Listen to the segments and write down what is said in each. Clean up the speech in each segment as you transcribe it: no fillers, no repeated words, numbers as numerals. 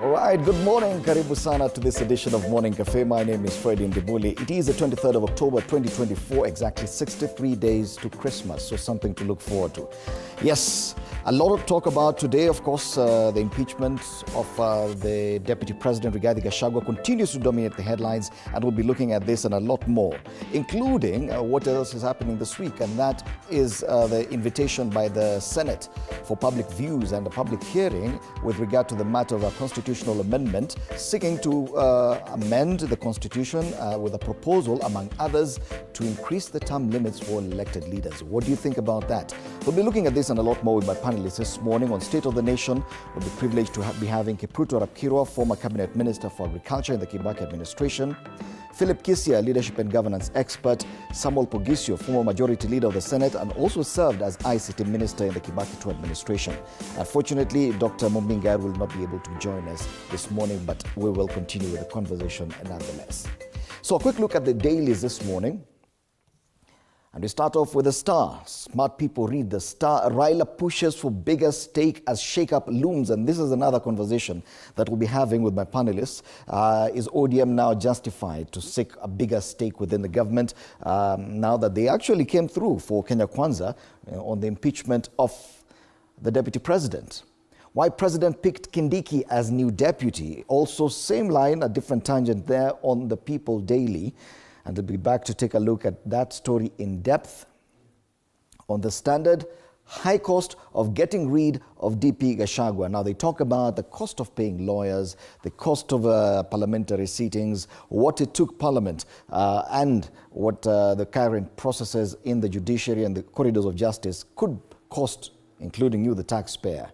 Alright, good morning, karibu sana to this edition of Morning Cafe. My name is Freddie Ndibuli. It is the 23rd of October 2024, exactly 63 days to Christmas, so something to look forward to. Yes, a lot of talk about today, of course, the impeachment of the Deputy President Rigathi Gachagua continues to dominate the headlines, and we'll be looking at this and a lot more, including what else is happening this week, and that is the invitation by the Senate for public views and a public hearing with regard to the matter of a constitutional amendment seeking to amend the constitution with a proposal, among others, to increase the term limits for elected leaders. What do you think about that? We'll be looking at this and a lot more with my panelists this morning on State of the Nation. We'll be privileged to be having Kipruto Rapkirwa, former Cabinet Minister for Agriculture in the Kibaki administration, Philip Kisia, leadership and governance expert, Samuel Pogisio, former majority leader of the Senate and also served as ICT minister in the Kibaki II administration. Unfortunately, Dr. Mumbingar will not be able to join us this morning, but we will continue with the conversation nonetheless. So a quick look at the dailies this morning. And we start off with the Star. Smart people read the Star. Raila pushes for bigger stake as shakeup looms. And this is another conversation that we'll be having with my panelists. Is ODM now justified to seek a bigger stake within the government now that they actually came through for Kenya Kwanza on the impeachment of the deputy president? Why President picked Kindiki as new deputy? Also, same line, a different tangent there on the People Daily. And we'll be back to take a look at that story in depth. On the Standard, high cost of getting rid of DP Gachagua. Now they talk about the cost of paying lawyers, the cost of parliamentary sittings, what it took Parliament, and what the current processes in the judiciary and the corridors of justice could cost, including you, the taxpayer.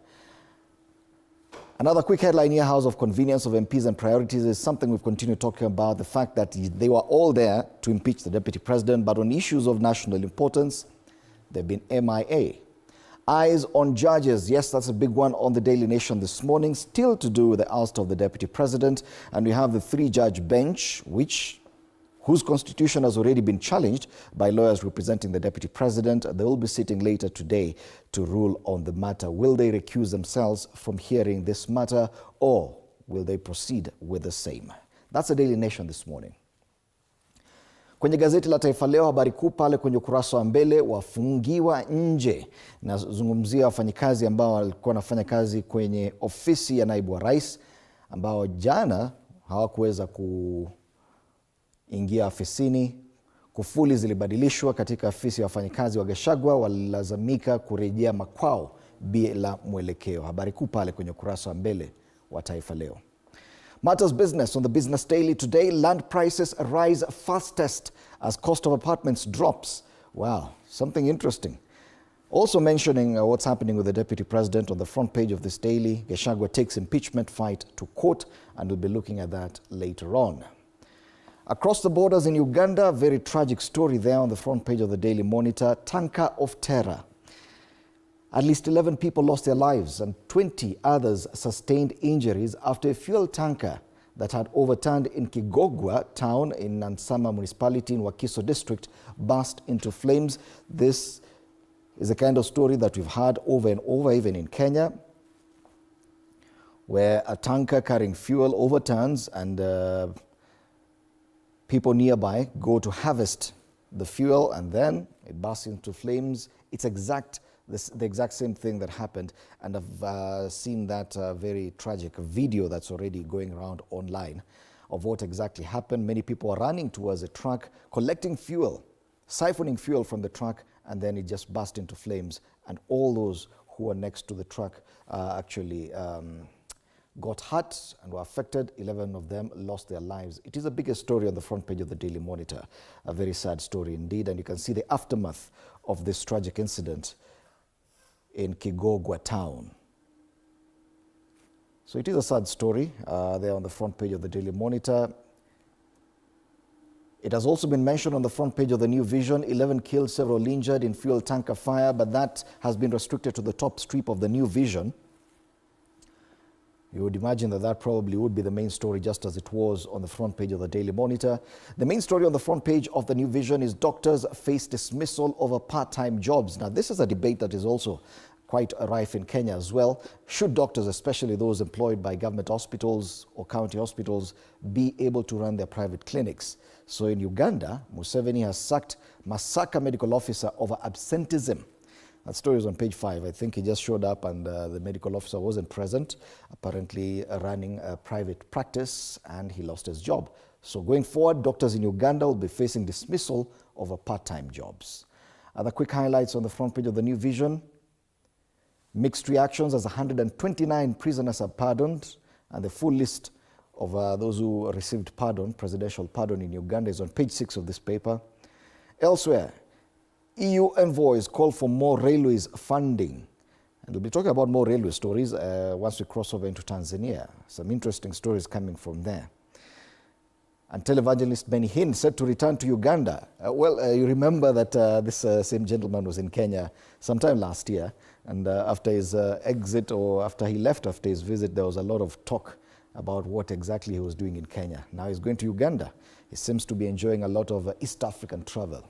Another quick headline here, House of Convenience of MPs and Priorities, is something we've continued talking about, the fact that they were all there to impeach the Deputy President, but on issues of national importance, they've been MIA. Eyes on judges. Yes, that's a big one on the Daily Nation this morning, still to do with the oust of the Deputy President. And we have the three-judge bench, whose constitution has already been challenged by lawyers representing the Deputy President. They will be sitting later today to rule on the matter. Will they recuse themselves from hearing this matter, or will they proceed with the same? That's the Daily Nation this morning. Kwenye gazeti la Taifa Leo, habari kuu pale kwenye ukurasa wa mbele, wafungiwa nje. Nazungumzia wafanyikazi ambao walikuwa wanafanya kazi kwenye ofisi ya naibu wa rais, ambao jana hawakuweza kuingia afisini. Kufuli zilibadilishwa katika afisi ya wafanyikazi wa Gachagua, walilazimika kurejea makwao bila mwelekeo. Habari kuu pale kwenye ukurasa wa mbele wa Taifa Leo. Matters Business on the Business Daily today. Land prices rise fastest as cost of apartments drops. Wow, something interesting. Also mentioning what's happening with the Deputy President on the front page of this daily. Gachagua takes impeachment fight to court, and we'll be looking at that later on. Across the borders in Uganda, very tragic story there on the front page of the Daily Monitor. Tanker of terror. At least 11 people lost their lives and 20 others sustained injuries after a fuel tanker that had overturned in Kigogwa town in Nansama municipality in Wakiso district burst into flames. This is the kind of story that we've heard over and over, even in Kenya, where a tanker carrying fuel overturns and people nearby go to harvest the fuel and then it bursts into flames. It's the exact same thing that happened, and I've seen that very tragic video that's already going around online of what exactly happened. Many people are running towards the truck, collecting fuel, siphoning fuel from the truck, and then it just burst into flames, and all those who were next to the truck actually got hurt and were affected. 11 of them lost their lives. It is the biggest story on the front page of the Daily Monitor. A very sad story indeed, and you can see the aftermath of this tragic incident in Kigogwa town. So it is a sad story there on the front page of the Daily Monitor. It has also been mentioned on the front page of the New Vision, 11 killed, several injured in fuel tanker fire, but that has been restricted to the top strip of the New Vision. You would imagine that that probably would be the main story, just as it was on the front page of the Daily Monitor. The main story on the front page of the New Vision is doctors face dismissal over part-time jobs. Now, this is a debate that is also quite rife in Kenya as well. Should doctors, especially those employed by government hospitals or county hospitals, be able to run their private clinics? So in Uganda, Museveni has sacked Masaka medical officer over absenteeism. That story is on page 5. I think he just showed up and the medical officer wasn't present, apparently running a private practice, and he lost his job. So going forward, doctors in Uganda will be facing dismissal over part-time jobs. Other quick highlights on the front page of the New Vision. Mixed reactions as 129 prisoners are pardoned, and the full list of those who received pardon, presidential pardon in Uganda, is on page 6 of this paper. Elsewhere, EU envoys call for more railways funding. And we'll be talking about more railway stories once we cross over into Tanzania. Some interesting stories coming from there. And televangelist Benny Hinn set to return to Uganda. You remember that this same gentleman was in Kenya sometime last year. And after his exit, or after he left after his visit, there was a lot of talk about what exactly he was doing in Kenya. Now he's going to Uganda. He seems to be enjoying a lot of East African travel.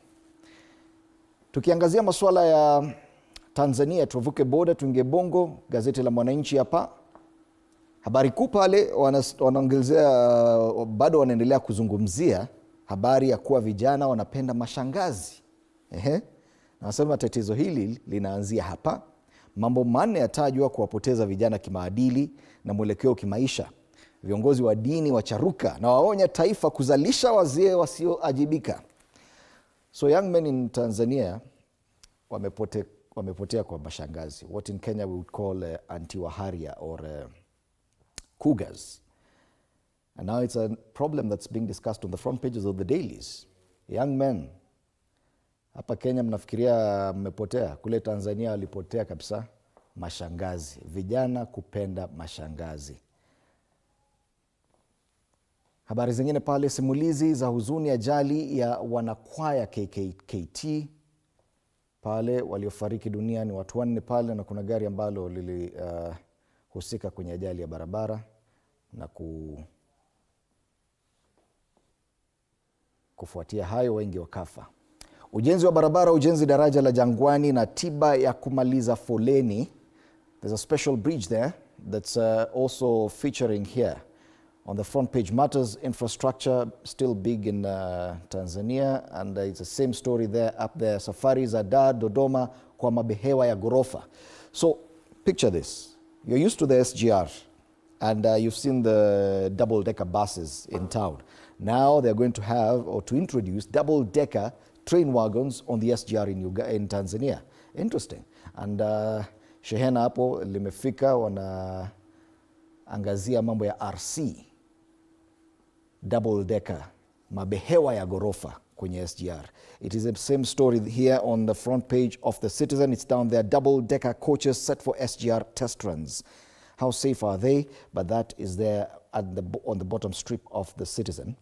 Tukiangazia masuala ya Tanzania, tuvuke boda tuingie Bongo, gazeti la Mwananchi hapa. Habari kuu pale wanaongelezea, bado wanaendelea kuzungumzia habari ya kuwa vijana wanapenda mashangazi. Nasema tatizo hili linaanzia hapa. Mambo manne yatajwa kuwapoteza vijana kimaadili na mwelekeo kimaisha. Viongozi wa dini wacharuka na waonya taifa kuzalisha wazee wasioajibika. So young men in Tanzania wamepotea kwa mashangazi. What in Kenya we would call anti-waharia or cougars. And now it's a problem that's being discussed on the front pages of the dailies. Young men. Hapa Kenya mnafikiria mmepotea. Kule Tanzania walipotea kabisa mashangazi. Vijana kupenda mashangazi. Habari zingine pale, simulizi za huzuni ajali ya wanakwaya KKKT. Pale waliofariki dunia ni watu 4 pale, na kuna gari ambalo lilihusika kwenye ajali ya barabara na kufuatia hayo wengi wakafa. Ujenzi wa barabara, ujenzi daraja la Jangwani na tiba ya kumaliza foleni. There's a special bridge there that's also featuring here. On the front page, matters infrastructure still big in Tanzania, and it's the same story there up there. Safari za Dar Dodoma kwa mabehewa ya gorofa. So picture this. You're used to the SGR and you've seen the double-decker buses in town. Now they're going to have, or to introduce, double-decker train wagons on the SGR in Tanzania. Interesting. And shehena hapo limefika, wanaangazia mambo ya RC. Double-decker, mabehewa ya gorofa kwenye SGR. It is the same story here on the front page of the Citizen. It's down there, double-decker coaches set for SGR test runs. How safe are they? But that is there on the bottom strip of the Citizen.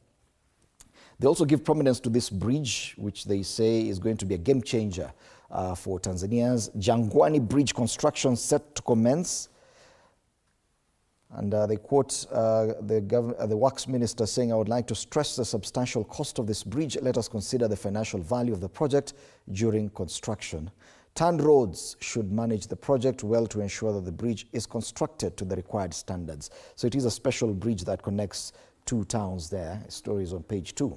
They also give prominence to this bridge, which they say is going to be a game changer for Tanzanians. Jangwani Bridge construction set to commence. And they quote the Works Minister saying, "I would like to stress the substantial cost of this bridge. Let us consider the financial value of the project during construction. TANROADS should manage the project well to ensure that the bridge is constructed to the required standards." So it is a special bridge that connects 2 towns there. The story is on page 2.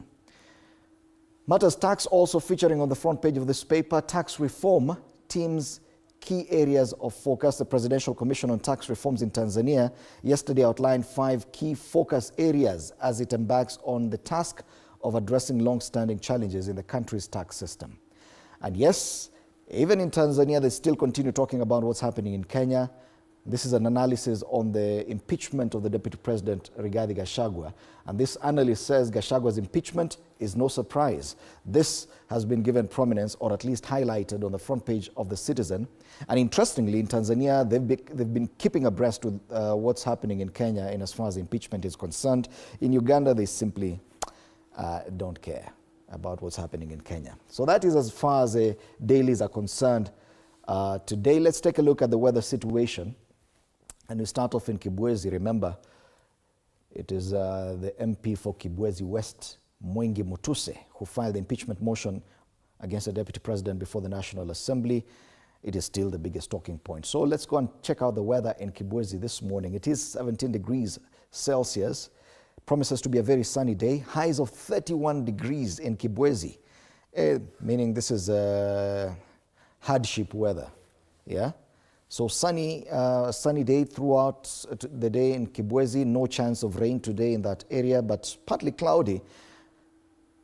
Matters tax also featuring on the front page of this paper. Tax reform teams key areas of focus. The Presidential Commission on Tax Reforms in Tanzania yesterday outlined 5 key focus areas as it embarks on the task of addressing long-standing challenges in the country's tax system. And yes, even in Tanzania, they still continue talking about what's happening in Kenya. This is an analysis on the impeachment of the Deputy President, Rigathi Gachagua. And this analyst says Gachagua's impeachment is no surprise. This has been given prominence, or at least highlighted, on the front page of the Citizen. And interestingly, in Tanzania, they've been keeping abreast with what's happening in Kenya in as far as impeachment is concerned. In Uganda, they simply don't care. about what's happening in Kenya. So that is as far as the dailies are concerned. Today, let's take a look at the weather situation. And we start off in Kibwezi. Remember, it is the MP for Kibwezi West, Mwengi Mutuse, who filed the impeachment motion against the Deputy President before the National Assembly. It is still the biggest talking point. So let's go and check out the weather in Kibwezi this morning. It is 17 degrees Celsius. Promises to be a very sunny day. Highs of 31 degrees in Kibwezi, meaning this is hardship weather. Yeah. So sunny day throughout the day in Kibwezi. No chance of rain today in that area, but partly cloudy.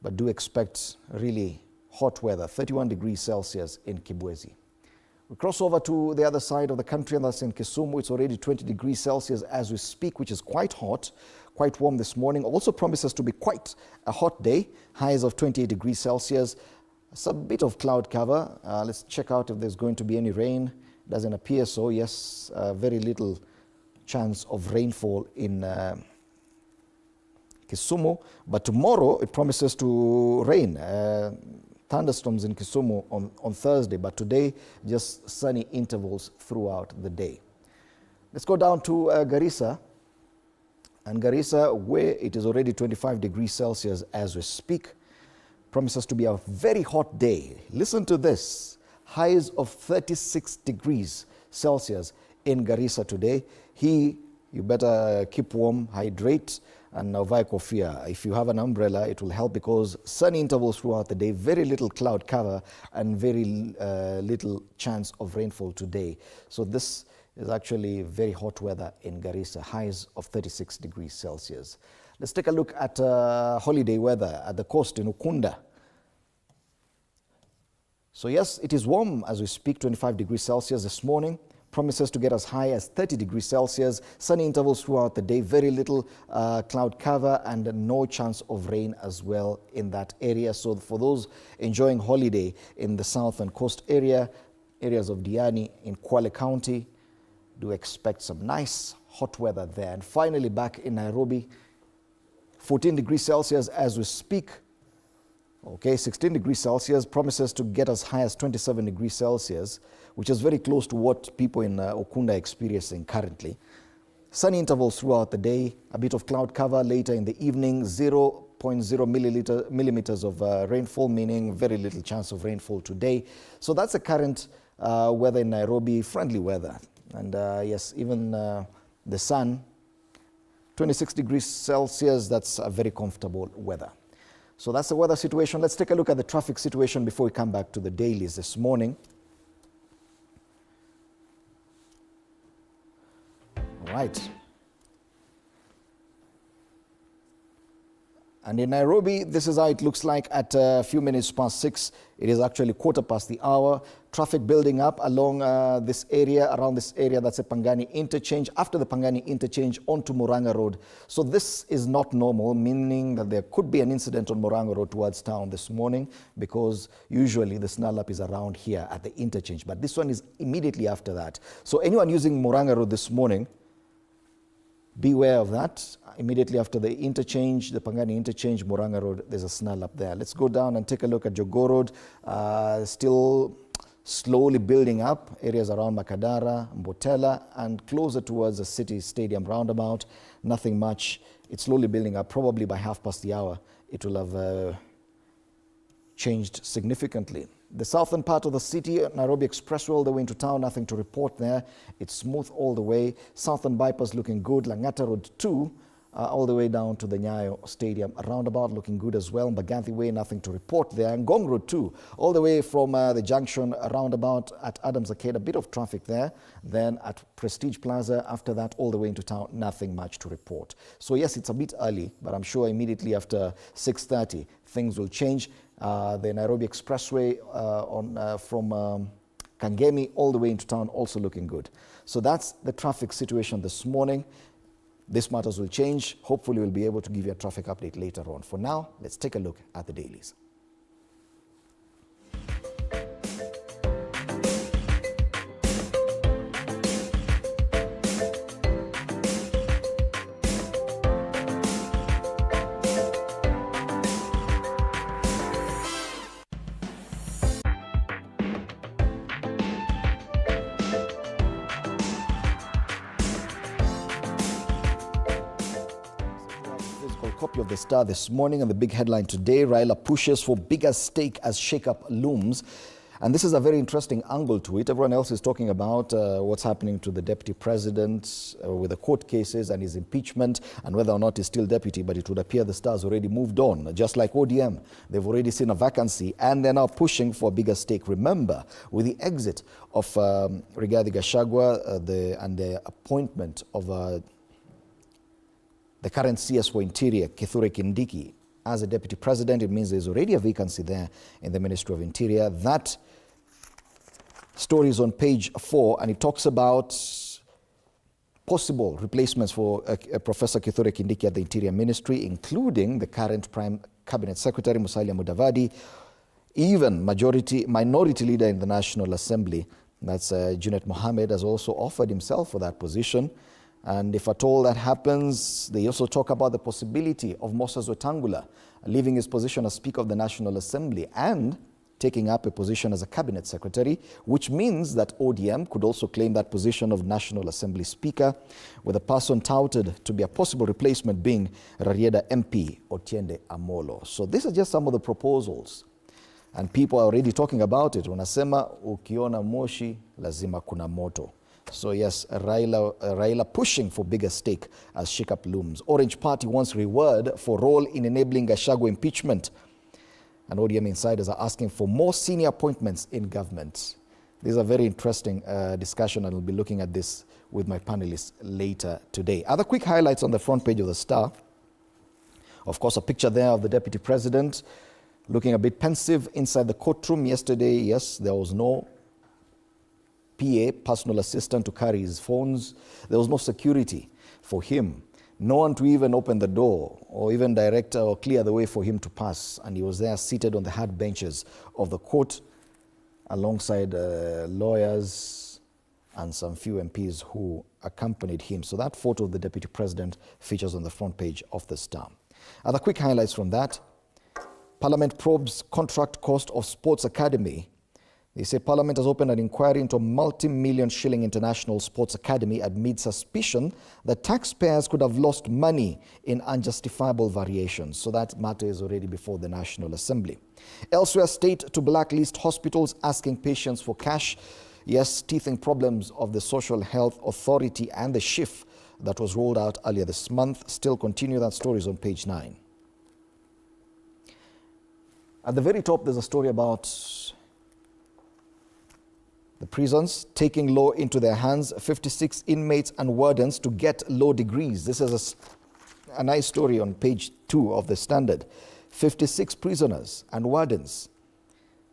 But do expect really hot weather, 31 degrees Celsius in Kibwezi. We cross over to the other side of the country, and that's in Kisumu. It's already 20 degrees Celsius as we speak, which is quite hot, quite warm this morning. Also promises to be quite a hot day, highs of 28 degrees Celsius. It's a bit of cloud cover. Let's check out if there's going to be any rain. Doesn't appear so. Yes, very little chance of rainfall in Kisumu. But tomorrow it promises to rain. Thunderstorms in Kisumu on Thursday, but today just sunny intervals throughout the day. Let's go down to Garissa. And Garissa, where it is already 25 degrees Celsius as we speak, promises to be a very hot day. Listen to this. Highs of 36 degrees Celsius in Garissa today. You better keep warm, hydrate, and vae kofia. If you have an umbrella, it will help because sunny intervals throughout the day, very little cloud cover, and very little chance of rainfall today. So this is actually very hot weather in Garissa, highs of 36 degrees Celsius. Let's take a look at holiday weather at the coast in Ukunda. So yes, it is warm as we speak, 25 degrees Celsius this morning. Promises to get as high as 30 degrees Celsius. Sunny intervals throughout the day, very little cloud cover, and no chance of rain as well in that area. So for those enjoying holiday in the south and coast area, areas of Diani in Kwale County, do expect some nice hot weather there. And finally back in Nairobi, 14 degrees Celsius as we speak. Okay, 16 degrees Celsius, promises to get as high as 27 degrees Celsius, which is very close to what people in Ukunda are experiencing currently. Sunny intervals throughout the day, a bit of cloud cover later in the evening, 0.0 millimeters of rainfall, meaning very little chance of rainfall today. So that's the current weather in Nairobi, friendly weather. And yes, even the sun, 26 degrees Celsius, that's a very comfortable weather. So that's the weather situation. Let's take a look at the traffic situation before we come back to the dailies this morning. All right. And in Nairobi, this is how it looks like at a few minutes past 6. It is actually quarter past the hour. Traffic building up along this area, around this area. That's a Pangani interchange. After the Pangani interchange, onto Murang'a Road. So this is not normal, meaning that there could be an incident on Murang'a Road towards town this morning, because usually the snarl up is around here at the interchange. But this one is immediately after that. So anyone using Murang'a Road this morning, beware of that. Immediately after the interchange, the Pangani interchange, Murang'a Road, there's a snarl up there. Let's go down and take a look at Jogoo Road. Still slowly building up. Areas around Makadara, Mbotela, and closer towards the City Stadium roundabout. Nothing much. It's slowly building up. Probably by half past the hour, it will have changed significantly. The southern part of the city, Nairobi Expressway all the way into town, nothing to report there. It's smooth all the way. Southern bypass looking good. Langata Road 2, all the way down to the Nyayo Stadium roundabout looking good as well. Mbagathi Way, nothing to report there. And Ngong Road 2, all the way from the junction roundabout at Adams Arcade, a bit of traffic there. Then at Prestige Plaza, after that, all the way into town, nothing much to report. So yes, it's a bit early, but I'm sure immediately after 6:30, things will change. The Nairobi Expressway from Kangemi all the way into town also looking good. So that's the traffic situation this morning. These matters will change. Hopefully we'll be able to give you a traffic update later on. For now, let's take a look at the dailies. copy of the Star this morning, and the big headline today, Raila pushes for bigger stake as shakeup looms. And this is a very interesting angle to it. Everyone else is talking about what's happening to the deputy president with the court cases and his impeachment and whether or not he's still deputy, but it would appear the Star's already moved on. Just like ODM, they've already seen a vacancy and they're now pushing for a bigger stake. Remember, with the exit of Rigathi Gachagua and the appointment of the current CS for Interior, Kithure Kindiki, as a deputy president, it means there's already a vacancy there in the Ministry of Interior. That story is on page 4, and it talks about possible replacements for Professor Kithure Kindiki at the Interior Ministry, including the current Prime Cabinet Secretary, Musalia Mudavadi, even minority leader in the National Assembly, that's Junet Mohammed, has also offered himself for that position. And if at all that happens, they also talk about the possibility of Moses Wetangula leaving his position as Speaker of the National Assembly and taking up a position as a Cabinet Secretary, which means that ODM could also claim that position of National Assembly Speaker, with a person touted to be a possible replacement being Rarieda MP Otiende Amolo. So these are just some of the proposals. And people are already talking about it. Wanasema ukiona moshi lazima kuna moto. So yes, Raila pushing for bigger stake as shakeup looms. Orange Party wants reward for role in enabling Gachagua impeachment. And ODM insiders are asking for more senior appointments in government. This is a very interesting discussion, and I'll be looking at this with my panelists later today. Other quick highlights on the front page of the Star. Of course, a picture there of the Deputy President looking a bit pensive inside the courtroom. Yesterday, yes, there was no PA, personal assistant, to carry his phones. There was no security for him. No one to even open the door or even direct or clear the way for him to pass. And he was there seated on the hard benches of the court alongside lawyers and some few MPs who accompanied him. So that photo of the Deputy President features on the front page of the Star. Other quick highlights from that. Parliament probes contract cost of Sports Academy. They say Parliament has opened an inquiry into a multi-million shilling international sports academy amid suspicion that taxpayers could have lost money in unjustifiable variations. So that matter is already before the National Assembly. Elsewhere, state to blacklist hospitals asking patients for cash. Yes, teething problems of the Social Health Authority and the SHIF that was rolled out earlier this month still continue. That story is on page 9. At the very top, there's a story about the prisons taking law into their hands, 56 inmates and wardens to get law degrees. This is a nice story on page 2 of the Standard. 56 prisoners and wardens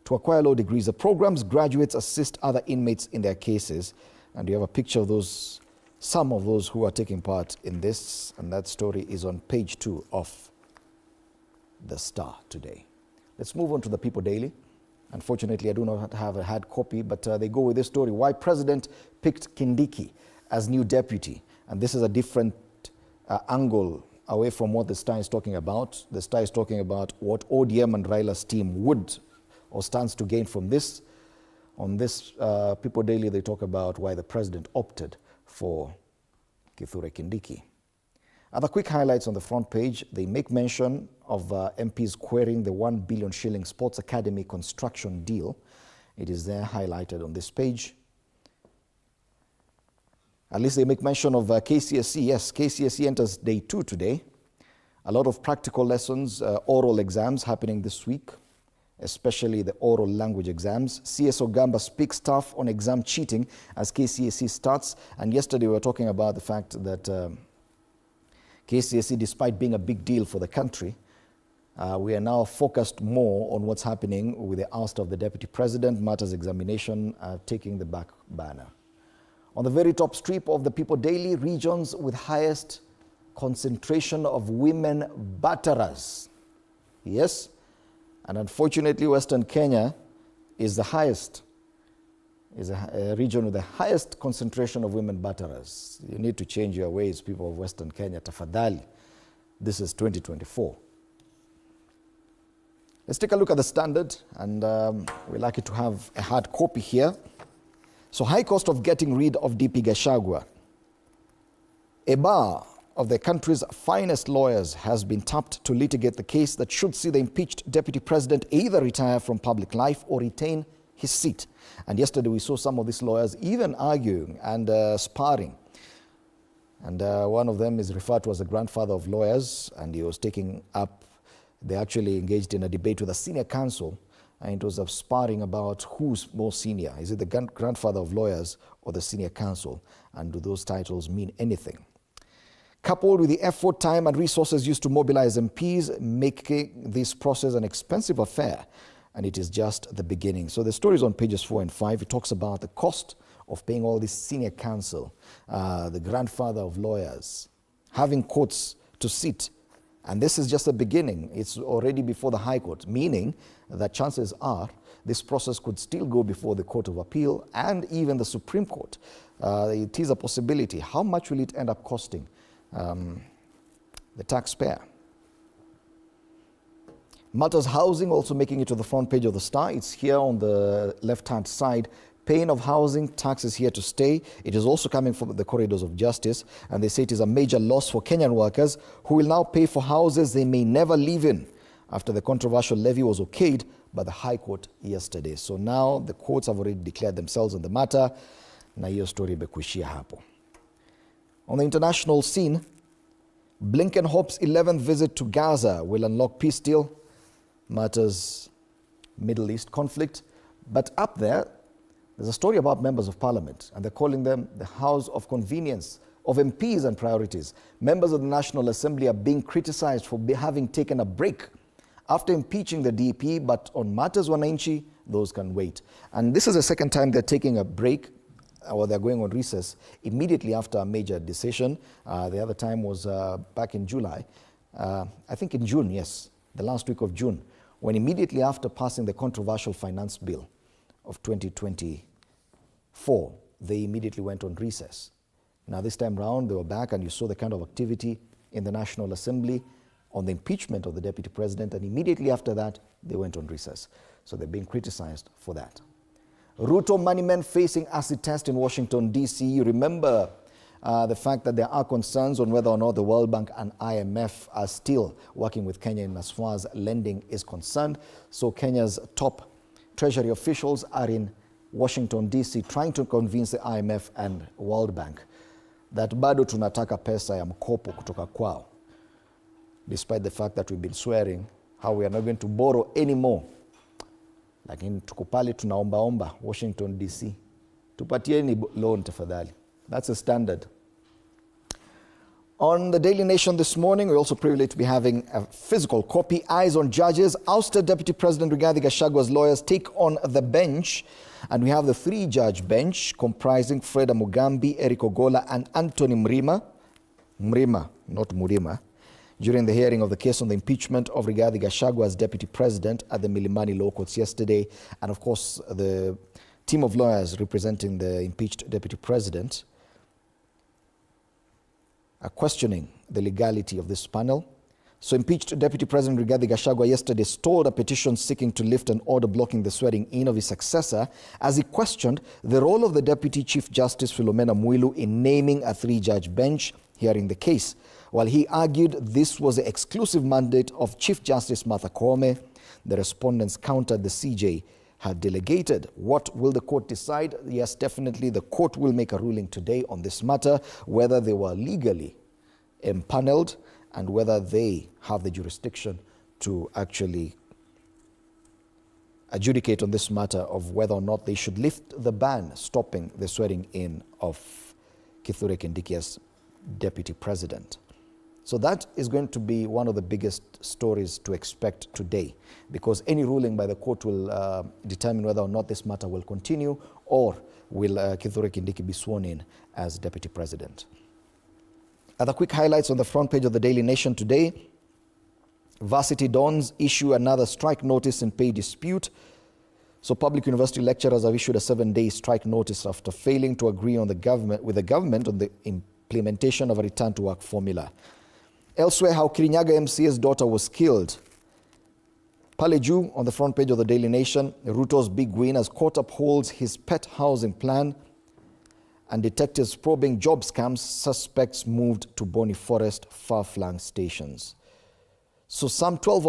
to acquire law degrees. The program's graduates assist other inmates in their cases. And you have a picture of those, some of those who are taking part in this. And that story is on page 2 of the Star today. Let's move on to the People Daily. Unfortunately, I do not have a hard copy, but they go with this story. Why President picked Kindiki as new deputy. And this is a different angle away from what the Star is talking about. The Star is talking about what ODM and Raila's team would or stands to gain from this. On this People Daily, they talk about why the president opted for Kithure Kindiki. Other quick highlights on the front page, they make mention of MPs querying the 1 billion shilling Sports Academy construction deal. It is there highlighted on this page. At least they make mention of KCSE. Yes, KCSE enters day 2 today. A lot of practical lessons, oral exams happening this week, especially the oral language exams. CS Ogamba speaks tough on exam cheating as KCSE starts. And yesterday we were talking about the fact that KCSE, despite being a big deal for the country, we are now focused more on what's happening with the oust of the Deputy President. Matters examination taking the back banner. On the very top strip of the People Daily, regions with highest concentration of women batterers. Yes, and unfortunately Western Kenya is the highest, is a region with the highest concentration of women batterers. You need to change your ways, people of Western Kenya, tafadhali. This is 2024. Let's take a look at the Standard, and we're lucky to have a hard copy here. So, high cost of getting rid of DP Gachagua. A bar of the country's finest lawyers has been tapped to litigate the case that should see the impeached deputy president either retire from public life or retain his seat. And yesterday we saw some of these lawyers even arguing and sparring. And one of them is referred to as the grandfather of lawyers, and he was taking up, they actually engaged in a debate with a senior counsel, and it was a sparring about who's more senior. Is it the grandfather of lawyers or the senior counsel? And do those titles mean anything? Coupled with the effort, time and resources used to mobilize MPs, making this process an expensive affair, and it is just the beginning. So the story is on pages 4 and 5. It talks about the cost of paying all this senior counsel, the grandfather of lawyers, having courts to sit. And this is just the beginning. It's already before the High Court, meaning that chances are this process could still go before the Court of Appeal and even the Supreme Court. It is a possibility. How much will it end up costing the taxpayer? Malta's housing also making it to the front page of the Star. It's here on the left-hand side. Pain of housing tax is here to stay. It is also coming from the corridors of justice, and they say it is a major loss for Kenyan workers who will now pay for houses they may never live in after the controversial levy was okayed by the High Court yesterday. So now the courts have already declared themselves on the matter, na hiyo story imekuishia hapo. On the international scene, Blinken hopes 11th visit to Gaza will unlock peace deal, matters Middle East conflict. But up there, there's a story about members of parliament, and they're calling them the House of Convenience of MPs and priorities. Members of the National Assembly are being criticized for having taken a break after impeaching the DP, but on matters wananchi, those can wait. And this is the second time they're taking a break, or they're going on recess immediately after a major decision. The other time was back in July. I think in June, yes, the last week of June, when immediately after passing the controversial finance bill of 2024, they immediately went on recess. Now this time round, they were back, and you saw the kind of activity in the National Assembly on the impeachment of the deputy president, and immediately after that, they went on recess. So they're being criticized for that. Ruto money men facing acid test in Washington, D.C. You remember the fact that there are concerns on whether or not the World Bank and IMF are still working with Kenya in as far as lending is concerned. So Kenya's top Treasury officials are in Washington, D.C. trying to convince the IMF and World Bank that bado tunataka pesa ya mkopo kutoka kwao, despite the fact that we've been swearing how we are not going to borrow anymore. Lakini tukupali tunaomba Washington, D.C. tupatieni loan tafadhali. That's a standard. On the Daily Nation this morning, we're also privileged to be having a physical copy. Eyes on judges. Ousted Deputy President Rigathi Gachagua's lawyers take on the bench. And we have the 3-judge bench comprising Freda Mugambi, Eric Ogola, and Anthony Mrima, not Murima, during the hearing of the case on the impeachment of Rigathi Gachagua as Deputy President at the Milimani Law Courts yesterday. And of course, the team of lawyers representing the impeached Deputy President are questioning the legality of this panel. So impeached Deputy President Rigathi Gachagua yesterday stalled a petition seeking to lift an order blocking the swearing in of his successor as he questioned the role of the Deputy Chief Justice Philomena Mwilu in naming a 3-judge bench hearing the case. While he argued this was the exclusive mandate of Chief Justice Martha Koome, the respondents countered the CJ had delegated. What will the court decide? Yes, definitely the court will make a ruling today on this matter, whether they were legally empaneled and whether they have the jurisdiction to actually adjudicate on this matter of whether or not they should lift the ban stopping the swearing in of Kithure Kindiki as Deputy President. So that is going to be one of the biggest stories to expect today, because any ruling by the court will determine whether or not this matter will continue or will Kithure Kindiki be sworn in as Deputy President. Other quick highlights on the front page of the Daily Nation today. Varsity Dons issue another strike notice in pay dispute. So public university lecturers have issued a 7-day strike notice after failing to agree on with the government on the implementation of a return to work formula. Elsewhere, how Kirinyaga MCA's daughter was killed. Paleju on the front page of the Daily Nation. Ruto's big win as court upholds his pet housing plan. and detectives probing job scams, suspects moved to Boni Forest far-flung stations. So some 12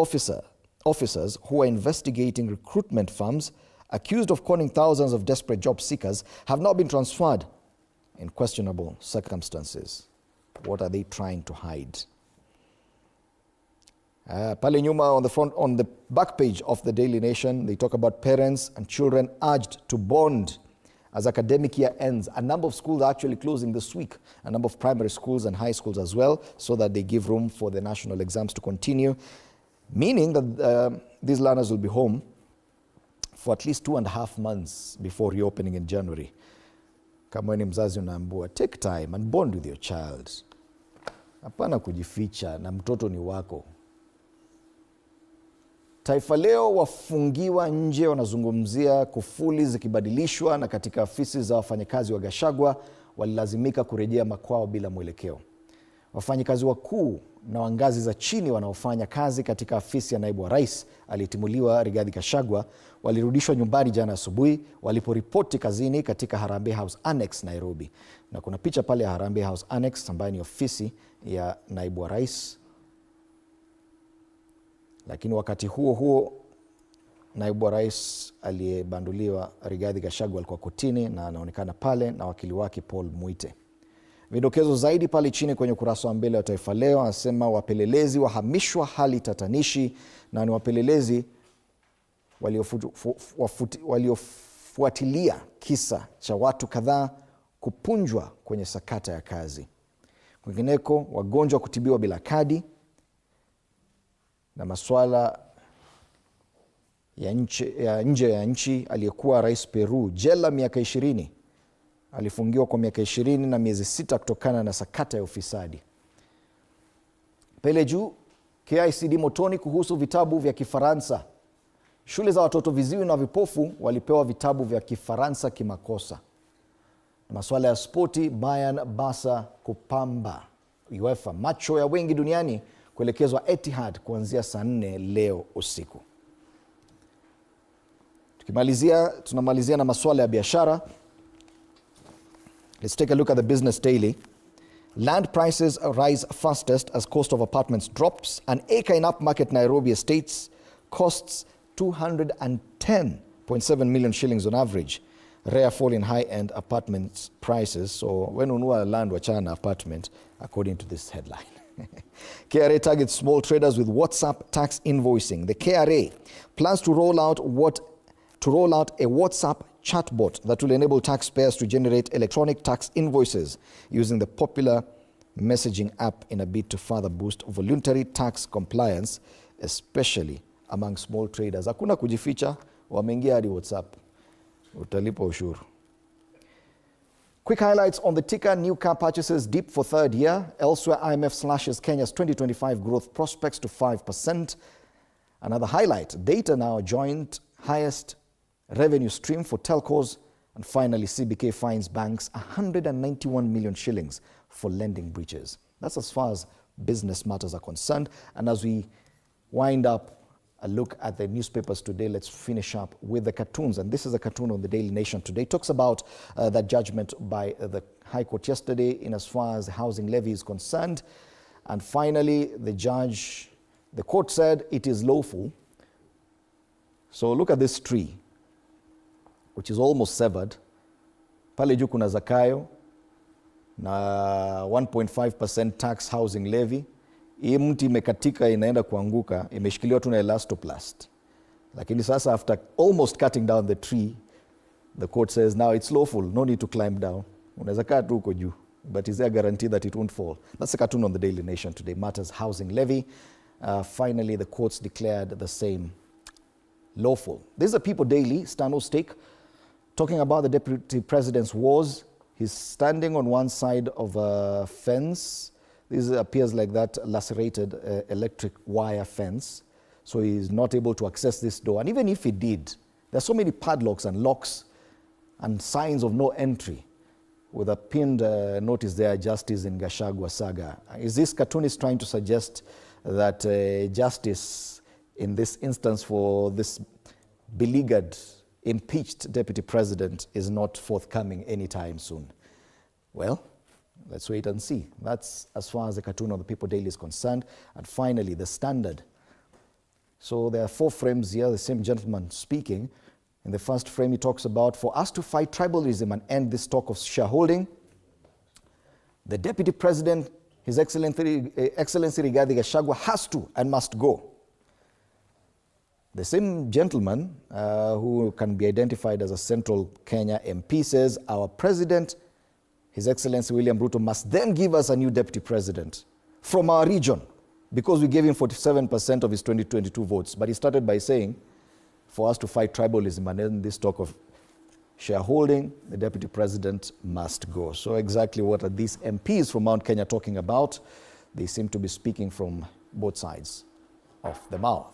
officers who are investigating recruitment firms accused of conning thousands of desperate job seekers have now been transferred in questionable circumstances. What are they trying to hide? Pale nyuma on the back page of the Daily Nation, they talk about parents and children urged to bond as academic year ends. A number of schools are actually closing this week, a number of primary schools and high schools as well, so that they give room for the national exams to continue, meaning that these learners will be home for at least 2.5 months before reopening in January. Kama ni mzazi unaambiwa, take time and bond with your child. Hapana kujificha na mtoto ni wako. Taifa Leo wafungiwa nje, wanazungumzia kufuli zikibadilishwa, na katika afisi za wafanyakazi wa Gachagua walilazimika kurejea makwao bila mwelekeo. Wafanyakazi wakuu na wa ngazi za chini wanaofanya kazi katika afisi ya naibu wa rais aliyetimuliwa Rigathi Gachagua walirudishwa nyumbani jana asubuhi waliporipoti kazini katika Harambee House Annex Nairobi. Na kuna picha pale ya Harambee House Annex ambayo ni ofisi ya naibu wa rais. Lakini wakati huo naibu wa rais aliyebanduliwa Rigathi Gachagua alikuwa kotini na anaonekana pale na wakili wake Paul Muite. Vidokezo zaidi pale chini kwenye ukurasa wa mbele wa Taifa Leo, anasema wapelelezi wahamishwa hali tatanishi, na ni wapelelezi waliofuatilia kisa cha watu kadhaa kupunjwa kwenye sakata ya kazi. Kwingineko, wagonjwa kutibiwa bila kadi, na masuala ya nje ya nchi. Aliyekuwa rais Peru jela miaka 20 alifungiwa kwa miaka 20 na miezi 6 kutokana na sakata ya ufisadi. Pele juu, KICD motoni kuhusu vitabu vya Kifaransa. Shule za watoto viziwi na vipofu walipewa vitabu vya Kifaransa kimakosa. Masuala ya spoti, Bayern Barca kupamba UEFA. Macho ya wengi duniani kuelekezwa Etihad kuanzia saa 4 leo usiku. Tunamalizia na masuala ya biashara. Let's take a look at the Business Daily. Land prices rise fastest as cost of apartments drops. An acre in upmarket Nairobi estates costs 210.7 million shillings on average. Rare fall in high-end apartments prices. So when unua land wachana apartment, according to this headline. KRA targets small traders with WhatsApp tax invoicing. The KRA plans to roll out a WhatsApp chatbot that will enable taxpayers to generate electronic tax invoices using the popular messaging app in a bid to further boost voluntary tax compliance, especially among small traders. Hakuna kujificha, wameingia hadi WhatsApp. Utalipa ushuru. Quick highlights on the ticker. New car purchases dip for third year. Elsewhere, IMF slashes Kenya's 2025 growth prospects to 5%. Another highlight, data now joint highest revenue stream for telcos. And finally, CBK fines banks 191 million shillings for lending breaches. That's as far as business matters are concerned. And as we wind up a look at the newspapers today, let's finish up with the cartoons. And this is a cartoon on the Daily Nation today. It talks about that judgment by the High Court yesterday in as far as the housing levy is concerned. And finally, the court said it is lawful. So look at this tree, which is almost severed. Pale juu kuna zakayo na 1.5% tax housing levy. Hii mti imekatika inaenda kuanguka, imeshikiliwa tu na elastoplast. Lakini sasa after almost cutting down the tree, the court says now it's lawful, no need to climb down. Unaweza kaa tu uko juu, but is there a guarantee that it won't fall? That's a cartoon on the Daily Nation today. Matters housing levy. Finally, the courts declared the same lawful. This is a People Daily, Stano Stake, talking about the Deputy President's wars. He's standing on one side of a fence. This appears like that lacerated electric wire fence. So he's not able to access this door. And even if he did, there's so many padlocks and locks and signs of no entry with a pinned notice there, justice in Gachagua saga. Is this cartoonist trying to suggest that justice in this instance for this beleaguered, impeached deputy president is not forthcoming anytime soon? Well, let's wait and see. That's as far as the cartoon of the People Daily is concerned. And finally, the Standard. So there are 4 frames here, the same gentleman speaking. In the first frame, he talks about, for us to fight tribalism and end this talk of shareholding, the Deputy President, His Excellency Rigathi Gachagua, has to and must go. The same gentleman, who can be identified as a Central Kenya MP, says, our President, His Excellency William Ruto, must then give us a new Deputy President from our region, because we gave him 47% of his 2022 votes. But he started by saying, for us to fight tribalism and end this talk of shareholding, the Deputy President must go. So exactly what are these MPs from Mount Kenya talking about? They seem to be speaking from both sides of the mouth.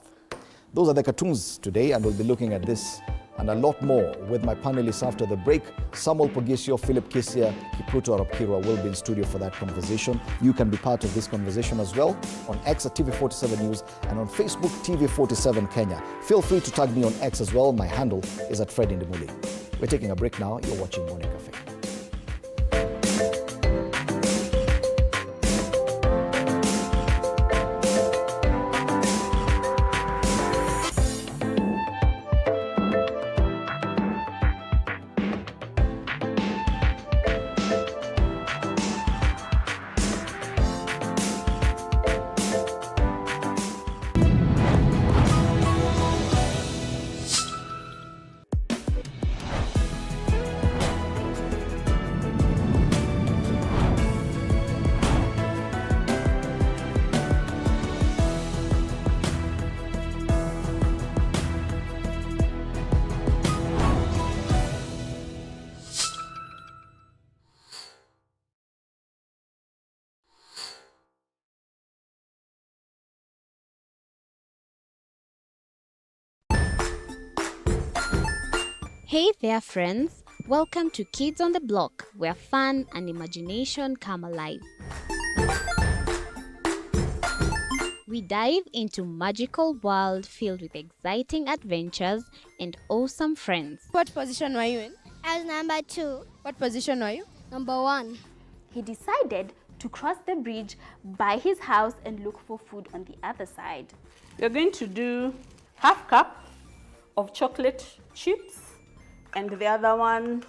Those are the cartoons today, and we'll be looking at this and a lot more with my panelists after the break. Samuel Pogisio, Philip Kisia, Kipruto Arapkirwa will be in studio for that conversation. You can be part of this conversation as well on X at TV47 News and on Facebook, TV47 Kenya. Feel free to tag me on X as well. My handle is at Fred Indimuli. We're taking a break now. You're watching Morning Cafe. Hey there friends, welcome to Kids on the Block, where fun and imagination come alive. We dive into magical world filled with exciting adventures and awesome friends. What position were you in? I was number 2. What position were you? Number 1. He decided to cross the bridge by his house and look for food on the other side. We're going to do half cup of chocolate chips, and the other one,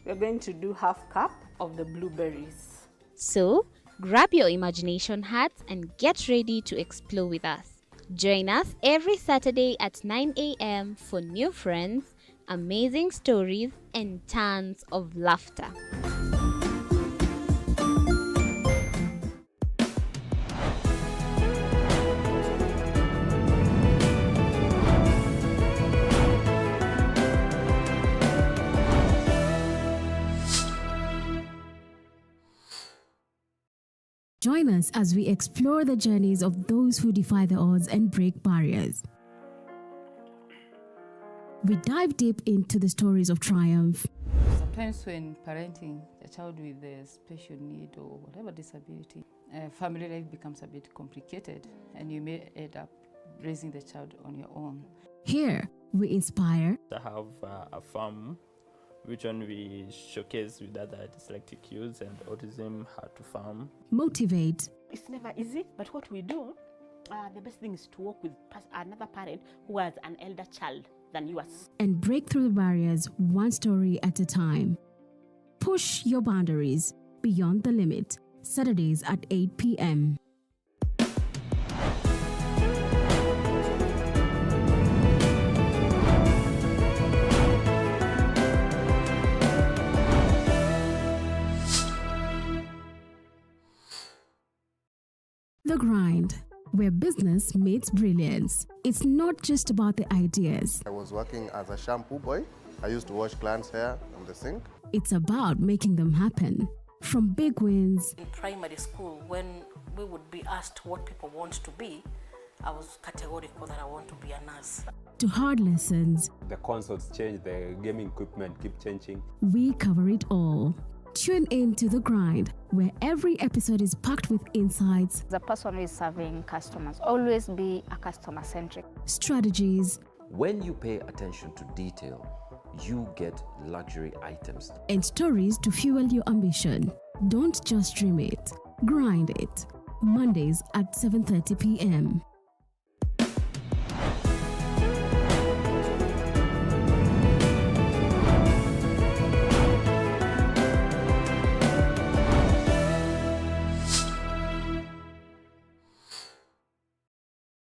we're going to do half cup of the blueberries. So, grab your imagination hats and get ready to explore with us. Join us every Saturday at 9 a.m. for new friends, amazing stories, and tons of laughter. Join us as we explore the journeys of those who defy the odds and break barriers. We dive deep into the stories of triumph. Sometimes when parenting a child with a special need or whatever disability, family life becomes a bit complicated and you may end up raising the child on your own. Here, we inspire. I have a farm which one we showcase with other dyslexic youths and autism, how to farm. Motivate. It's never easy, but what we do, the best thing is to work with another parent who has an elder child than yours. And break through the barriers one story at a time. Push your boundaries beyond the limit. Saturdays at 8 p.m. The Grind, where business meets brilliance. It's not just about the ideas. I was working as a shampoo boy. I used to wash clients' hair on the sink. It's about making them happen. From big wins. In primary school, when we would be asked what people want to be, I was categorical that I want to be a nurse. To hard lessons. The consoles change, the gaming equipment keep changing. We cover it all. Tune in to The Grind, where every episode is packed with insights. The person who is serving customers, always be a customer-centric. Strategies. When you pay attention to detail, you get luxury items. And stories to fuel your ambition. Don't just dream it, grind it. Mondays at 7:30 p.m.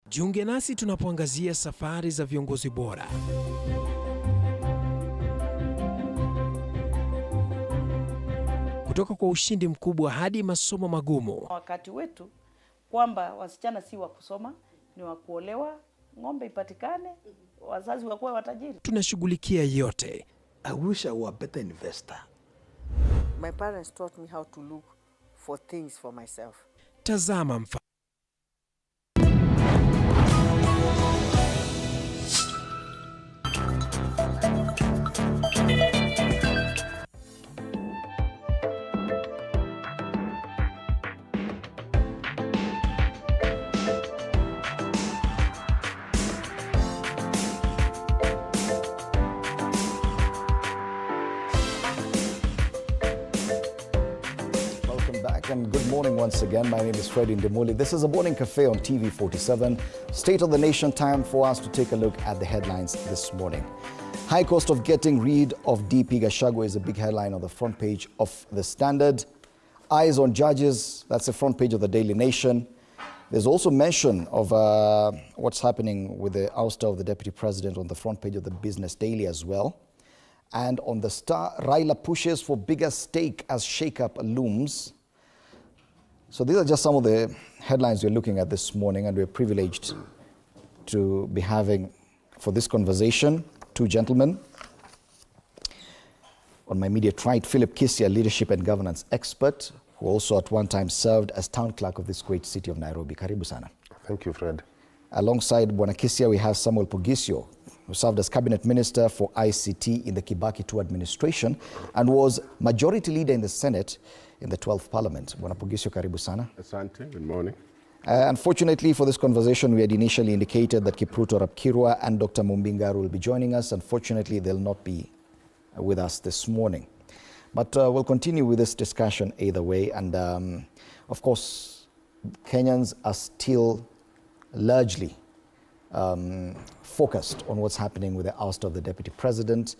Jiunge nasi tunapoangazia safari za viongozi bora. Kutoka kwa ushindi mkubwa hadi masomo magumu. Wakati wetu kwamba wasichana si wa kusoma, ni wa kuolewa, ng'ombe ipatikane, wazazi wakuwa watajiri. Tunashughulikia yote. I wish I were a better investor. My parents taught me how to look for things for myself. Tazama mfano. And good morning once again. My name is Freddie Ndemuli. This is a morning cafe on TV 47. State of the nation time for us to take a look at the headlines this morning. High cost of getting rid of DP Gachagua is a big headline on the front page of The Standard. Eyes on judges, that's the front page of the Daily Nation. There's also mention of what's happening with the ouster of the Deputy President on the front page of the Business Daily as well. And on the Star, Raila pushes for bigger stake as shakeup looms. So these are just some of the headlines we're looking at this morning, and we're privileged to be having for this conversation two gentlemen. On my immediate right, Philip Kisia, leadership and governance expert, who also at one time served as town clerk of this great city of Nairobi. Karibu sana. Thank you, Fred. Alongside Bwana Kisia, we have Samuel Pogisio, who served as cabinet minister for ICT in the Kibaki II administration and was majority leader in the Senate in the 12th Parliament. Bwana Pogisio, karibu sana. Asante, good morning. Unfortunately for this conversation, we had initially indicated that Kipruto Rapkirwa and Dr. Mumbingaru will be joining us. Unfortunately, they'll not be with us this morning. But we'll continue with this discussion either way. And of course, Kenyans are still largely focused on what's happening with the ouster of the Deputy President.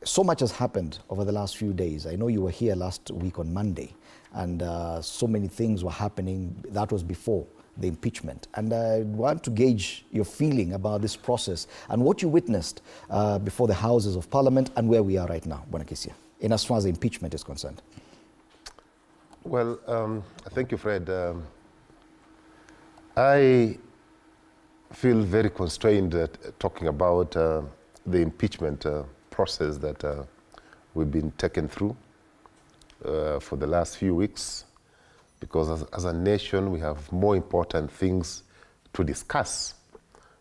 So much has happened over the last few days. I know you were here last week on Monday, and so many things were happening. That was before the impeachment. And I want to gauge your feeling about this process and what you witnessed before the Houses of Parliament and where we are right now, Bwana Kisia, in as far as the impeachment is concerned. Well, thank you, Fred. I feel very constrained talking about the impeachment process that we've been taken through for the last few weeks, because as a nation we have more important things to discuss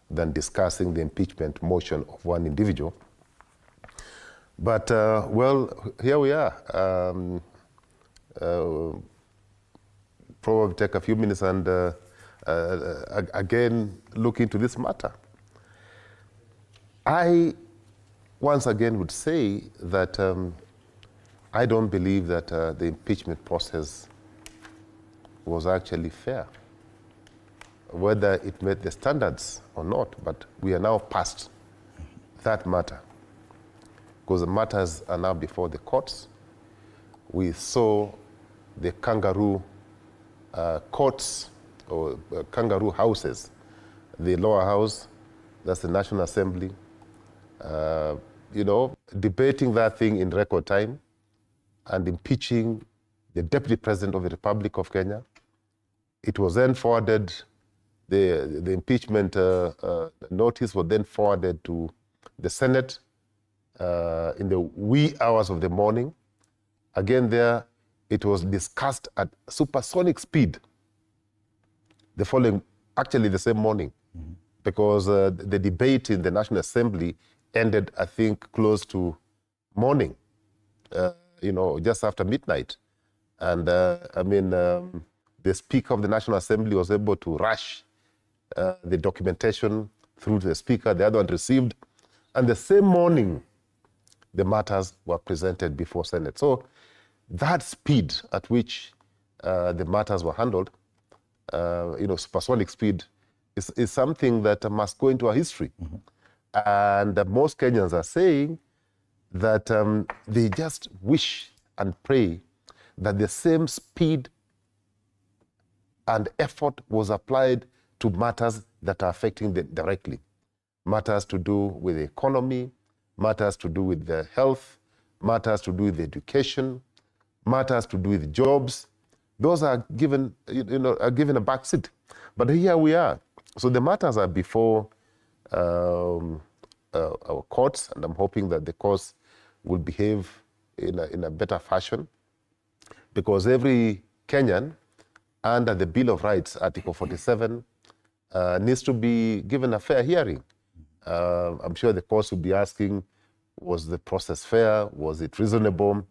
than discussing the impeachment motion of one individual. But well, here we are. Probably take a few minutes and again look into this matter. I once again would say that I don't believe that the impeachment process was actually fair, whether it met the standards or not, but we are now past that matter, because the matters are now before the courts. We saw the kangaroo courts or kangaroo houses, the lower house, that's the National Assembly, you know, debating that thing in record time and impeaching the Deputy President of the Republic of Kenya. It was then forwarded, the impeachment notice was then forwarded to the Senate in the wee hours of the morning. Again there, it was discussed at supersonic speed the following, actually the same morning, because the debate in the National Assembly ended, I think, close to morning, you know, just after midnight. And I mean, the Speaker of the National Assembly was able to rush the documentation through to the speaker, the other one received, and the same morning, the matters were presented before Senate. So that speed at which the matters were handled, supersonic speed, is something that must go into our history. And most Kenyans are saying that they just wish and pray that the same speed and effort was applied to matters that are affecting them directly. Matters to do with the economy, matters to do with the health, matters to do with education, matters to do with jobs. Those are given, are given a back seat. But here we are. So the matters are before our courts, and I'm hoping that the courts will behave in a better fashion, because every Kenyan under the Bill of Rights, Article 47, needs to be given a fair hearing. I'm sure the courts will be asking, was the process fair? Was it reasonable?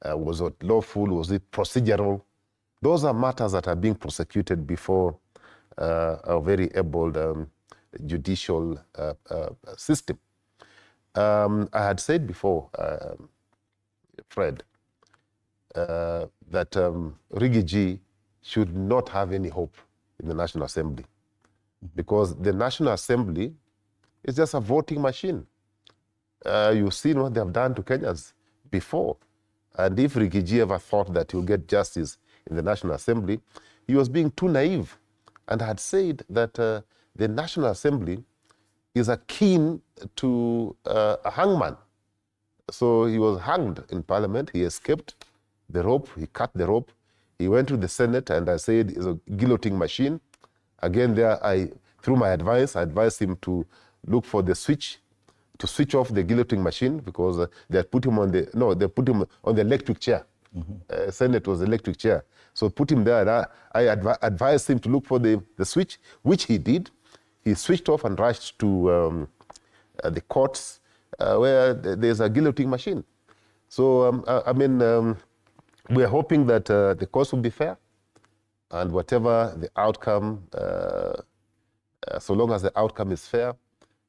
Was it lawful? Was it procedural? Those are matters that are being prosecuted before a very able judicial system. I had said before, Fred, that Rigiji should not have any hope in the National Assembly, because the National Assembly is just a voting machine. You've seen what they have done to Kenyans before. And if Rigiji ever thought that he'll get justice in the National Assembly, he was being too naive, and had said that the National Assembly is akin to a hangman. So he was hanged in Parliament. He escaped the rope. He cut the rope. He went to the Senate, and I said it's a guillotine machine. Again, there, through my advice, I advised him to look for the switch, to switch off the guillotine machine, because they had put him on they put him on the electric chair. Senate was the electric chair. So put him there, and I advised him to look for the switch, which he did. He switched off and rushed to the courts, where there's a guillotine machine. So, we're hoping that the courts will be fair, and whatever the outcome, so long as the outcome is fair,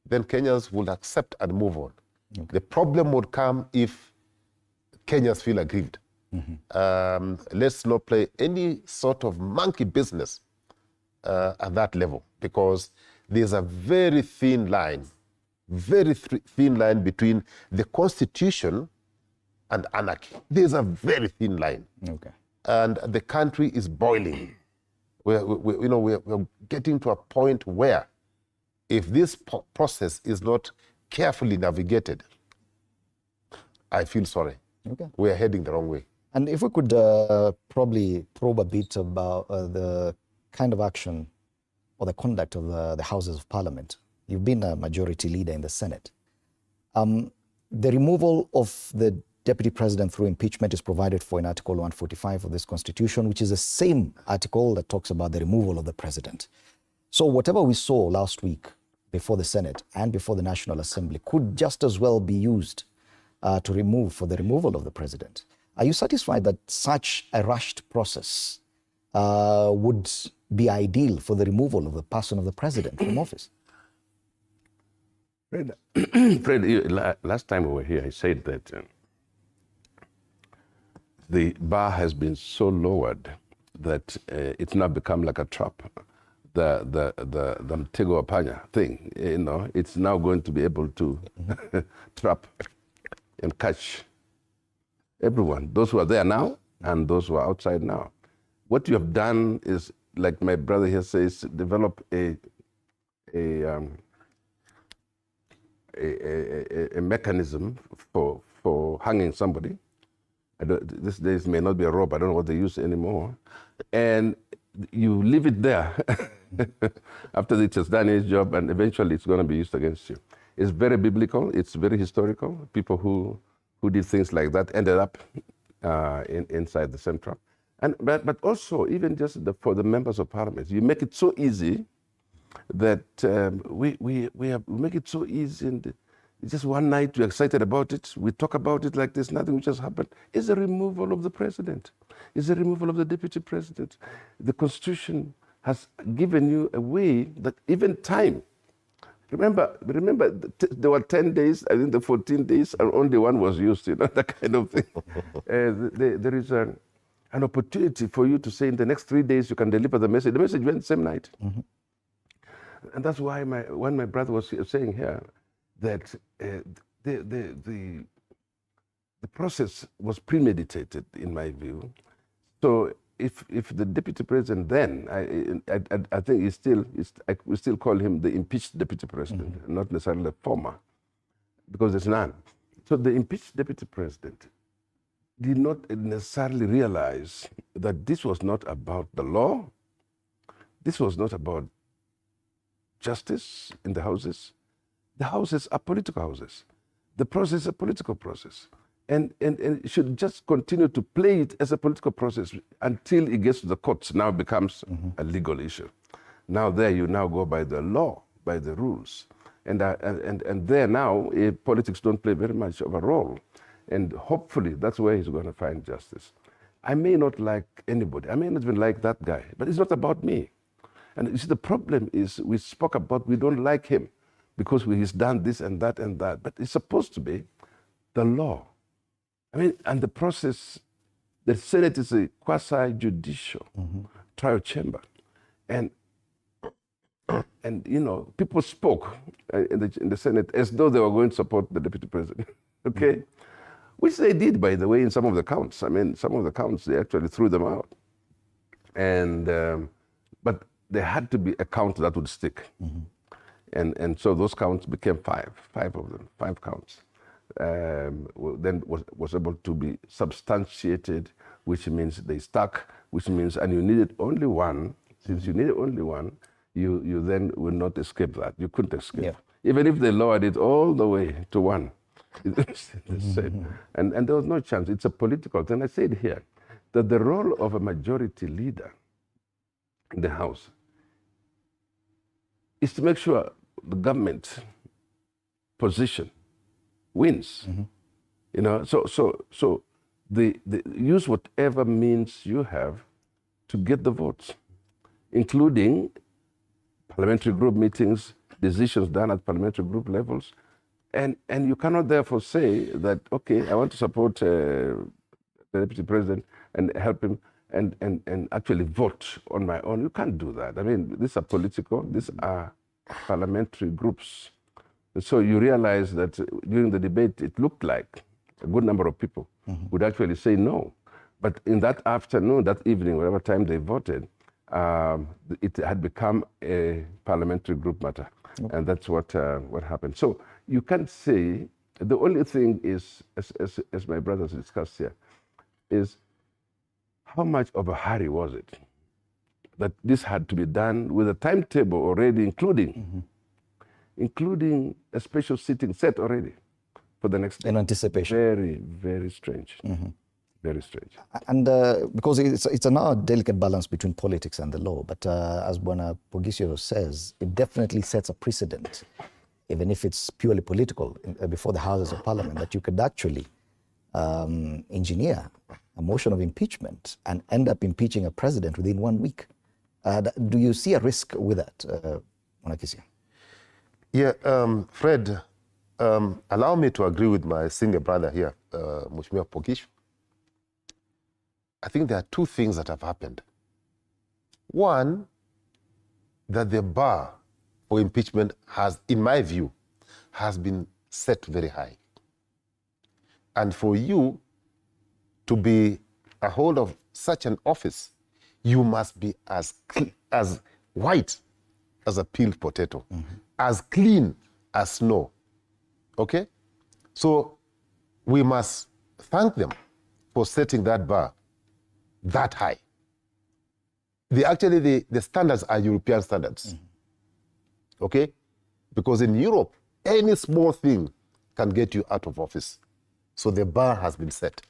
then Kenyans will accept and move on. Okay. The problem would come if Kenyans feel aggrieved. Let's not play any sort of monkey business at that level, because there's a very thin line between the Constitution and anarchy. There's a very thin line. Okay. And the country is boiling. We're getting to a point where, if this process is not carefully navigated, I feel sorry. Okay. We're heading the wrong way. And if we could probably probe a bit about the kind of action or the conduct of the Houses of Parliament. You've been a majority leader in the Senate. The removal of the Deputy President through impeachment is provided for in Article 145 of this Constitution, which is the same article that talks about the removal of the President. So whatever we saw last week before the Senate and before the National Assembly could just as well be used for the removal of the President. Are you satisfied that such a rushed process would be ideal for the removal of the person of the President from office? Fred, last time we were here, I said that the bar has been so lowered that it's now become like a trap. The Mtego Apanya thing, it's now going to be able to trap and catch everyone, those who are there now and those who are outside now. What you have done is, like my brother here says, develop a mechanism for hanging somebody. These days may not be a rope, I don't know what they use anymore. And you leave it there after it has done its job, and eventually it's going to be used against you. It's very biblical, it's very historical. People who did things like that ended up inside the same trap. But also, even just for the members of parliament, you make it so easy that we make it so easy, and just one night we're excited about it, we talk about it like there's nothing which has happened. It's the removal of the president. It's the removal of the deputy president. The Constitution has given you a way that even time Remember, there were 10 days, I think the 14 days, and only one was used, that kind of thing. There is an opportunity for you to say in the next 3 days you can deliver the message. The message went the same night. And that's why when my brother was saying here that the process was premeditated, in my view. So if the deputy president then, I think we still call him the impeached deputy president, not necessarily the former, because there's none. So the impeached deputy president did not necessarily realize that this was not about the law, this was not about justice in the houses. The houses are political houses. The process is a political process. And it should just continue to play it as a political process until it gets to the courts, now becomes a legal issue. Now there you now go by the law, by the rules. And there now, politics don't play very much of a role. And hopefully that's where he's going to find justice. I may not like anybody. I may not even like that guy, but it's not about me. And you see, the problem is we spoke about we don't like him because he's done this and that and that. But it's supposed to be the law. I mean, and the process, the Senate is a quasi-judicial trial chamber. And people spoke in the Senate as though they were going to support the deputy president, okay? Which they did, by the way, in some of the counts. I mean, some of the counts, they actually threw them out. And, but there had to be a count that would stick. And so those counts became five of them, 5 counts. Then was able to be substantiated, which means they stuck, which means, and you needed only one. Since you needed only one, you then will not escape that. You couldn't escape. Yeah. Even if they lowered it all the way to 1. And there was no chance. It's a political thing. I said here that the role of a majority leader in the House is to make sure the government position wins. So the use whatever means you have to get the votes, including parliamentary group meetings, decisions done at parliamentary group levels. And you cannot therefore say that, okay, I want to support the deputy president and help him and actually vote on my own. You can't do that. I mean, these are political, these are parliamentary groups. So you realize that during the debate, it looked like a good number of people would actually say no. But in that afternoon, that evening, whatever time they voted, it had become a parliamentary group matter. And that's what happened. So you can't say, the only thing is, as my brothers discussed here, is how much of a hurry was it that this had to be done with a timetable already, including a special sitting set already for the next day. In anticipation. Very, very strange. Very strange. And because it's a now delicate balance between politics and the law, but as Bwana Pogisio says, it definitely sets a precedent, even if it's purely political, before the Houses of Parliament, that you could actually engineer a motion of impeachment and end up impeaching a president within 1 week. Do you see a risk with that, Mwanakisia? Yeah, Fred, allow me to agree with my senior brother here, Mheshimiwa Pogisho. I think there are 2 things that have happened. One, that the bar for impeachment has, in my view, has been set very high. And for you to be a hold of such an office, you must be as white as a peeled potato, as clean as snow. Okay? So we must thank them for setting that bar that high. The standards are European standards. Okay? Because in Europe, any small thing can get you out of office. So the bar has been set.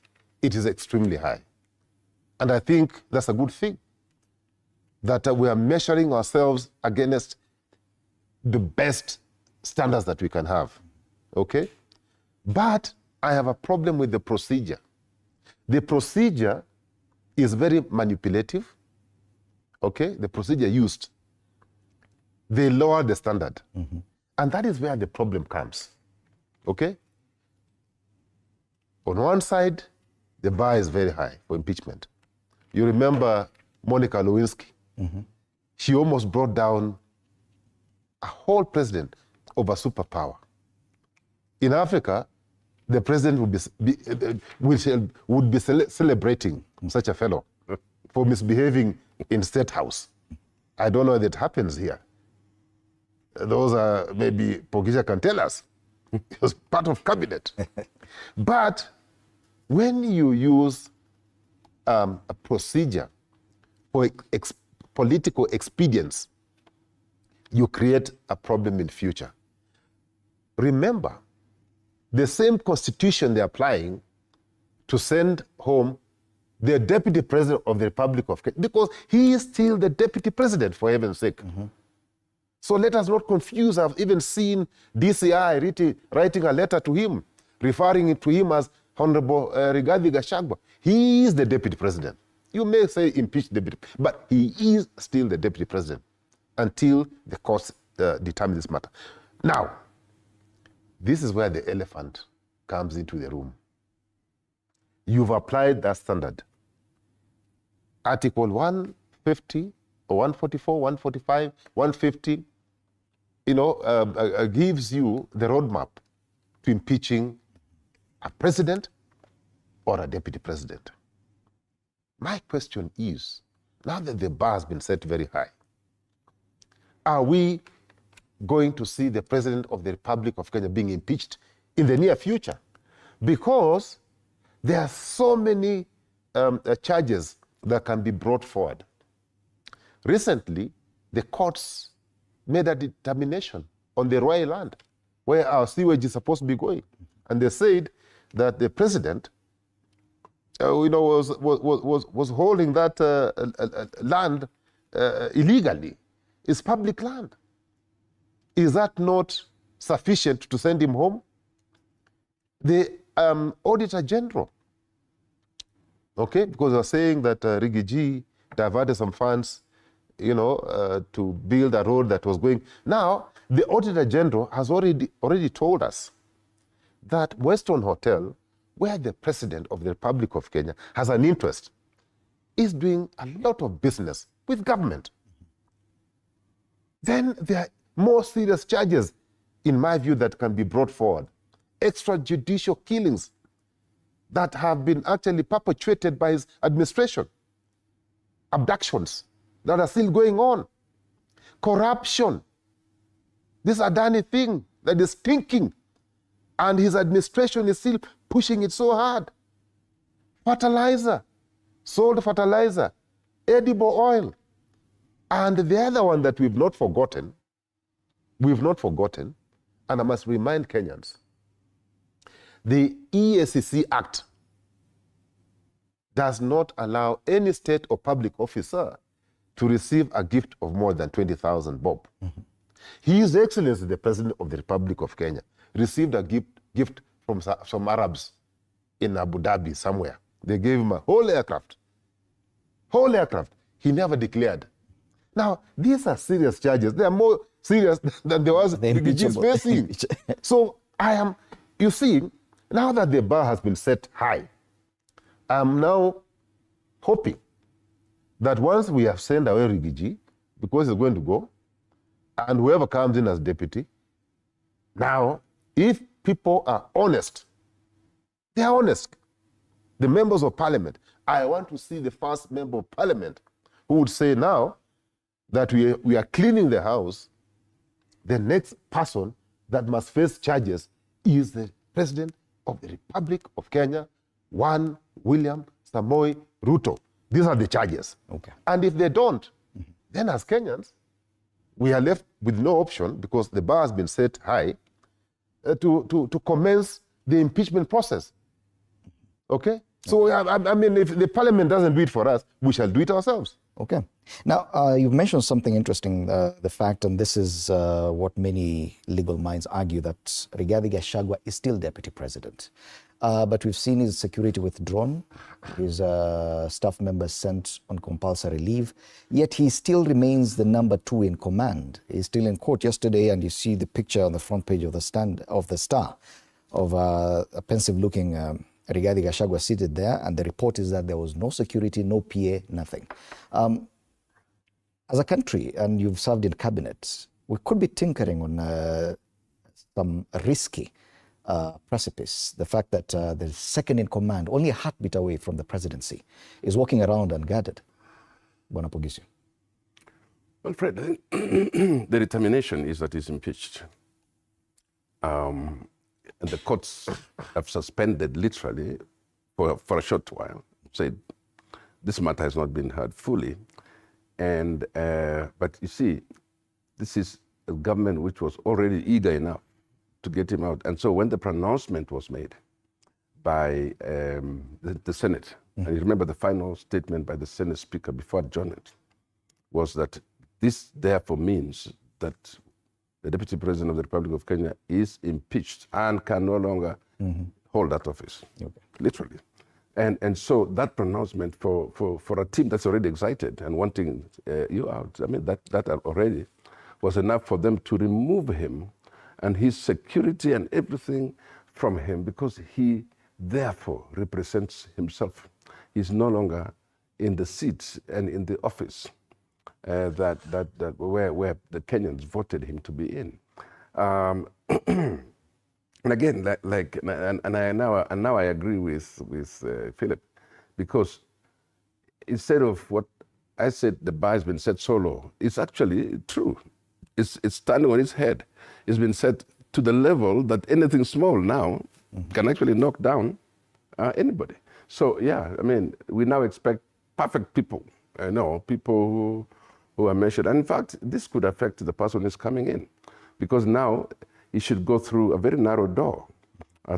It is extremely high. And I think that's a good thing, that we are measuring ourselves against the best standards that we can have. Okay? But I have a problem with the procedure. The procedure is very manipulative. Okay? The procedure used. They lowered the standard. And that is where the problem comes, okay? On one side, the bar is very high for impeachment. You remember Monica Lewinsky. She almost brought down a whole president over superpower. In Africa, the president would be celebrating such a fellow for misbehaving in State House. I don't know if it happens here. Those are maybe Pogisha can tell us. It was part of cabinet. But when you use a procedure for political expedience, you create a problem in future. Remember, the same constitution they're applying to send home the deputy president of the Republic of Kenya, because he is still the deputy president, for heaven's sake. So let us not confuse. I've even seen DCI writing a letter to him, referring to him as Honorable Rigathi Gachagua. He is the deputy president. You may say impeach the deputy, but he is still the deputy president until the courts determine this matter. Now, this is where the elephant comes into the room. You've applied that standard. Article 150 or 144, 145, 150, gives you the roadmap to impeaching a president or a deputy president. My question is, now that the bar has been set very high, are we going to see the president of the Republic of Kenya being impeached in the near future? Because there are so many charges that can be brought forward. Recently, the courts made a determination on the royal land where our sewage is supposed to be going. And they said that the president was holding that land illegally. It's public land. Is that not sufficient to send him home? The Auditor General, okay, because they're saying that Rigiji diverted some funds, to build a road that was going. Now, the Auditor General has already told us that Weston Hotel, where the President of the Republic of Kenya has an interest, is doing a lot of business with government. Then there are more serious charges, in my view, that can be brought forward. Extrajudicial killings that have been actually perpetrated by his administration. Abductions that are still going on. Corruption. This Adani thing that is stinking. And his administration is still pushing it so hard. Fertilizer. Sold fertilizer. Edible oil. And the other one that we've not forgotten, and I must remind Kenyans, the EACC Act does not allow any state or public officer to receive a gift of more than 20,000 bob. His Excellency, the President of the Republic of Kenya, received a gift from some Arabs in Abu Dhabi somewhere. They gave him a whole aircraft. Whole aircraft. He never declared. Now, these are serious charges. They are more serious than there was Rigathi facing. So you see, now that the bar has been set high, I'm now hoping that once we have sent away Rigathi, because he's going to go, and whoever comes in as deputy, now, if people are honest, they are honest. The members of parliament, I want to see the first member of parliament who would say now that we are cleaning the house, the next person that must face charges is the President of the Republic of Kenya, one William Samoei Ruto. These are the charges. Okay. And if they don't, then as Kenyans, we are left with no option, because the bar has been set high, to commence the impeachment process. Okay? So, I mean, if the parliament doesn't do it for us, we shall do it ourselves. Okay. Now, you've mentioned something interesting, the fact, and this is what many legal minds argue, that Rigathi Gachagua is still deputy president. but we've seen his security withdrawn, his staff members sent on compulsory leave, yet he still remains the number 2 in command. He's still in court yesterday, and you see the picture on the front page of the Star of a pensive-looking Rigathi Gachagua seated there, and the report is that there was no security, no PA, nothing. As a country, and you've served in cabinet, we could be tinkering on some risky precipice. The fact that the second in command, only a heartbeat away from the presidency, is walking around unguarded. Bwana Pogisio. Well, Fred, I think the determination is that he's impeached. And the courts have suspended literally for a short while, said this matter has not been heard fully. And but you see, this is a government which was already eager enough to get him out. And so when the pronouncement was made by the Senate, and you remember the final statement by the Senate Speaker before adjournment, was that this therefore means that the Deputy President of the Republic of Kenya is impeached and can no longer hold that office, literally. And so that pronouncement for a team that's already excited and wanting you out, I mean, that already was enough for them to remove him and his security and everything from him, because he therefore represents himself. He's no longer in the seat and in the office where the Kenyans voted him to be in. And again, now I agree with Philip, because instead of what I said, the bar has been set so low, it's actually true. It's standing on its head. It's been set to the level that anything small now can actually knock down anybody. So yeah, I mean, we now expect perfect people, people who are measured. And in fact, this could affect the person who's coming in, because now he should go through a very narrow door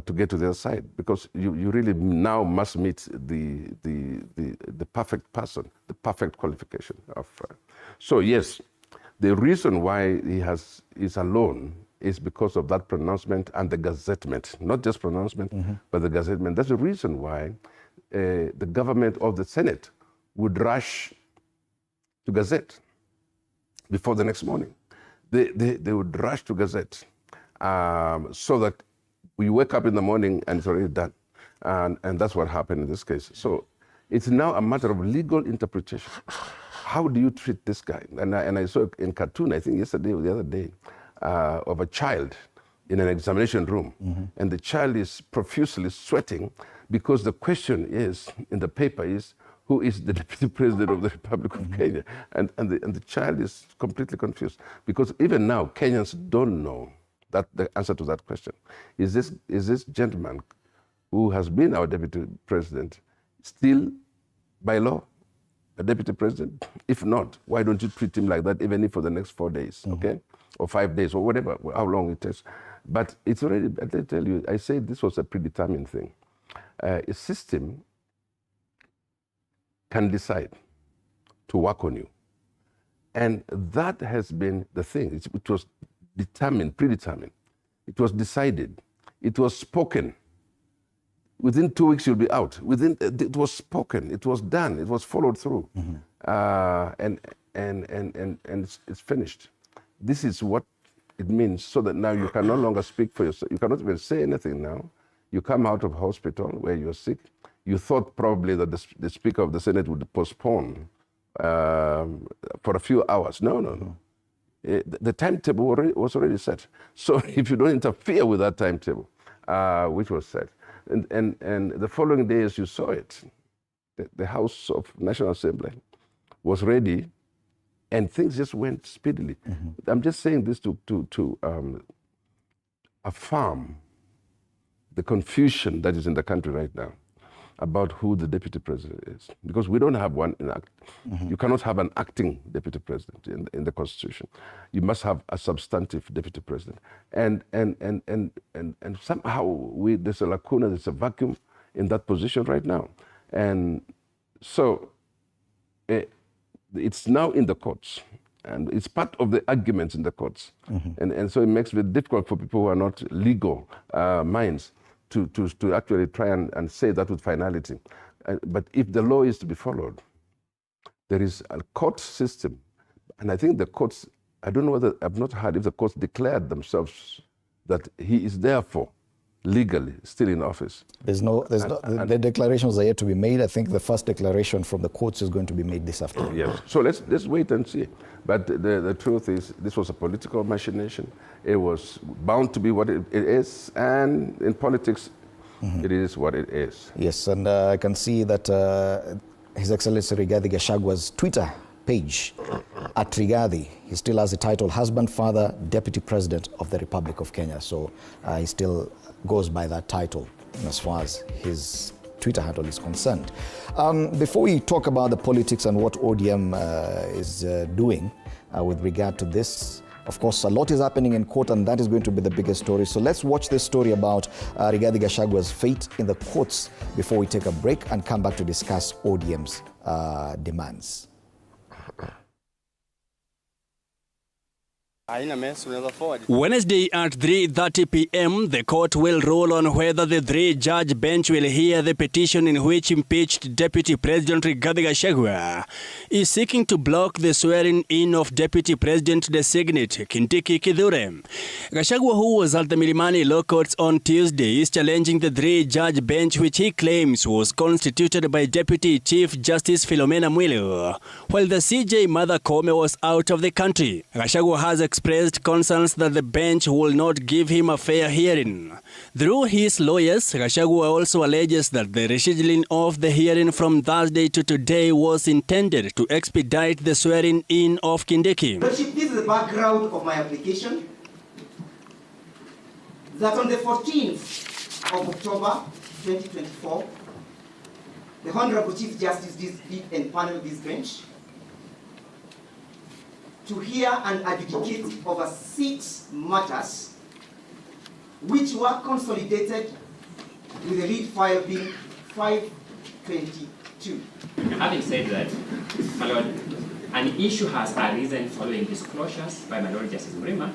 to get to the other side, because you really now must meet the perfect person, the perfect qualification of. So yes, the reason why he is alone is because of that pronouncement and the gazettement, not just pronouncement, but the gazettement. That's the reason why the government of the Senate would rush to gazette before the next morning. They would rush to gazette so that we wake up in the morning and it's already done. And that's what happened in this case. So it's now a matter of legal interpretation. How do you treat this guy? And I saw in cartoon, I think yesterday or the other day, of a child in an examination room. And the child is profusely sweating because the question is, in the paper is, who is the Deputy President of the Republic of Kenya? And the child is completely confused, because even now, Kenyans don't know the answer to that question. Is this gentleman who has been our Deputy President still, by law, a Deputy President? If not, why don't you treat him like that, even if for the next 4 days, okay? Or 5 days, or whatever, how long it takes. But it's already, I tell you, I say this was a predetermined thing. A system can decide to work on you. And that has been the thing. It was determined, predetermined. It was decided. It was spoken. Within 2 weeks, you'll be out. It was spoken. It was done. It was followed through. And it's finished. This is what it means, so that now you can no longer speak for yourself. You cannot even say anything now. You come out of hospital where you're sick. You thought probably that the Speaker of the Senate would postpone for a few hours. No. The timetable was already set. So if you don't interfere with that timetable, which was set, and the following days you saw it, the House of National Assembly was ready, and things just went speedily. I'm just saying this to affirm the confusion that is in the country right now about who the Deputy President is, because we don't have one in act. You cannot have an acting Deputy President in the Constitution. You must have a substantive Deputy President, and somehow there's a lacuna, there's a vacuum in that position right now, and so it's now in the courts, and it's part of the arguments in the courts, and so it makes it difficult for people who are not legal minds to actually try and say that with finality. But if the law is to be followed, there is a court system. And I think the courts, I don't know whether, I've not heard if the courts declared themselves that he is therefore legally still in office. The declarations are yet to be made. I think the first declaration from the courts is going to be made this afternoon. Yes. So let's wait and see. But the truth is, this was a political machination. It was bound to be what it is, and in politics, it is what it is. Yes, and I can see that His Excellency Rigathi Gachagua's Twitter page at Rigathi, he still has the title Husband, Father, Deputy President of the Republic of Kenya. So he still goes by that title as far as his Twitter handle is concerned. Before we talk about the politics and what ODM is doing with regard to this, of course, a lot is happening in court, and that is going to be the biggest story. So let's watch this story about Rigathi Gachagua's fate in the courts before we take a break and come back to discuss ODM's demands. Wednesday at 3:30 p.m., the court will rule on whether the three-judge bench will hear the petition in which impeached Deputy President Rigathi Gachagua is seeking to block the swearing-in of Deputy President-designate Kindiki Kithure. Gachagua, who was at the Milimani Law Courts on Tuesday, is challenging the three-judge bench which he claims was constituted by Deputy Chief Justice Philomena Mwilu, while the CJ Martha Koome was out of the country. Gachagua has expressed concerns that the bench will not give him a fair hearing. Through his lawyers, Gachagua also alleges that the rescheduling of the hearing from Thursday to today was intended to expedite the swearing-in of Kindiki. Lordship, this is the background of my application. That on the 14th of October 2024, the Honorable Chief Justice did empanel this bench to hear and adjudicate over 6 matters which were consolidated with the lead file being 522. Having said that, my Lord, an issue has arisen following disclosures by my Lord Justice Mrima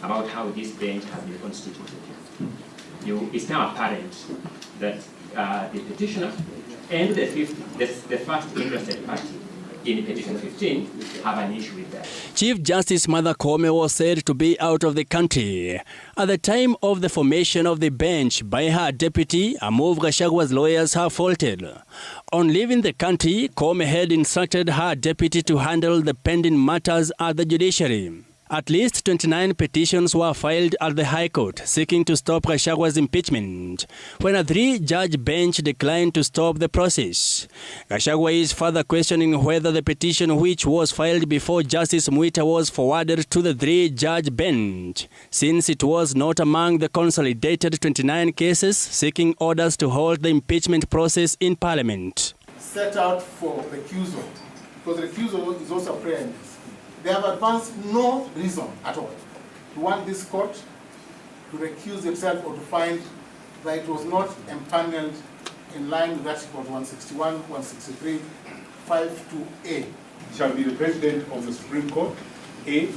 about how this bench has been constituted. It's now apparent that the petitioner and the first interested party in petition 15 have an issue with that. Chief Justice Martha Koome was said to be out of the country at the time of the formation of the bench by her deputy, a move Gachagua's lawyers have faulted. On leaving the country, Koome had instructed her deputy to handle the pending matters at the judiciary. At least 29 petitions were filed at the High Court seeking to stop Gachagua's impeachment, when a 3-judge bench declined to stop the process. Gachagua is further questioning whether the petition which was filed before Justice Mwita was forwarded to the 3-judge bench, since it was not among the consolidated 29 cases seeking orders to halt the impeachment process in Parliament. Set out for recusal, because the recusal is also a prayer in this. They have advanced no reason at all to want this court to recuse itself or to find that it was not empaneled in line with Article 161, 163, 52A. Shall be the President of the Supreme Court, A,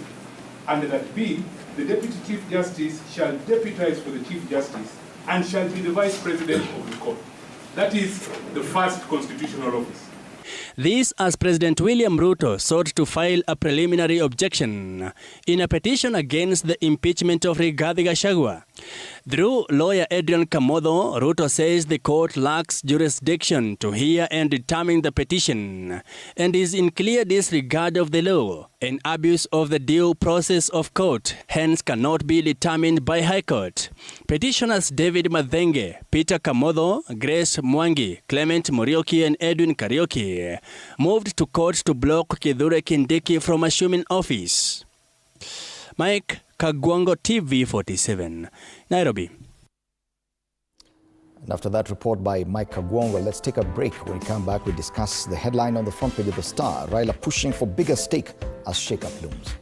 and that B, the Deputy Chief Justice shall deputize for the Chief Justice and shall be the Vice President of the Court. That is the first constitutional office. This as President William Ruto sought to file a preliminary objection in a petition against the impeachment of Rigathi Gachagua. Through lawyer Adrian Kamodo, Ruto says the court lacks jurisdiction to hear and determine the petition and is in clear disregard of the law, an abuse of the due process of court, hence cannot be determined by High Court. Petitioners David Madhenge, Peter Kamodo, Grace Mwangi, Clement Morioki and Edwin Karioki moved to court to block Kithure Kindiki from assuming office. Mike Kagwango, TV47, Nairobi. And after that report by Mike Kagwango, let's take a break. When we come back, we discuss the headline on the front page of the Star, Raila pushing for bigger stake as shakeup looms.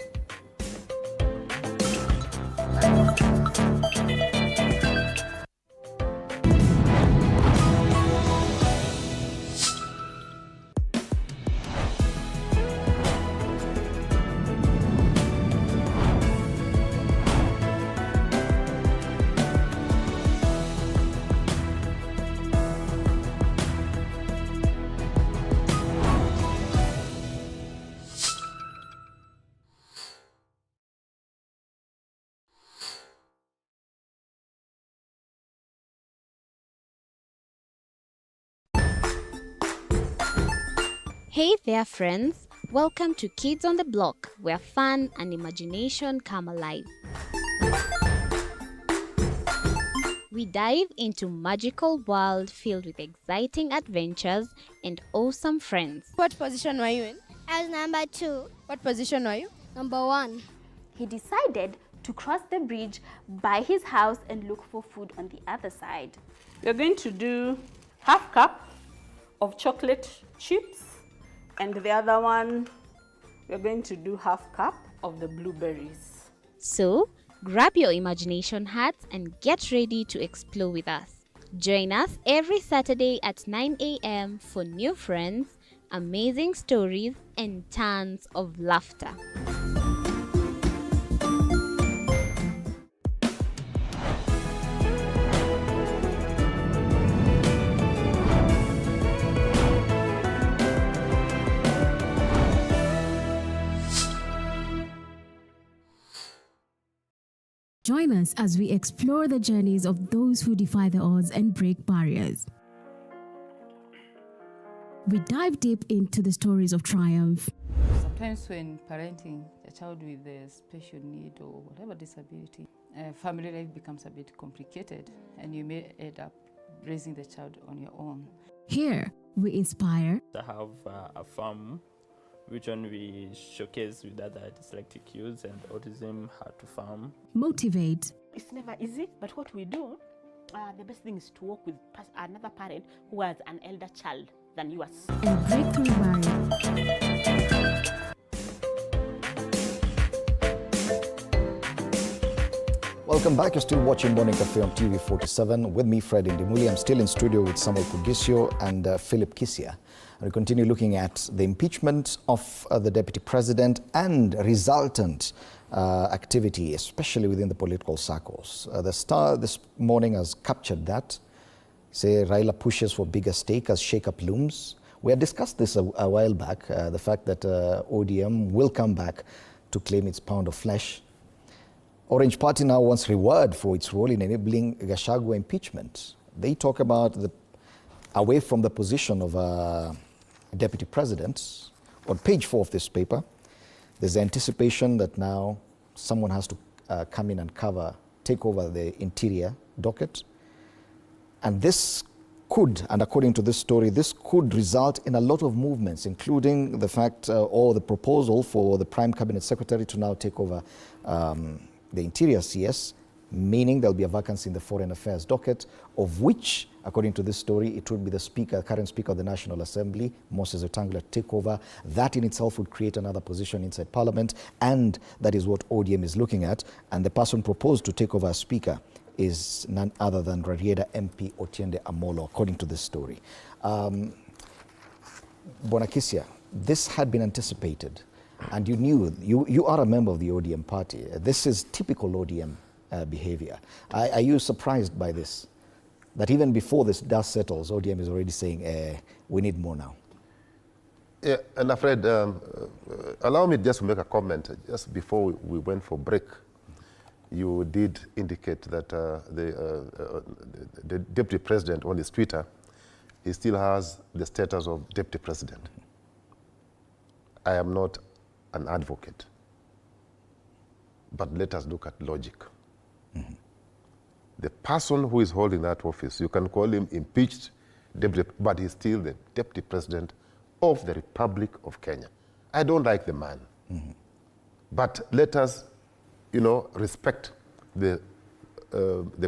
Hey there, friends. Welcome to Kids on the Block, where fun and imagination come alive. We dive into magical world filled with exciting adventures and awesome friends. What position were you in? I was number 2. What position were you? Number 1. He decided to cross the bridge by his house and look for food on the other side. We're going to do half cup of chocolate chips, and the other one, we're going to do half cup of the blueberries. So, grab your imagination hats and get ready to explore with us. Join us every Saturday at 9 a.m. for new friends, amazing stories, and tons of laughter. Join us as we explore the journeys of those who defy the odds and break barriers. We dive deep into the stories of triumph. Sometimes when parenting a child with a special need or whatever disability, family life becomes a bit complicated and you may end up raising the child on your own. Here, we inspire. I have a farm which one we showcase with other dyslexic youths and autism how to farm. Motivate. It's never easy, but what we do, the best thing is to work with another parent who has an elder child than yours. And break through barriers. Welcome back. You're still watching Morning Cafe on TV 47 with me, Fred Indimuli. I'm still in studio with Samuel Pugisio and Philip Kisia. And we continue looking at the impeachment of the Deputy President and resultant activity, especially within the political circles. The Star this morning has captured that. Say Raila pushes for bigger stake as shakeup looms. We had discussed this a while back, the fact that ODM will come back to claim its pound of flesh. Orange Party now wants reward for its role in enabling Gachagua impeachment. They talk about away from the position of Deputy President. On page 4 of this paper, there's anticipation that now someone has to come in and take over the interior docket. And this could, and according to this story, this could result in a lot of movements, including the fact or the proposal for the Prime Cabinet Secretary to now take over the Interior CS, meaning there'll be a vacancy in the Foreign Affairs docket, of which, according to this story, it would be the current Speaker of the National Assembly, Moses Wetangula, take over. That in itself would create another position inside Parliament, and that is what ODM is looking at. And the person proposed to take over as Speaker is none other than Rarieda MP Otiende Amolo, according to this story. Bonakisia, this had been anticipated. And you knew, you are a member of the ODM party. This is typical ODM behavior. Are you surprised by this? That even before this dust settles, ODM is already saying, we need more now. Yeah, and Fred, allow me just to make a comment. Just before we went for break, you did indicate that the Deputy President on his Twitter, he still has the status of Deputy President. I am not an advocate, but let us look at logic. Mm-hmm. The person who is holding that office, you can call him impeached deputy, but he's still the Deputy President of the Republic of Kenya. I don't like the man, but let us, respect the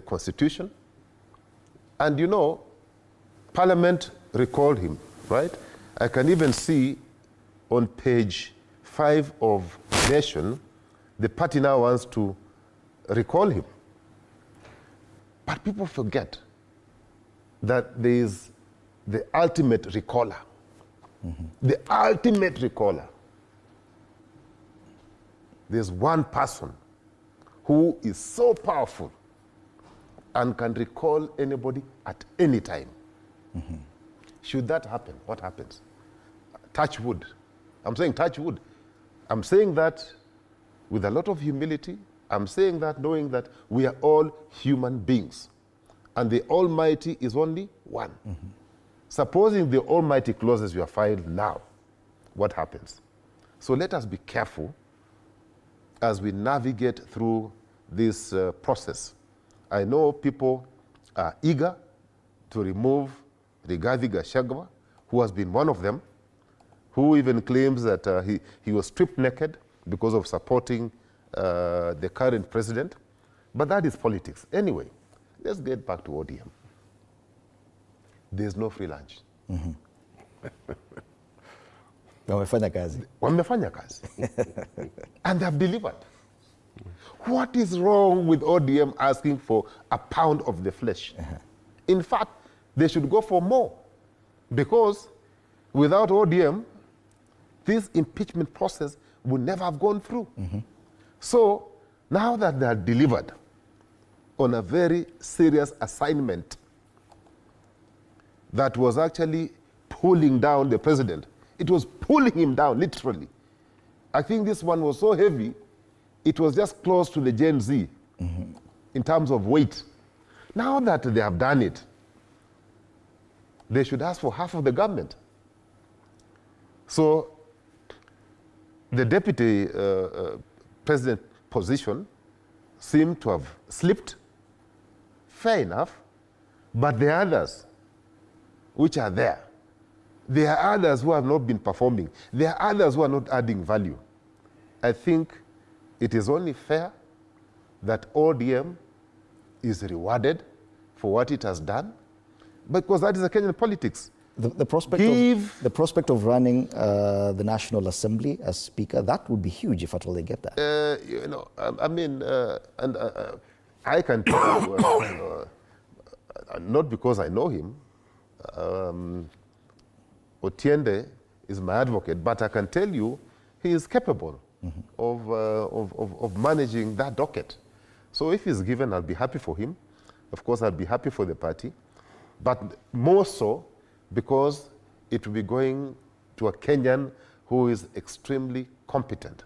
Constitution. And Parliament recalled him, right? I can even see on page 5 of Nation, the party now wants to recall him. But people forget that there is the ultimate recaller. The ultimate recaller. There's one person who is so powerful and can recall anybody at any time. Should that happen, what happens? Touch wood. I'm saying touch wood. I'm saying that with a lot of humility. I'm saying that knowing that we are all human beings and the Almighty is only one. Supposing the Almighty closes your file now, what happens. So let us be careful as we navigate through this process. I know people are eager to remove Rigathi Gachagua, who has been one of them, who even claims that he was stripped naked because of supporting the current president. But that is politics. Anyway, let's get back to ODM. There's no free lunch. Wamefanya kazi. Wamefanya kazi. And they have delivered. What is wrong with ODM asking for a pound of the flesh? In fact, they should go for more. Because without ODM, this impeachment process would never have gone through. So now that they are delivered on a very serious assignment that was actually pulling down the president, it was pulling him down, literally. I think this one was so heavy, it was just close to the Gen Z in terms of weight. Now that they have done it, they should ask for half of the government. So the deputy president position seemed to have slipped, fair enough, but the others which are there, there are others who have not been performing. There are others who are not adding value. I think it is only fair that ODM is rewarded for what it has done, because that is the Kenyan politics. The prospect of running the National Assembly as Speaker, that would be huge if at all they get that. You know, I mean, I can tell you, not because I know him, Otiende is my advocate, but I can tell you he is capable of managing that docket. So if he's given, I'll be happy for him. Of course, I'll be happy for the party, but more so because it will be going to a Kenyan who is extremely competent.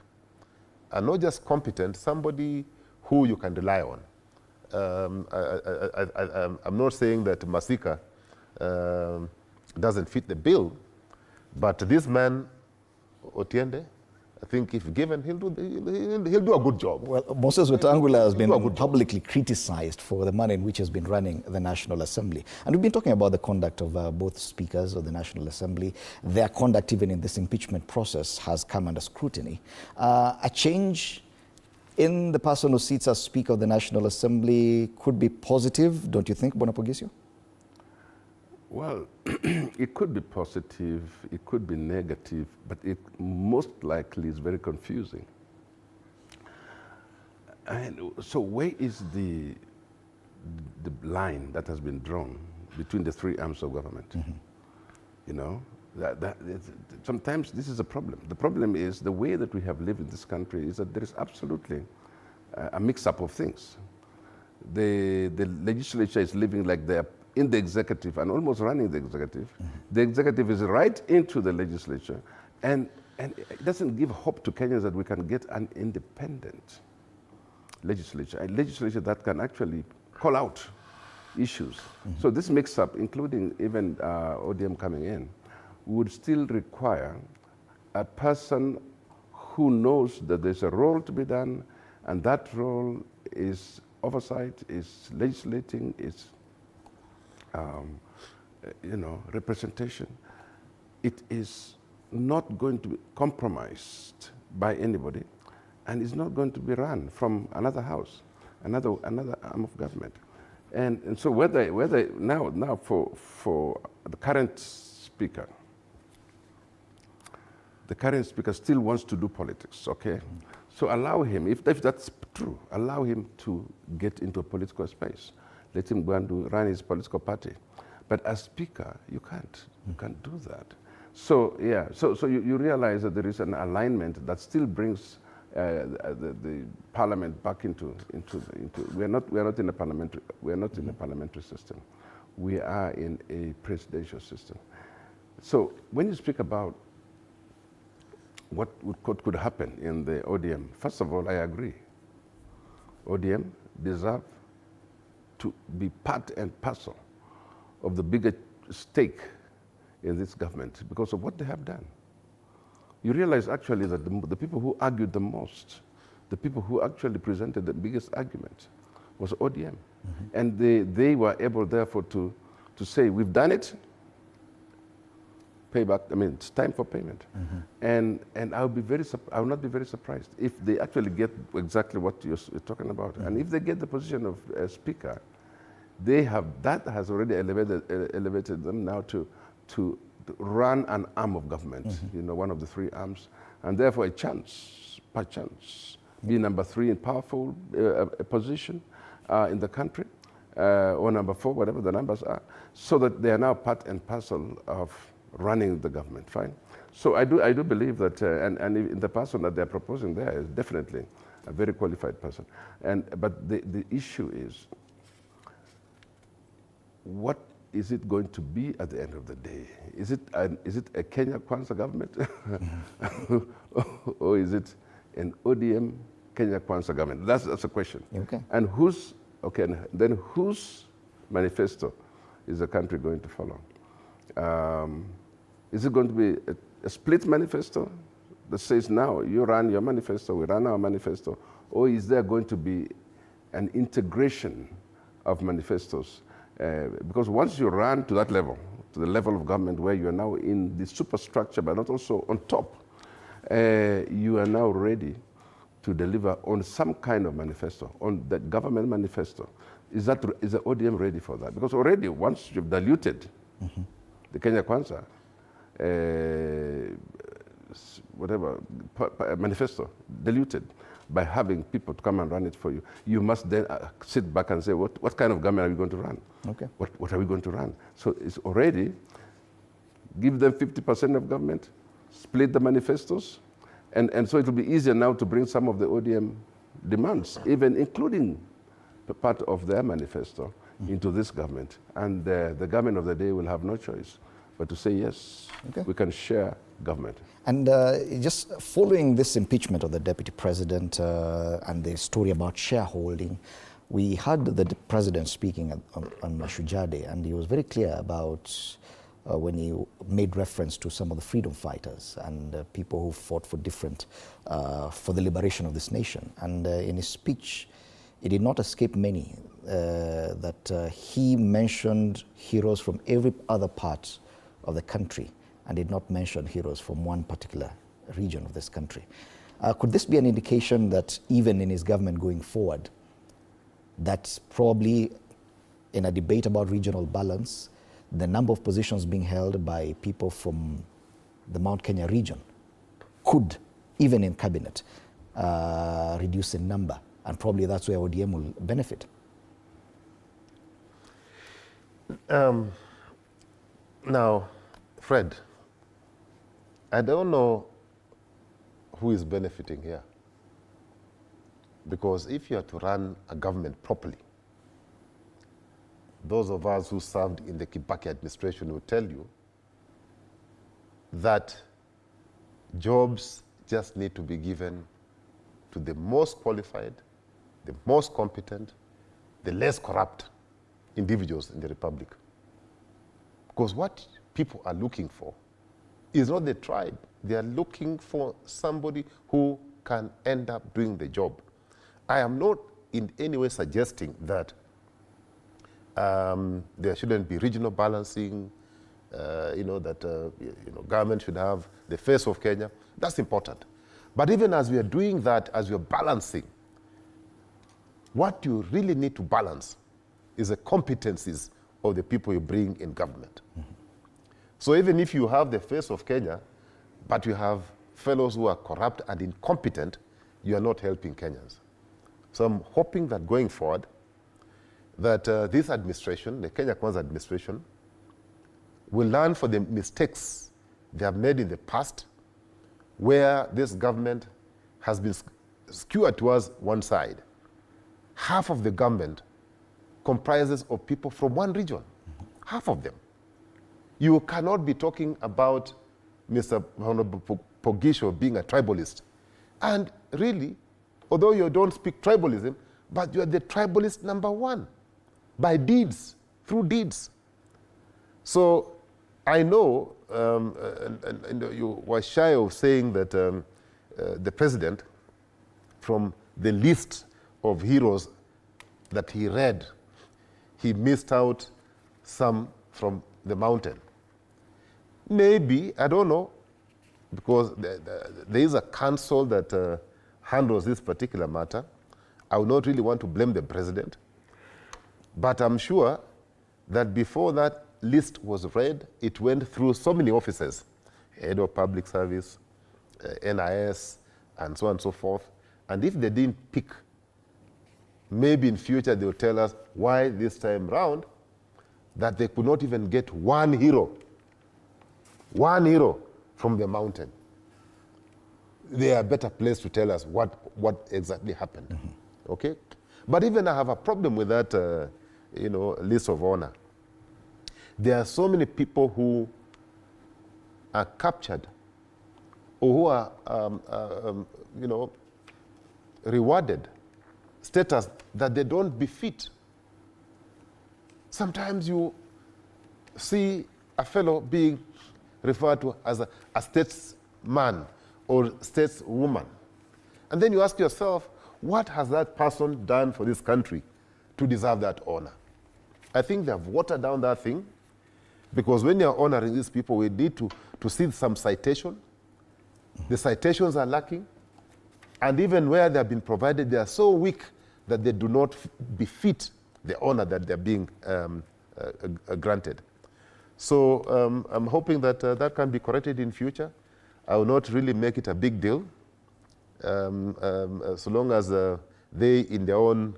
And not just competent, somebody who you can rely on. I'm not saying that Masika doesn't fit the bill, but this man, Otiende, I think if given, he'll do a good job. Well, Moses Wetangula has been publicly criticized for the manner in which he has been running the National Assembly. And we've been talking about the conduct of both speakers of the National Assembly. Their conduct, even in this impeachment process, has come under scrutiny. A change in the person who sits as Speaker of the National Assembly could be positive, don't you think, Bonapogisio? Well, it could be positive, it could be negative, but it most likely is very confusing. And so where is the line that has been drawn between the three arms of government? You know, sometimes this is a problem. The problem is the way that we have lived in this country is that there is absolutely a mix-up of things. The legislature is living like they're in the executive and almost running the executive. The executive is right into the legislature, and it doesn't give hope to Kenyans that we can get an independent legislature, a legislature that can actually call out issues. So this mix-up, including even ODM coming in, would still require a person who knows that there's a role to be done, and that role is oversight, is legislating, is representation. It is not going to be compromised by anybody, and it's not going to be run from another house, another arm of government. And so whether now for the current speaker still wants to do politics, okay? So allow him, if that's true, allow him to get into a political space. Let him go and run his political party. But as speaker, you can't do that. So yeah, so you realize that there is an alignment that still brings the parliament back into we are not in a parliamentary system. We are in a presidential system. So when you speak about what could happen in the ODM, first of all, I agree. ODM deserve to be part and parcel of the bigger stake in this government because of what they have done. you realize actually that the people who argued the most, the people who actually presented the biggest argument was ODM. And they were able, therefore, to say, we've done it, pay back, I mean, it's time for payment. And I will not be very surprised if they actually get exactly what you're talking about. And if they get the position of speaker, that has already elevated them now to run an arm of government, one of the three arms, and therefore a chance, per chance, be number 3 in powerful position in the country, or number 4, whatever the numbers are, so that they are now part and parcel of running the government, fine? So I do believe that, and in the person that they're proposing there is definitely a very qualified person. But the issue is, what is it going to be at the end of the day? Is it a Kenya Kwanza government? Or is it an ODM Kenya Kwanza government? That's a question. Okay. And then whose manifesto is the country going to follow? Is it going to be a split manifesto that says, now you run your manifesto, we run our manifesto? Or is there going to be an integration of manifestos? Because once you run to that level, to the level of government where you are now in the superstructure, but not also on top, you are now ready to deliver on some kind of manifesto, on the government manifesto. Is the ODM ready for that? Because already, once you've diluted the Kenya Kwanza, manifesto, diluted, by having people to come and run it for you, you must then sit back and say, what kind of government are we going to run? Okay. What are we going to run? So it's already, give them 50% of government, split the manifestos, and so it will be easier now to bring some of the ODM demands, even including the part of their manifesto, into this government. And the government of the day will have no choice but to say, yes, we can share government. And just following this impeachment of the deputy president and the story about shareholding, we heard the president speaking on Mashujaa Day, and he was very clear about when he made reference to some of the freedom fighters and people who fought for for the liberation of this nation. And in his speech, it did not escape many that he mentioned heroes from every other part of the country and did not mention heroes from one particular region of this country. Could this be an indication that even in his government going forward, that probably in a debate about regional balance, the number of positions being held by people from the Mount Kenya region could, even in cabinet, reduce in number, and probably that's where ODM will benefit? Now, Fred, I don't know who is benefiting here. Because if you are to run a government properly, those of us who served in the Kibaki administration will tell you that jobs just need to be given to the most qualified, the most competent, the less corrupt individuals in the Republic. Because what people are looking for is not the tribe. They are looking for somebody who can end up doing the job. I am not in any way suggesting that there shouldn't be regional balancing, government should have the face of Kenya. That's important. But even as we are doing that, as we are balancing, what you really need to balance is the competencies of the people you bring in government. So even if you have the face of Kenya, but you have fellows who are corrupt and incompetent, you are not helping Kenyans. So I'm hoping that going forward, that this administration, the Kenya Kwanza administration, will learn from the mistakes they have made in the past, where this government has been skewed towards one side. Half of the government comprises of people from one region, half of them. You cannot be talking about Mr. Pogisho being a tribalist. And really, although you don't speak tribalism, but you are the tribalist number one, by deeds, through deeds. So I know and you were shy of saying that the president, from the list of heroes that he read, he missed out some from the mountain. Maybe, I don't know, because there is a council that handles this particular matter. I would not really want to blame the president, but I'm sure that before that list was read, it went through so many offices, head of public service, NIS, and so on and so forth. And if they didn't pick, maybe in future they'll tell us why this time round that they could not even get one hero from the mountain. They are better placed to tell us what exactly happened. Mm-hmm. Okay? But even I have a problem with that, list of honor. There are so many people who are captured or who are, rewarded status that they don't befit. Sometimes you see a fellow being referred to as a statesman or stateswoman. And then you ask yourself, what has that person done for this country to deserve that honor? I think they have watered down that thing, because when you're honoring these people, we need to see some citation. The citations are lacking, and even where they have been provided, they are so weak that they do not befit the honor that they're being granted. So I'm hoping that that can be corrected in future. I will not really make it a big deal, so long as they, in their own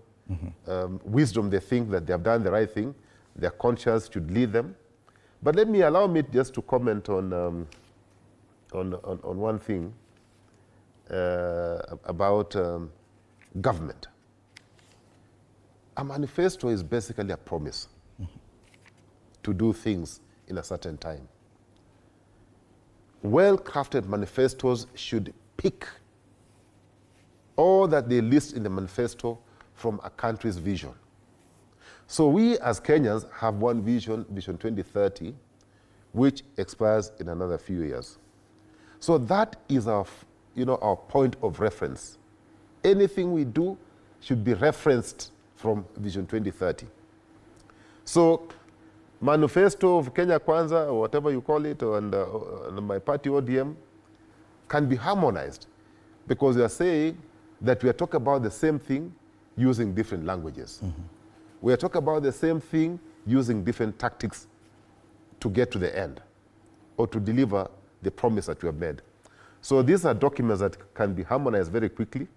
wisdom, they think that they have done the right thing. Their conscience should lead them. But allow me just to comment on one thing about government. A manifesto is basically a promise to do things in a certain time. Well-crafted manifestos should pick all that they list in the manifesto from a country's vision. So we as Kenyans have one vision, Vision 2030, which expires in another few years. So that is our point of reference. Anything we do should be referenced from Vision 2030. So manifesto of Kenya Kwanza, or whatever you call it, and my party ODM, can be harmonized, because we are saying that we are talking about the same thing using different languages. Mm-hmm. We are talking about the same thing using different tactics to get to the end, or to deliver the promise that we have made. So these are documents that can be harmonized very quickly,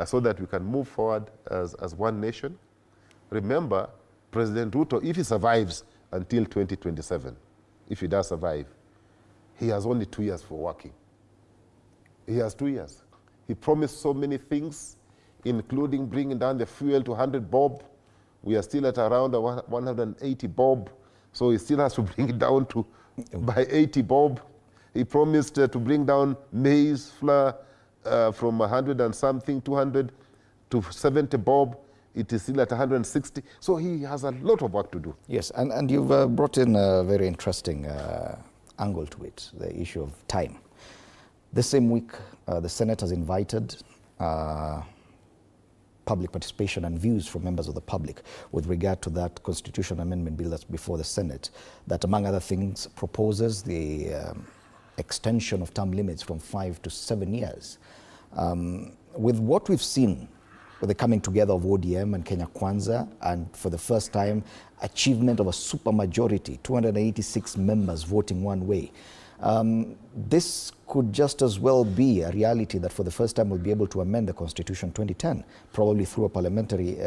so that we can move forward as one nation. Remember, President Ruto, if he survives until 2027, if he does survive, he has only 2 years for working. He has 2 years. He promised so many things, including bringing down the fuel to 100 bob. We are still at around 180 bob, so he still has to bring it down to by 80 bob. He promised to bring down maize flour from 100 and something, 200 to 70 bob. It is still at 160. So he has a lot of work to do. Yes, and you've brought in a very interesting angle to it, the issue of time. This same week, the Senate has invited public participation and views from members of the public with regard to that constitutional amendment bill that's before the Senate, that among other things proposes the extension of term limits from 5 to 7 years. With what we've seen with the coming together of ODM and Kenya Kwanza, and for the first time, achievement of a supermajority, 286 members voting one way, this could just as well be a reality that for the first time we'll be able to amend the Constitution 2010, probably through a parliamentary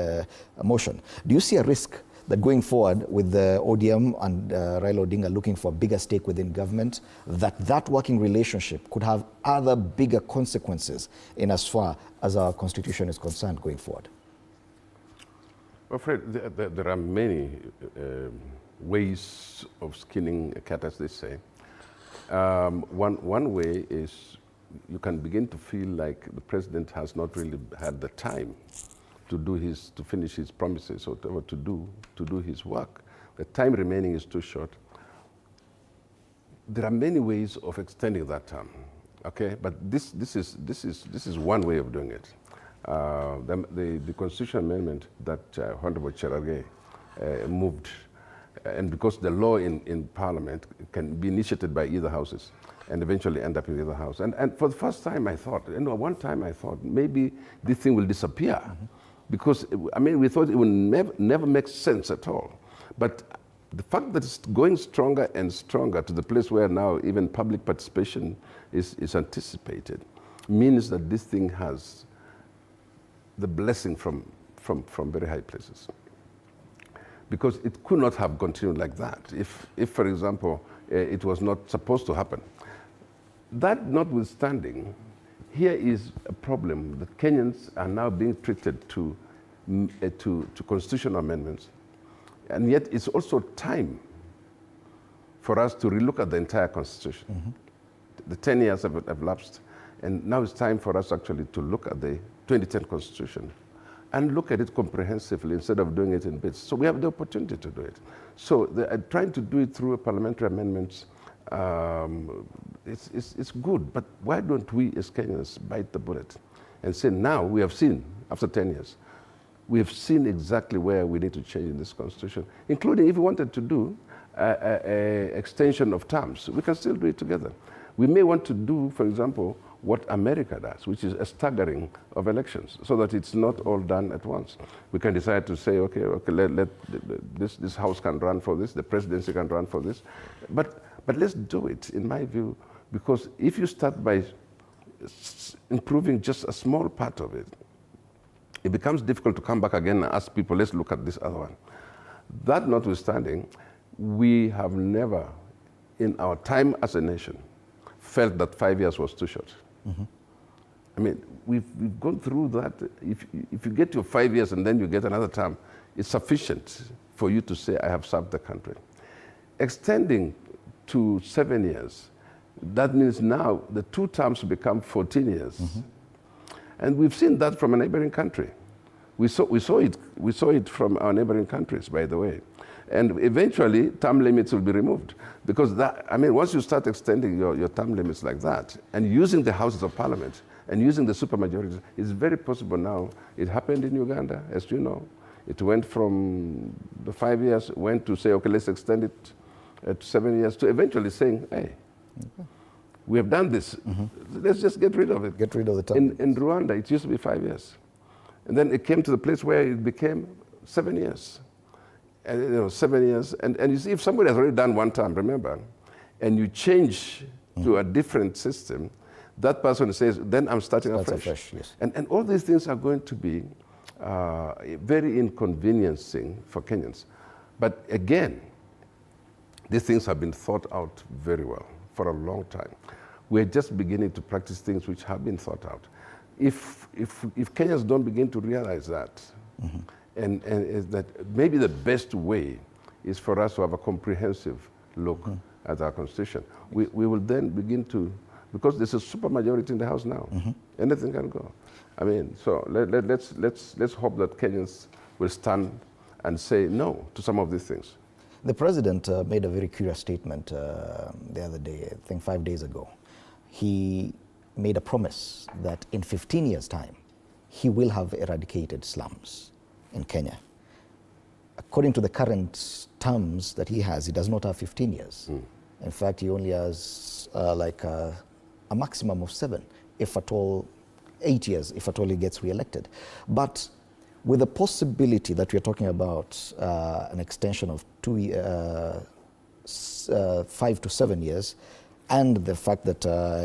motion. Do you see a risk that going forward with the ODM and Raila Odinga looking for a bigger stake within government, that working relationship could have other bigger consequences in as far as our Constitution is concerned going forward? Well, Fred, there are many ways of skinning a cat, as they say. One way is you can begin to feel like the president has not really had the time to finish his promises, or to do his work. The time remaining is too short. there are many ways of extending that term, okay? But this is one way of doing it. The constitutional amendment that Honorable Cherargei moved, and because the law in Parliament can be initiated by either houses and eventually end up in the other house. And for the first time I thought, one time I thought maybe this thing will disappear. Because, I mean, we thought it would never make sense at all. But the fact that it's going stronger and stronger to the place where now even public participation is anticipated means that this thing has the blessing from very high places. Because it could not have continued like that if for example, it was not supposed to happen. That notwithstanding, here is a problem that Kenyans are now being treated to constitutional amendments. And yet it's also time for us to relook at the entire constitution. The 10 years have lapsed, and now it's time for us actually to look at the 2010 constitution and look at it comprehensively instead of doing it in bits. So we have the opportunity to do it. So trying to do it through parliamentary amendments, it's good, but why don't we as Kenyans bite the bullet and say, now we have seen, after 10 years, we have seen exactly where we need to change in this constitution, including if we wanted to do an extension of terms, we can still do it together. We may want to do, for example, what America does, which is a staggering of elections, so that it's not all done at once. We can decide to say, okay, this house can run for this, the presidency can run for this, but let's do it, in my view, because if you start by improving just a small part of it, it becomes difficult to come back again and ask people, let's look at this other one. That notwithstanding, we have never, in our time as a nation, felt that 5 years was too short. I mean, we've gone through that. If you get your 5 years and then you get another term, it's sufficient for you to say, I have served the country. Extending to 7 years, that means now the 2 terms become 14 years. And we've seen that from a neighboring country. We saw it from our neighboring countries, by the way. And eventually, term limits will be removed. Because that, I mean, once you start extending your term limits like that, and using the Houses of Parliament, and using the supermajority, it's very possible now. It happened in Uganda, as you know. It went from the 5 years, went to say, okay, let's extend it to 7 years, to eventually saying, hey, we have done this. Let's just get rid of it. Get rid of the term. In Rwanda, it used to be 5 years. And then it came to the place where it became 7 years. And, 7 years. And you see, if somebody has already done one term, remember, and you change to a different system, that person says, then I'm starting afresh. Yes. And all these things are going to be very inconveniencing for Kenyans. But again, these things have been thought out very well for a long time. We're just beginning to practice things which have been thought out. If Kenyans don't begin to realize that, and is that maybe the best way is for us to have a comprehensive look at our constitution. We will then begin to, because there's a supermajority in the House now, anything can go. I mean, so let's hope that Kenyans will stand and say no to some of these things. The president made a very curious statement the other day, I think 5 days ago. He made a promise that in 15 years' time, he will have eradicated slums in Kenya. According to the current terms that he has, he does not have 15 years. In fact, he only has a maximum of 7, if at all 8 years, if at all he gets re-elected. But with the possibility that we're talking about an extension of 5 to 7 years, and the fact that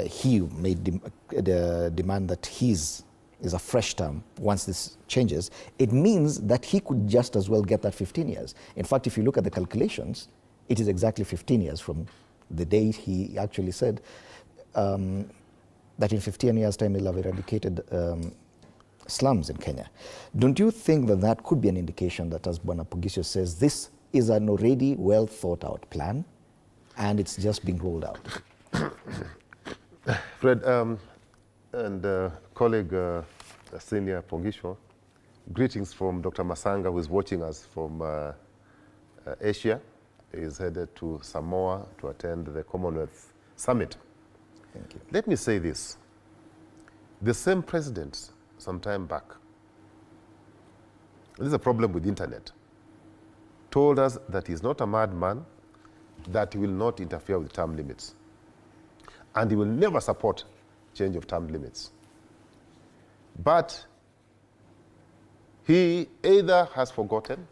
he made the demand that his is a fresh term once this changes, it means that he could just as well get that 15 years. In fact, if you look at the calculations, it is exactly 15 years from the date he actually said that in 15 years' time he'll have eradicated slums in Kenya. Don't you think that that could be an indication that, as Bwana Pugisio says, this is an already well thought out plan and it's just being rolled out? Fred, and colleague Senior Pongisho, greetings from Dr. Masanga, who is watching us from Asia. is headed to Samoa to attend the Commonwealth Summit. Thank you. Let me say this. The same president, some time back, this is a problem with the internet, told us that he's not a madman, that he will not interfere with term limits. And he will never support change of term limits. But he either has forgotten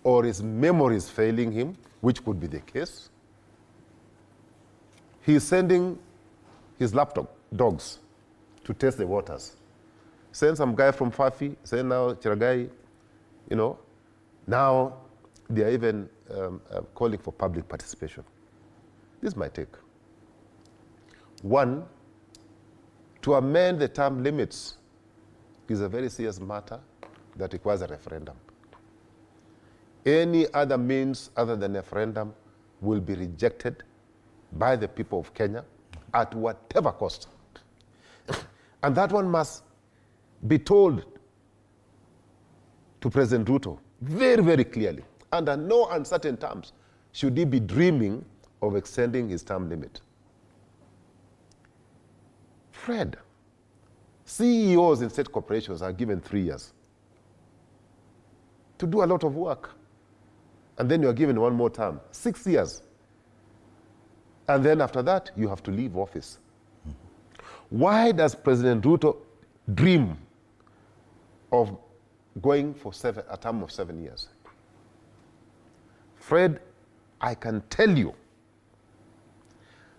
or his memory is failing him, which could be the case. He's sending his laptop dogs to test the waters. Send some guy from Fafi, send now Chiragai, you know. Now they are even calling for public participation. This is my take. One, to amend the term limits is a very serious matter that requires a referendum. Any other means other than a referendum will be rejected by the people of Kenya at whatever cost. And that one must be told to President Ruto very, very clearly. Under no uncertain terms should he be dreaming of extending his term limit. Fred, CEOs in state corporations are given 3 years to do a lot of work. And then you are given one more term, 6 years. And then after that, you have to leave office. Why does President Ruto dream of going for a term of 7 years? Fred, I can tell you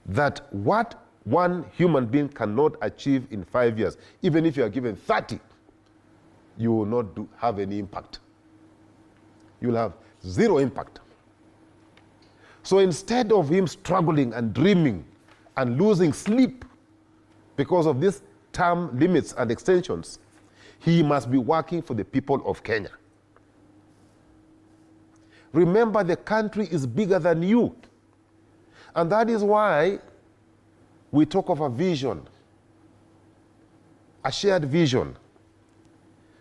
that what one human being cannot achieve in 5 years, even if you are given 30, you will not have any impact. You will have zero impact. So instead of him struggling and dreaming and losing sleep because of these term limits and extensions, he must be working for the people of Kenya. Remember, the country is bigger than you. And that is why we talk of a vision, a shared vision.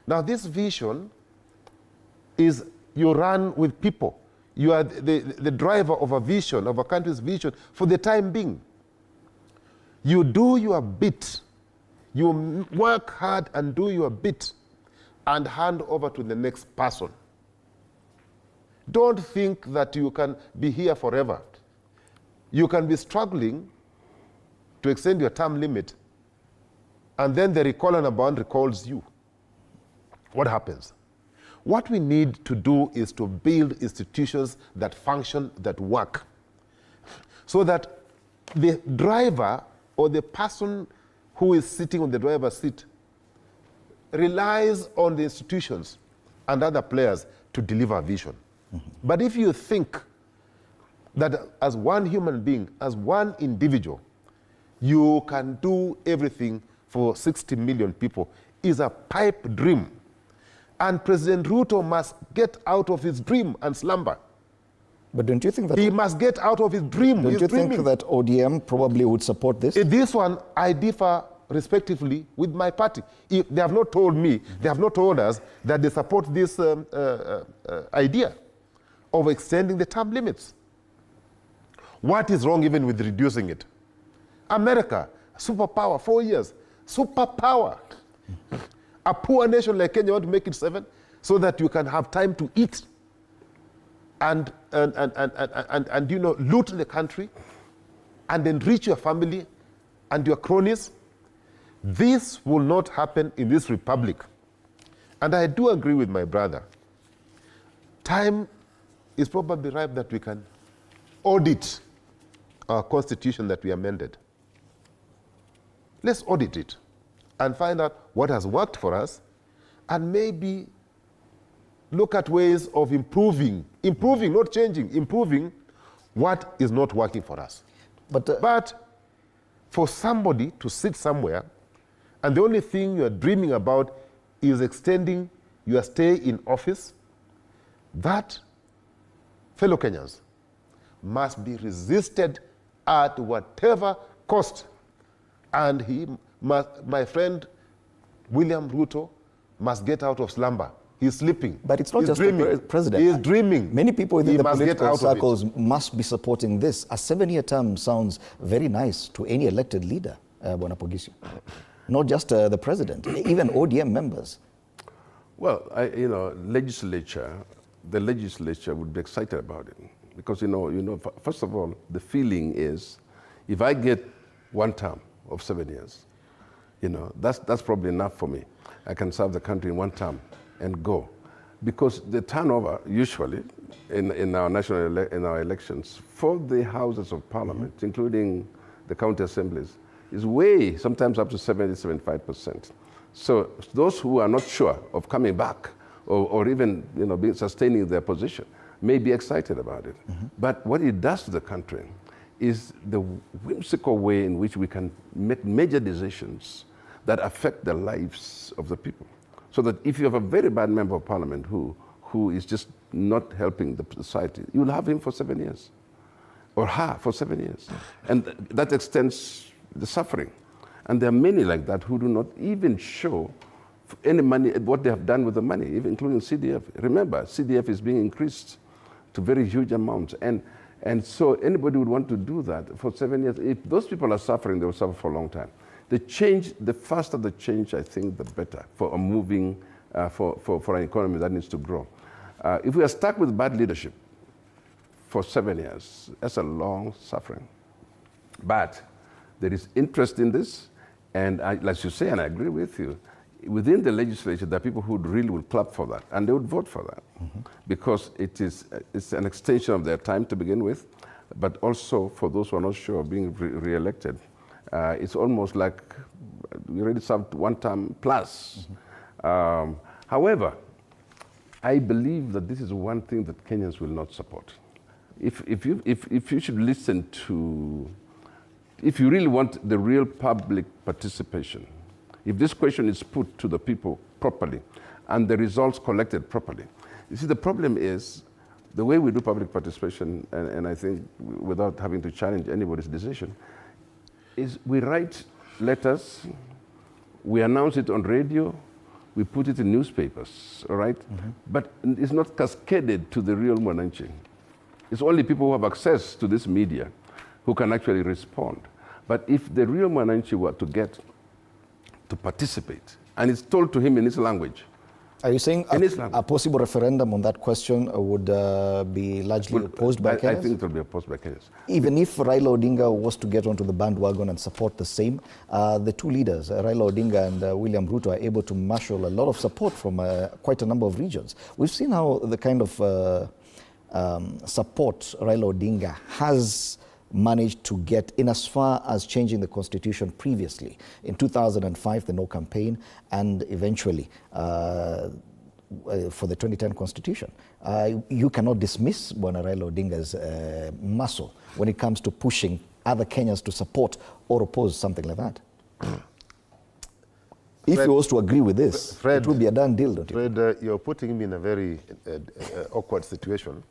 Now, this vision is you run with people. You are the driver of a vision, of a country's vision for the time being. You do your bit. You work hard and do your bit and hand over to the next person. Don't think that you can be here forever. You can be struggling to extend your term limit, and then the recall and abound recalls you. What happens? What we need to do is to build institutions that function, that work, so that the driver or the person who is sitting on the driver's seat relies on the institutions and other players to deliver a vision. But if you think that as one human being, as one individual, you can do everything for 60 million people, is a pipe dream. And President Ruto must get out of his dream and slumber. But don't you think that... He must get out of his dream. Don't you think that ODM probably would support this? This one, I differ respectively with my party. If they have not told me, they have not told us that they support this idea of extending the term limits. What is wrong even with reducing it? America, superpower, 4 years, superpower. A poor nation like Kenya want to make it 7 so that you can have time to eat and you know, loot the country and enrich your family and your cronies. This will not happen in this republic. And I do agree with my brother. Time is probably ripe that we can audit our constitution that we amended. Let's audit it and find out what has worked for us and maybe look at ways of improving, not changing, improving what is not working for us. But for somebody to sit somewhere and the only thing you are dreaming about is extending your stay in office, that, fellow Kenyans, must be resisted at whatever cost. And he must, my friend William Ruto must get out of slumber He's sleeping. But it's not He's just dreaming. the president. He is dreaming. Many people within He the must get political out of it. circles must be supporting this. A 7-year term sounds very nice to any elected leader, Bwana Pogisho. Not just the president, even ODM members. Well, the legislature would be excited about it. Because, first of all, the feeling is, if I get one term of 7 years, that's probably enough for me. I can serve the country in one term and go. Because the turnover, usually, in our elections, for the houses of parliament, including the county assemblies, is way, sometimes up to 70-75%. So those who are not sure of coming back or even sustaining their position may be excited about it. But what it does to the country is the whimsical way in which we can make major decisions that affect the lives of the people. So that if you have a very bad member of parliament who is just not helping the society, you'll have him for 7 years, or her for 7 years. And that extends the suffering. And there are many like that who do not even show any money, what they have done with the money, even including CDF. Remember, CDF is being increased to very huge amounts. And so anybody would want to do that for 7 years. If those people are suffering, they will suffer for a long time. The faster the change, I think, the better for a moving, for an economy that needs to grow. If we are stuck with bad leadership for 7 years, that's a long suffering. But there is interest in this, and like you say, and I agree with you, within the legislature, there are people who really will clap for that, and they would vote for that, because it's an extension of their time to begin with, but also for those who are not sure of being re-elected, it's almost like we already served one term plus. However, I believe that this is one thing that Kenyans will not support. If you should listen to, if you really want the real public participation, if this question is put to the people properly and the results collected properly. You see, the problem is the way we do public participation, and I think without having to challenge anybody's decision, is we write letters, we announce it on radio, we put it in newspapers, all right? But it's not cascaded to the real Mwananchi. It's only people who have access to this media who can actually respond. But if the real Mwananchi were to get to participate, and it's told to him in his language. Are you saying a possible referendum on that question would be largely opposed by Kenyans? I think it will be opposed by Kenyans. Even if Raila Odinga was to get onto the bandwagon and support the same, the two leaders, Raila Odinga and William Ruto, are able to marshal a lot of support from quite a number of regions. We've seen how the kind of support Raila Odinga has managed to get in as far as changing the constitution previously. In 2005, the No campaign, and eventually for the 2010 constitution. You cannot dismiss Bwana Raila Odinga's muscle when it comes to pushing other Kenyans to support or oppose something like that. If he was to agree with this, Fred, it would be a done deal, don't you? Fred, you're putting me in a very awkward situation.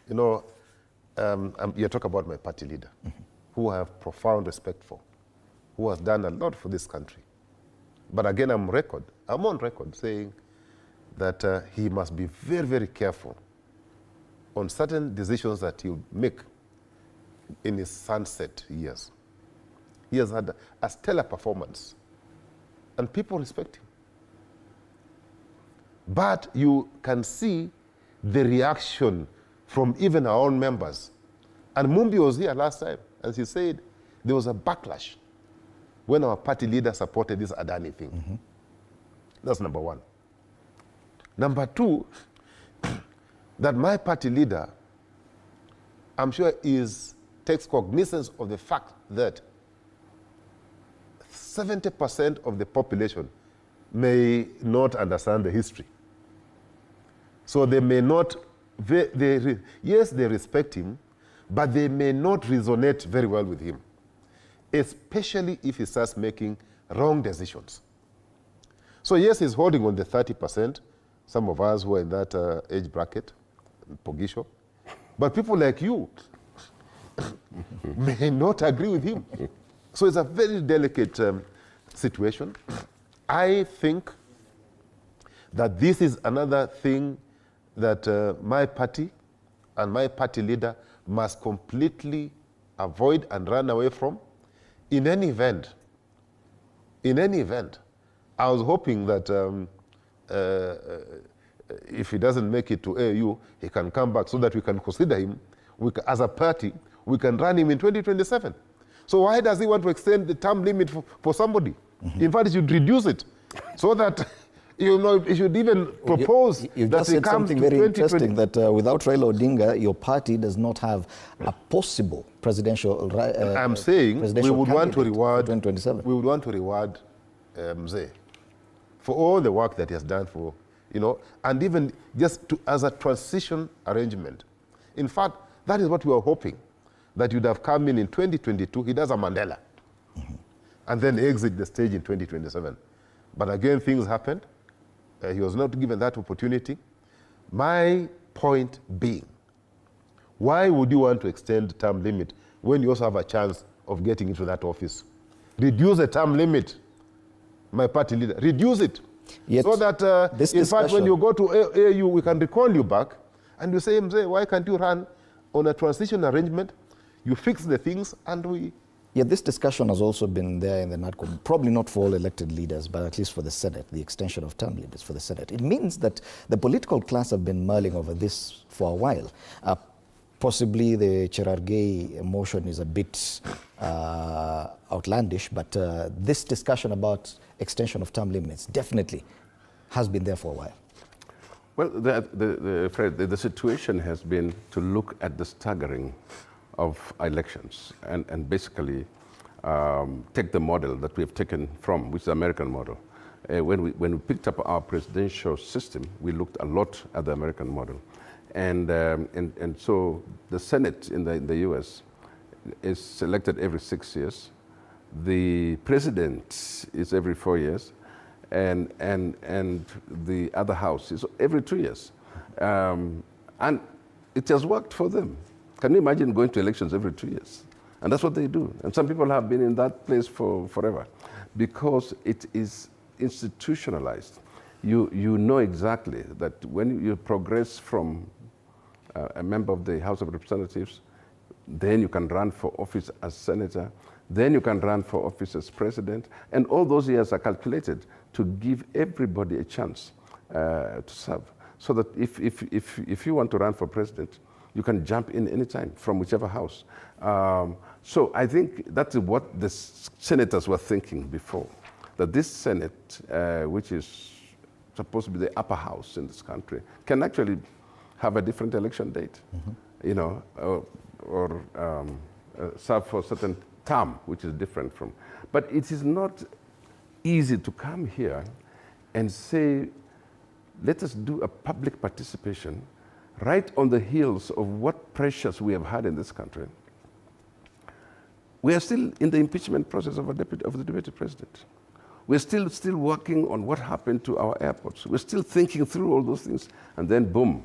You know, you talk about my party leader, who I have profound respect for, who has done a lot for this country. But again, I'm on record saying that he must be very, very careful on certain decisions that he'll make in his sunset years. He has had a stellar performance, and people respect him. But you can see the reaction from even our own members. And Mumbi was here last time, and she said there was a backlash when our party leader supported this Adani thing. That's number one. Number two, that my party leader, I'm sure, takes cognizance of the fact that 70% of the population may not understand the history. So they may not, yes, they respect him, but they may not resonate very well with him, especially if he starts making wrong decisions. So yes, he's holding on the 30%, some of us who are in that age bracket, Pogisho, but people like you may not agree with him. So it's a very delicate situation. I think that this is another thing that my party and my party leader must completely avoid and run away from. In any event, I was hoping that if he doesn't make it to AU, he can come back so that we can consider him. As a party, we can run him in 2027. So why does he want to extend the term limit for somebody? In fact, he should reduce it so that he should even propose You've that just he said comes something to very 2020. interesting, that without Raila Odinga, your party does not have a possible presidential I'm saying we would want to reward 2027. We would want to reward Mzee for all the work that he has done for, and even just as a transition arrangement. In fact, that is what we were hoping, that you'd have come in 2022, he does a Mandela, and then exit the stage in 2027. But again, things happened. He was not given that opportunity. My point being, why would you want to extend the term limit when you also have a chance of getting into that office? Reduce the term limit, my party leader. Reduce it. Yet so that, in fact, when you go to AU, we can recall you back and you say, Mzee, why can't you run on a transition arrangement? You fix the things and we... Yeah, this discussion has also been there in the NADCOM, probably not for all elected leaders, but at least for the Senate, the extension of term limits for the Senate. It means that the political class have been mulling over this for a while. Possibly the Cherargei motion is a bit outlandish, but this discussion about extension of term limits definitely has been there for a while. Well, Fred, the situation has been to look at the staggering of elections and basically take the model that we have taken from, which is the American model. When we picked up our presidential system, we looked a lot at the American model. And so the Senate in the US is selected every 6 years. The president is every 4 years. And the other house is every 2 years. And it has worked for them. Can you imagine going to elections every 2 years? And that's what they do. And some people have been in that place for forever because it is institutionalized. You know exactly that when you progress from a member of the House of Representatives, then you can run for office as senator, then you can run for office as president, and all those years are calculated to give everybody a chance to serve. So that if you want to run for president, you can jump in anytime from whichever house. So I think that's what the senators were thinking before, that this Senate, which is supposed to be the upper house in this country, can actually have a different election date, or serve for a certain term, which is different from. But it is not easy to come here and say, let us do a public participation right on the heels of what pressures we have had in this country. We are still in the impeachment process of the deputy president. We're still working on what happened to our airports. We're still thinking through all those things, and then boom,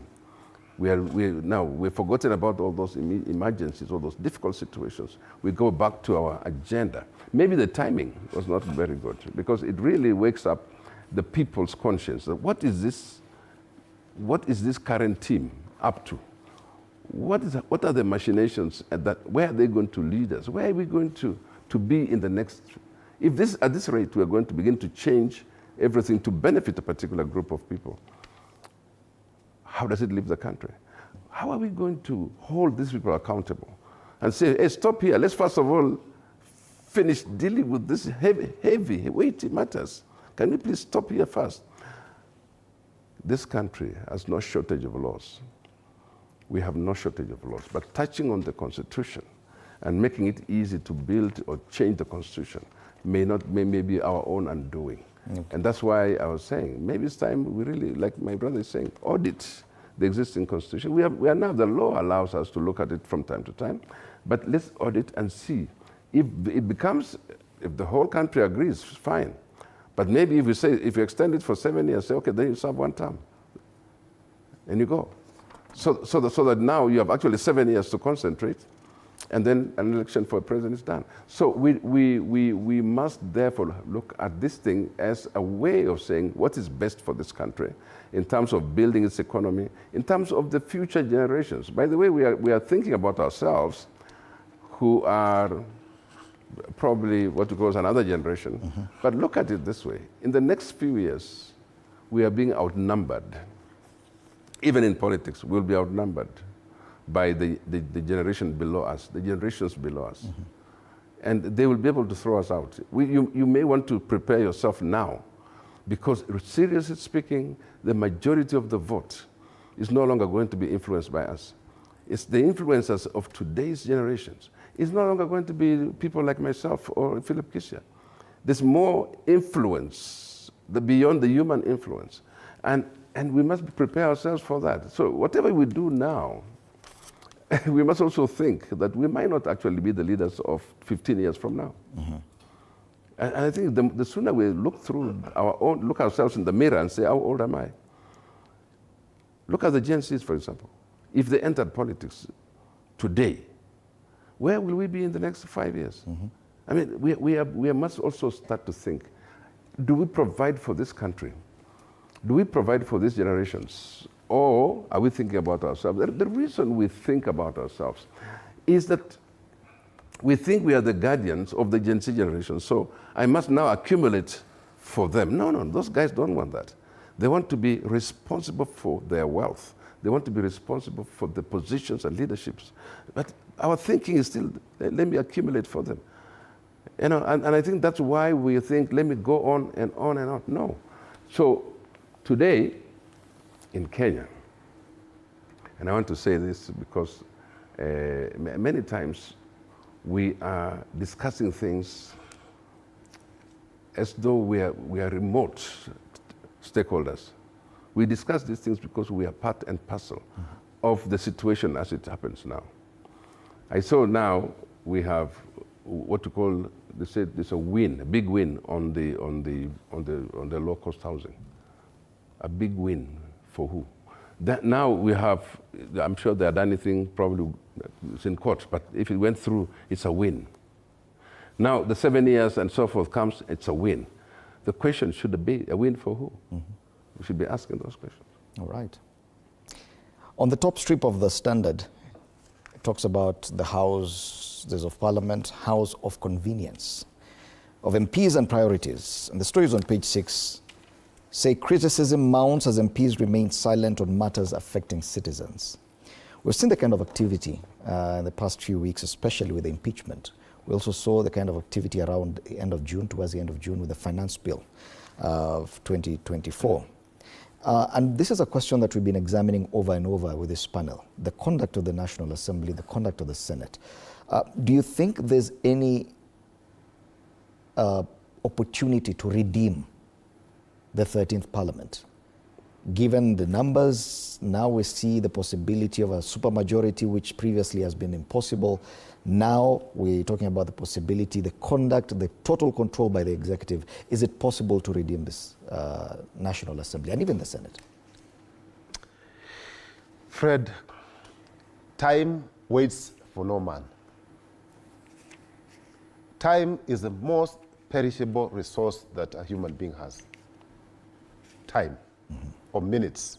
we've forgotten about all those emergencies, all those difficult situations. We go back to our agenda. Maybe the timing was not very good because it really wakes up the people's conscience. What is this current team up to? What are the machinations where are they going to lead us? Where are we going to be in the next? If at this rate we're going to begin to change everything to benefit a particular group of people, how does it leave the country? How are we going to hold these people accountable and say, hey, stop here. Let's first of all finish dealing with this heavy, weighty matters. Can we please stop here first? This country has no shortage of laws. We have no shortage of laws. But touching on the Constitution and making it easy to build or change the Constitution may be our own undoing. Okay. And that's why I was saying, maybe it's time we really, like my brother is saying, audit the existing Constitution. We are now, the law allows us to look at it from time to time, but let's audit and see. If the whole country agrees, fine. But maybe if you extend it for 7 years, say, okay, then you serve 1 term. And you go. So that now you have actually 7 years to concentrate and then an election for a president is done. So we must therefore look at this thing as a way of saying what is best for this country in terms of building its economy, in terms of the future generations. By the way, we are thinking about ourselves who are probably what we call another generation. But look at it this way. In the next few years, we are being outnumbered. Even in politics, we'll be outnumbered by the generation below us, the generations below us. And they will be able to throw us out. You may want to prepare yourself now, because seriously speaking, the majority of the vote is no longer going to be influenced by us. It's the influencers of today's generations. It's no longer going to be people like myself or Philip Kisia. There's more influence, beyond the human influence. And we must prepare ourselves for that. So whatever we do now, we must also think that we might not actually be the leaders of 15 years from now. And I think the sooner we look ourselves in the mirror and say, how old am I? Look at the Gen Zs, for example. If they entered politics today, where will we be in the next 5 years? I mean, we must also start to think, do we provide for this country? Do we provide for these generations? Or are we thinking about ourselves? The reason we think about ourselves is that we think we are the guardians of the Gen Z generation, so I must now accumulate for them. No, those guys don't want that. They want to be responsible for their wealth. They want to be responsible for the positions and leaderships. But our thinking is still, let me accumulate for them. And I think that's why we think, let me go on and on and on. No. So today in Kenya, and I want to say this because many times we are discussing things as though we are remote stakeholders. We discuss these things because we are part and parcel of the situation as it happens now. I saw now we have what we call, they said there's a win, a big win on the low cost housing. A big win for who? That now we have, I'm sure they had done anything, probably it's in court, but if it went through, it's a win. Now the 7 years and so forth comes, it's a win. The question, should it be a win for who? We should be asking those questions. All right. On the top strip of the Standard, it talks about the Houses of Parliament, House of Convenience, of MPs and priorities. And the story is on page 6. Say criticism mounts as MPs remain silent on matters affecting citizens. We've seen the kind of activity in the past few weeks, especially with the impeachment. We also saw the kind of activity around the end of June, towards the end of June, with the finance bill of 2024. And this is a question that we've been examining over and over with this panel, the conduct of the National Assembly, the conduct of the Senate. Do you think there's any opportunity to redeem the 13th Parliament? Given the numbers, now we see the possibility of a supermajority, which previously has been impossible. Now we're talking about the possibility, the conduct, the total control by the executive. Is it possible to redeem this National Assembly and even the Senate? Fred, time waits for no man. Time is the most perishable resource that a human being has. Time, or minutes.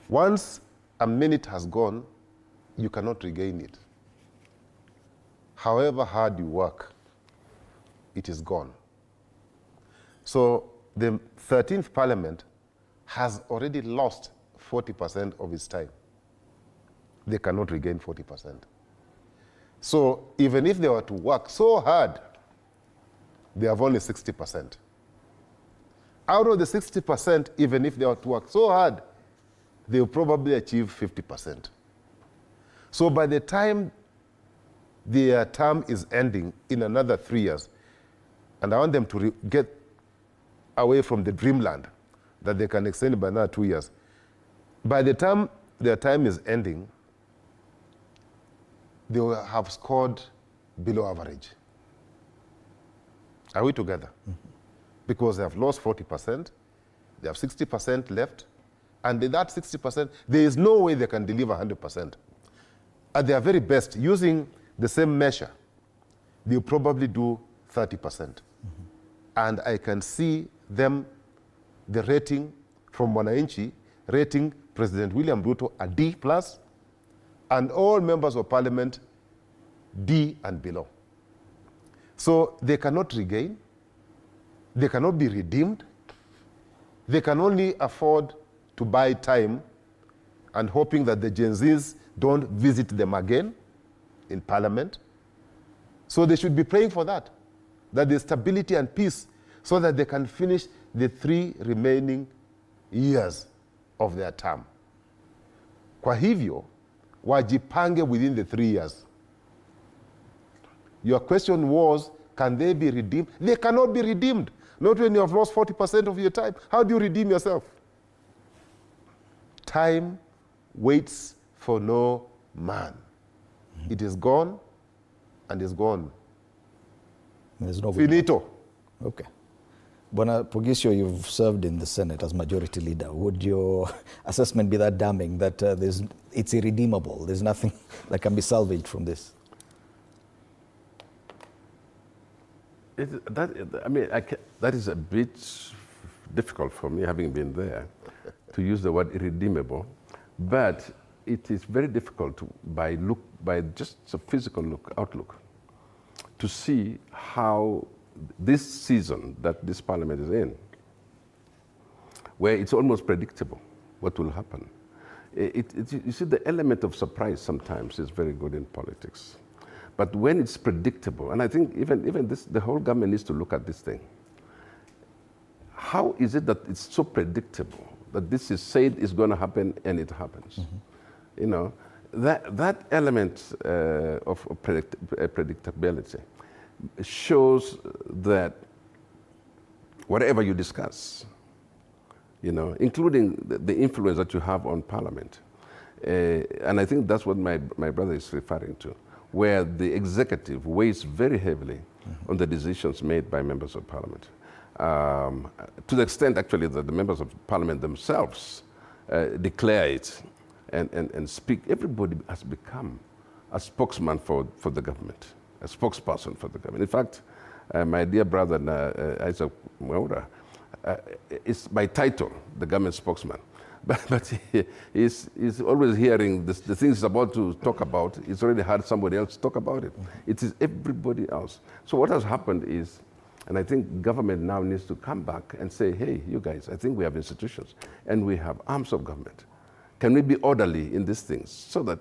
Once a minute has gone, you cannot regain it. However hard you work, it is gone. So the 13th Parliament has already lost 40% of its time. They cannot regain 40%. So even if they were to work so hard, they have only 60%. Out of the 60%, even if they were to work so hard, they will probably achieve 50%. So by the time their term is ending in another 3 years, and I want them to get away from the dreamland that they can extend by another 2 years. By the time their time is ending, they will have scored below average. Are we together? Because they have lost 40%, they have 60% left, and in that 60%, there is no way they can deliver 100%. At their very best, using the same measure, they'll probably do 30%. And I can see them, the rating from Wananchi, rating President William Ruto a D+, and all members of parliament D and below. So they cannot regain, they cannot be redeemed, they can only afford to buy time and hoping that the Gen Zs don't visit them again in parliament. So they should be praying for that there's stability and peace so that they can finish the 3 remaining years of their term. Kwa hivyo, wajipange within the 3 years. Your question was, can they be redeemed? They cannot be redeemed. Not when you have lost 40% of your time. How do you redeem yourself? Time waits for no man. It is gone and is gone. There's no Finito. Okay. Bwana Pogisho, you've served in the Senate as majority leader. Would your assessment be that damning that it's irredeemable? There's nothing that can be salvaged from this? That is a bit difficult for me, having been there, to use the word irredeemable. But it is very difficult by just a physical outlook, to see how this season that this parliament is in, where it's almost predictable what will happen. You see, the element of surprise sometimes is very good in politics. But when it's predictable, and I think even this, the whole government needs to look at this thing. How is it that it's so predictable that this is said is going to happen and it happens? You know, that element of predictability shows that whatever you discuss, you know, including the influence that you have on parliament, and I think that's what my brother is referring to, where the executive weighs very heavily on the decisions made by members of parliament. To the extent, actually, that the members of parliament themselves declare it and speak. Everybody has become a spokesman for the government, a spokesperson for the government. In fact, my dear brother Isaac Mwaura is by title the government spokesman. But he's always hearing the things he's about to talk about. He's already heard somebody else talk about it. It is everybody else. So what has happened is, and I think government now needs to come back and say, hey, you guys, I think we have institutions and we have arms of government. Can we be orderly in these things so that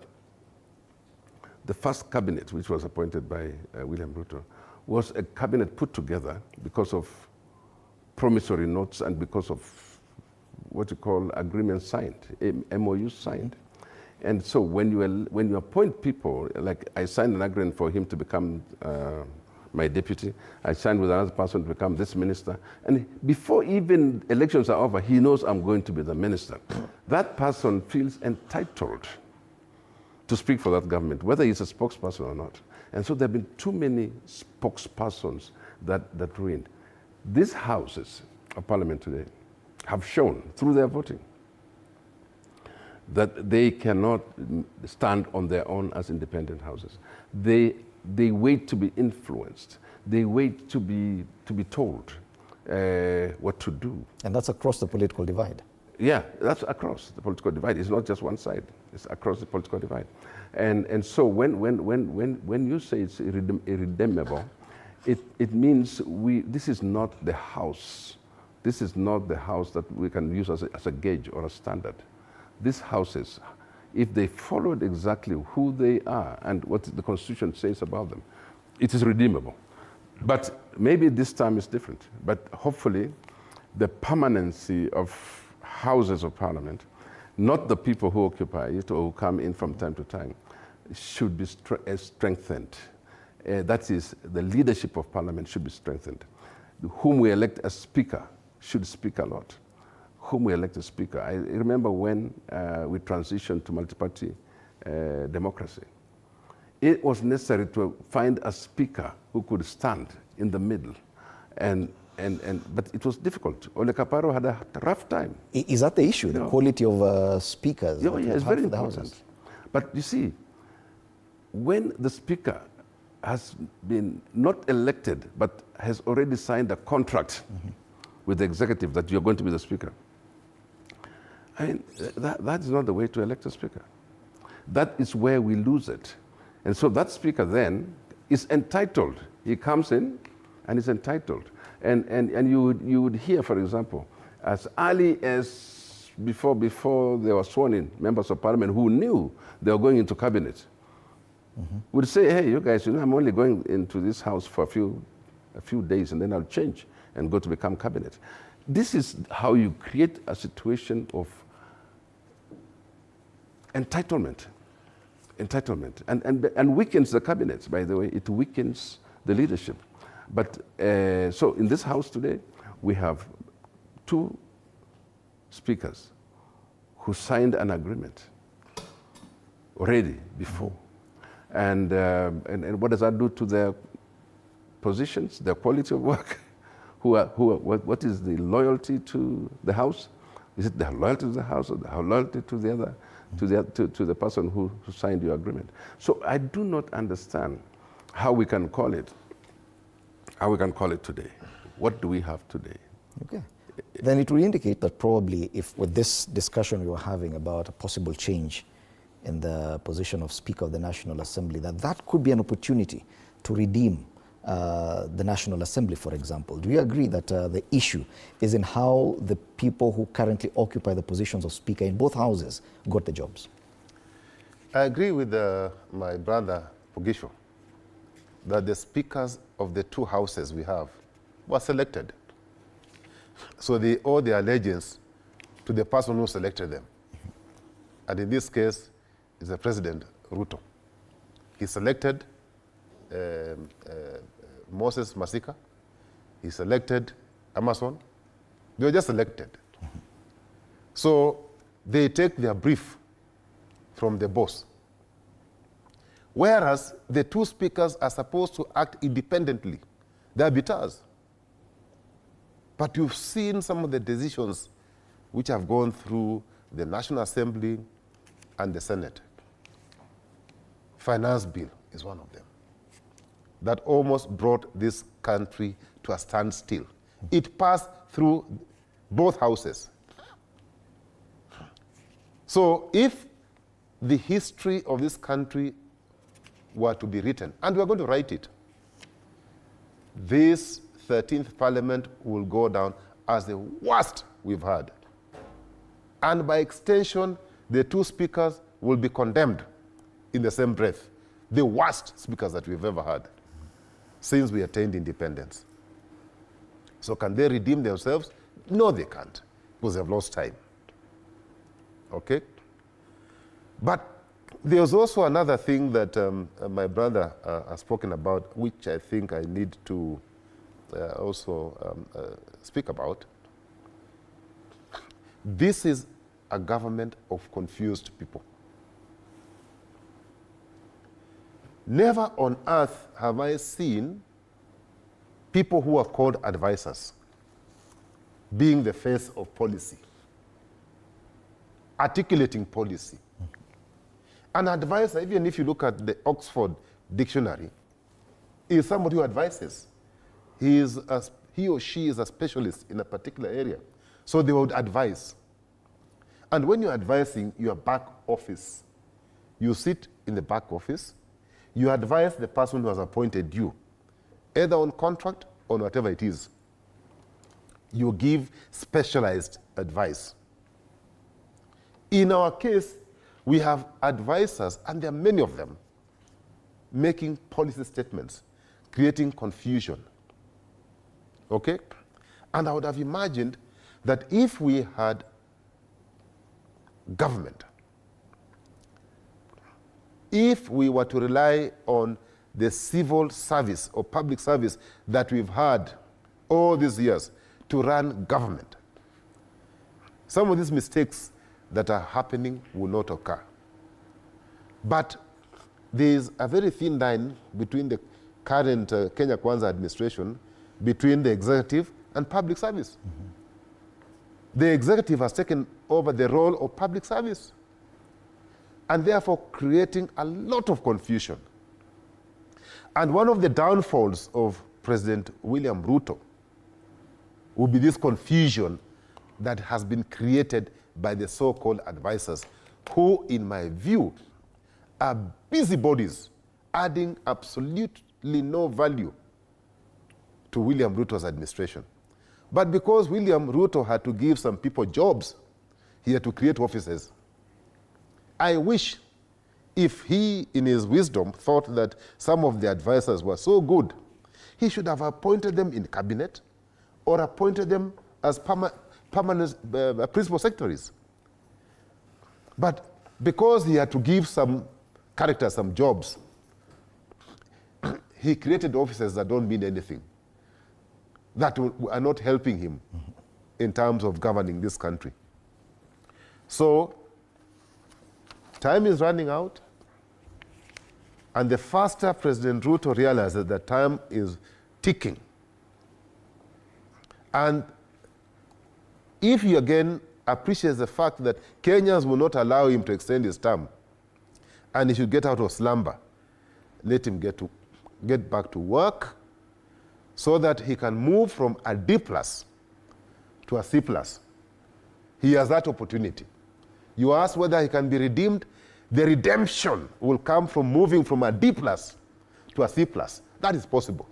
the first cabinet, which was appointed by William Ruto, was a cabinet put together because of promissory notes and because of what you call agreements signed, MOUs signed. And so when you appoint people, like I signed an agreement for him to become my deputy, I signed with another person to become this minister, and before even elections are over, he knows I'm going to be the minister. That person feels entitled to speak for that government, whether he's a spokesperson or not. And so there have been too many spokespersons that ruined. These houses of parliament today have shown through their voting that they cannot stand on their own as independent houses. They wait to be influenced. They wait to be told what to do. And that's across the political divide. Yeah, that's across the political divide. It's not just one side. It's across the political divide. And so when you say it's irredeemable, it means this is not the house. This is not the house that we can use as a gauge or a standard. These houses, if they followed exactly who they are and what the Constitution says about them, it is redeemable. But maybe this time is different. But hopefully, the permanency of houses of parliament, not the people who occupy it or who come in from time to time, should be strengthened. That is, the leadership of parliament should be strengthened. Whom we elect as speaker should speak a lot. Whom we elect as speaker. I remember when we transitioned to multi-party democracy, it was necessary to find a speaker who could stand in the middle. But it was difficult. Ole Kaparo had a rough time. Is that the issue, the quality of speakers? Yeah, it's very important. But you see, when the Speaker has been not elected, but has already signed a contract with the executive that you're going to be the Speaker, I mean, that is not the way to elect a Speaker. That is where we lose it. And so that Speaker then is entitled. He comes in and is entitled. And you would hear, for example, as early as before they were sworn in, members of parliament who knew they were going into cabinet would say, hey, you guys, I'm only going into this house for a few days and then I'll change and go to become cabinet. This is how you create a situation of entitlement, and weakens the cabinet, by the way. It weakens the leadership. But so in this house today, we have 2 speakers who signed an agreement already before. And what does that do to their positions, their quality of work? What is the loyalty to the house? Is it the loyalty to the house or the loyalty to the other? To the person who signed your agreement. So I do not understand how we can call it today. What do we have today? Okay. Then it will indicate that probably if with this discussion we were having about a possible change in the position of Speaker of the National Assembly, that could be an opportunity to redeem the National Assembly, for example. Do you agree that the issue is in how the people who currently occupy the positions of Speaker in both houses got the jobs? I agree with my brother Pogisho that the speakers of the 2 houses we have were selected. So they owe their allegiance to the person who selected them. And in this case, it's the President Ruto. He selected Moses Masika. He selected Amazon. They were just elected. So they take their brief from the boss. Whereas the 2 speakers are supposed to act independently. They are arbiters. But you've seen some of the decisions which have gone through the National Assembly and the Senate. Finance bill is one of them that almost brought this country to a standstill. It passed through both houses. So if the history of this country were to be written, and we're going to write it, this 13th Parliament will go down as the worst we've had. And by extension, the 2 speakers will be condemned in the same breath. The worst speakers that we've ever had since we attained independence. So can they redeem themselves? No, they can't, because they've lost time. Okay? But there's also another thing that my brother has spoken about, which I think I need to also speak about. This is a government of confused people. Never on earth have I seen people who are called advisors being the face of policy, articulating policy. An advisor, even if you look at the Oxford Dictionary, is somebody who advises. He or she is a specialist in a particular area. So they would advise. And when you're advising, your back office, you sit in the back office, you advise the person who has appointed you, either on contract or whatever it is. You give specialized advice. In our case, we have advisors, and there are many of them, making policy statements, creating confusion. Okay? And I would have imagined that if we had government, if we were to rely on the civil service or public service that we've had all these years to run government, some of these mistakes that are happening will not occur. But there is a very thin line between the current Kenya Kwanza administration, between the executive and public service. The executive has taken over the role of public service. and therefore creating a lot of confusion. And one of the downfalls of President William Ruto will be this confusion that has been created by the so-called advisors, who, in my view, are busybodies adding absolutely no value to William Ruto's administration. But because William Ruto had to give some people jobs, he had to create offices. I wish if he, in his wisdom, thought that some of the advisors were so good, he should have appointed them in cabinet or appointed them as permanent principal secretaries. But because he had to give some characters some jobs, he created offices that don't mean anything, that are not helping him in terms of governing this country. So, time is running out, and the faster President Ruto realizes that time is ticking, and if he again appreciates the fact that Kenyans will not allow him to extend his term, and he should get out of slumber, let him get back to work so that he can move from a D+ to a C+. He has that opportunity. You ask whether he can be redeemed. The redemption will come from moving from a D+ to a C+. That is possible.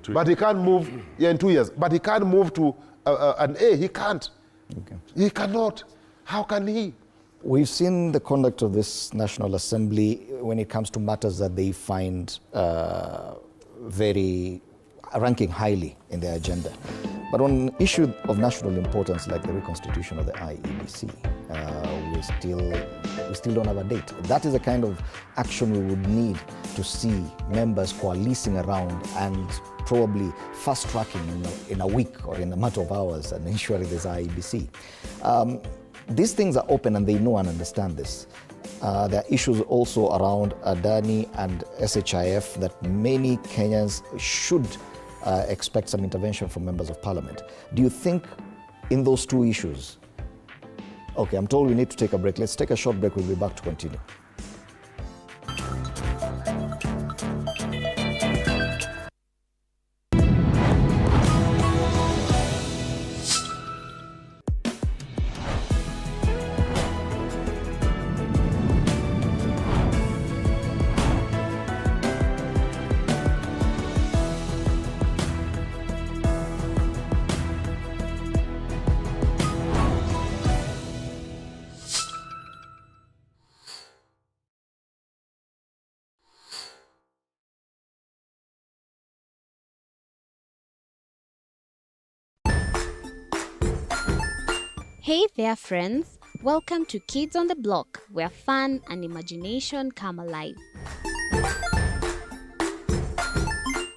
But he can't move, in 2 years, but he can't move to an A. He can't. Okay. He cannot. How can he? We've seen the conduct of this National Assembly when it comes to matters that they find ranking highly in their agenda. But on an issue of national importance like the reconstitution of the IEBC, we still don't have a date. That is the kind of action we would need to see members coalescing around and probably fast-tracking in a week or in a matter of hours and ensuring there's IEBC. These things are open and they know and understand this. There are issues also around Adani and SHIF that many Kenyans should expect some intervention from members of parliament. Do you think in those two issues? Okay, I'm told we need to take a break. Let's take a short break. We'll be back to continue. Hey there, friends. Welcome to Kids on the Block, where fun and imagination come alive.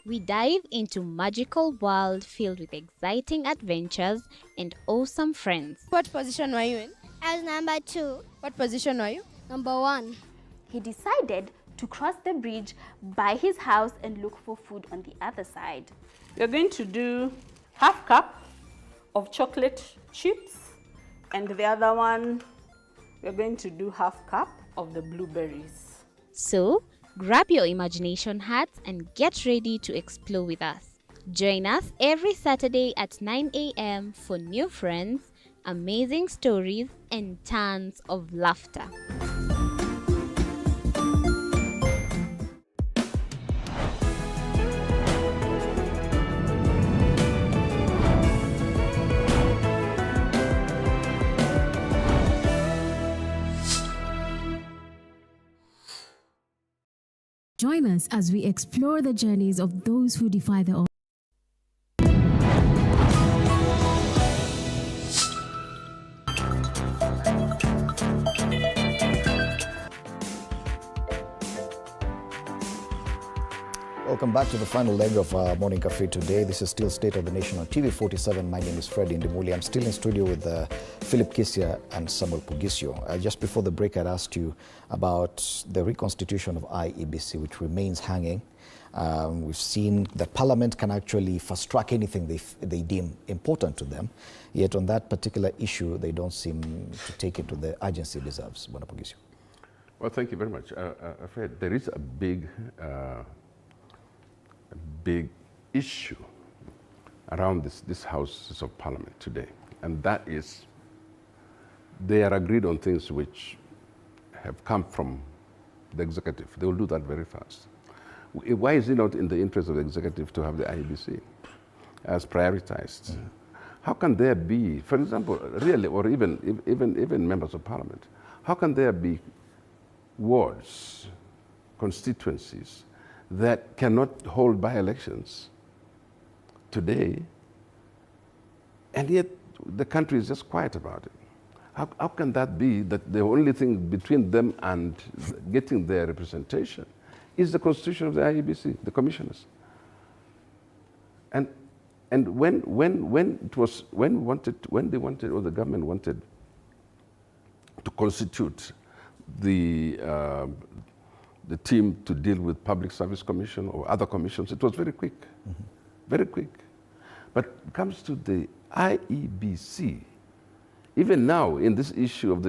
We dive into magical world filled with exciting adventures and awesome friends. What position were you in? I was number 2. What position were you? Number 1. He decided to cross the bridge by his house and look for food on the other side. We're going to do half cup of chocolate chips, and the other one, we're going to do half cup of the blueberries. So, grab your imagination hats and get ready to explore with us. Join us every Saturday at 9 a.m. for new friends, amazing stories, and tons of laughter. Join us as we explore the journeys of those who defy the odds. Welcome back to the final leg of our Morning Cafe today. This is still State of the Nation on TV 47. My name is Freddy Ndimuli. I'm still in studio with Philip Kisia and Samuel Pugisio. Just before the break, I'd asked you about the reconstitution of IEBC, which remains hanging. We've seen that Parliament can actually fast-track anything they deem important to them. Yet on that particular issue, they don't seem to take it to the urgency it deserves. Bwana Pugisio. Well, thank you very much. Fred, there is a big issue around this Houses of Parliament today, and that is they are agreed on things which have come from the executive. They will do that very fast. Why is it not in the interest of the executive to have the IEBC as prioritized? How can there be, for example, really, or even members of Parliament, how can there be wards, constituencies that cannot hold by-elections today, and yet the country is just quiet about it? How can that be that the only thing between them and getting their representation is the constitution of the IEBC, the commissioners? And when they wanted, or the government wanted to constitute the team to deal with Public Service Commission or other commissions, it was very quick, very quick. But it comes to the IEBC. Even now, in this issue of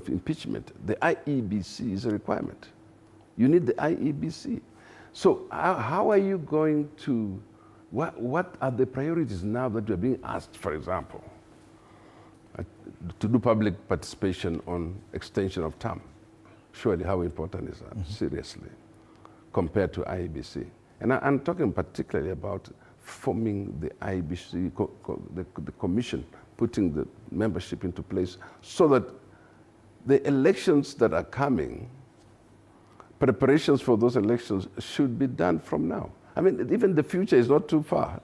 impeachment, the IEBC is a requirement. You need the IEBC. So how are you going to, what are the priorities now that you are being asked, for example, to do public participation on extension of term? Surely, how important is that, seriously, compared to IEBC? And I'm talking particularly about forming the IEBC, the commission, putting the membership into place so that the elections that are coming, preparations for those elections should be done from now. I mean, even the future is not too far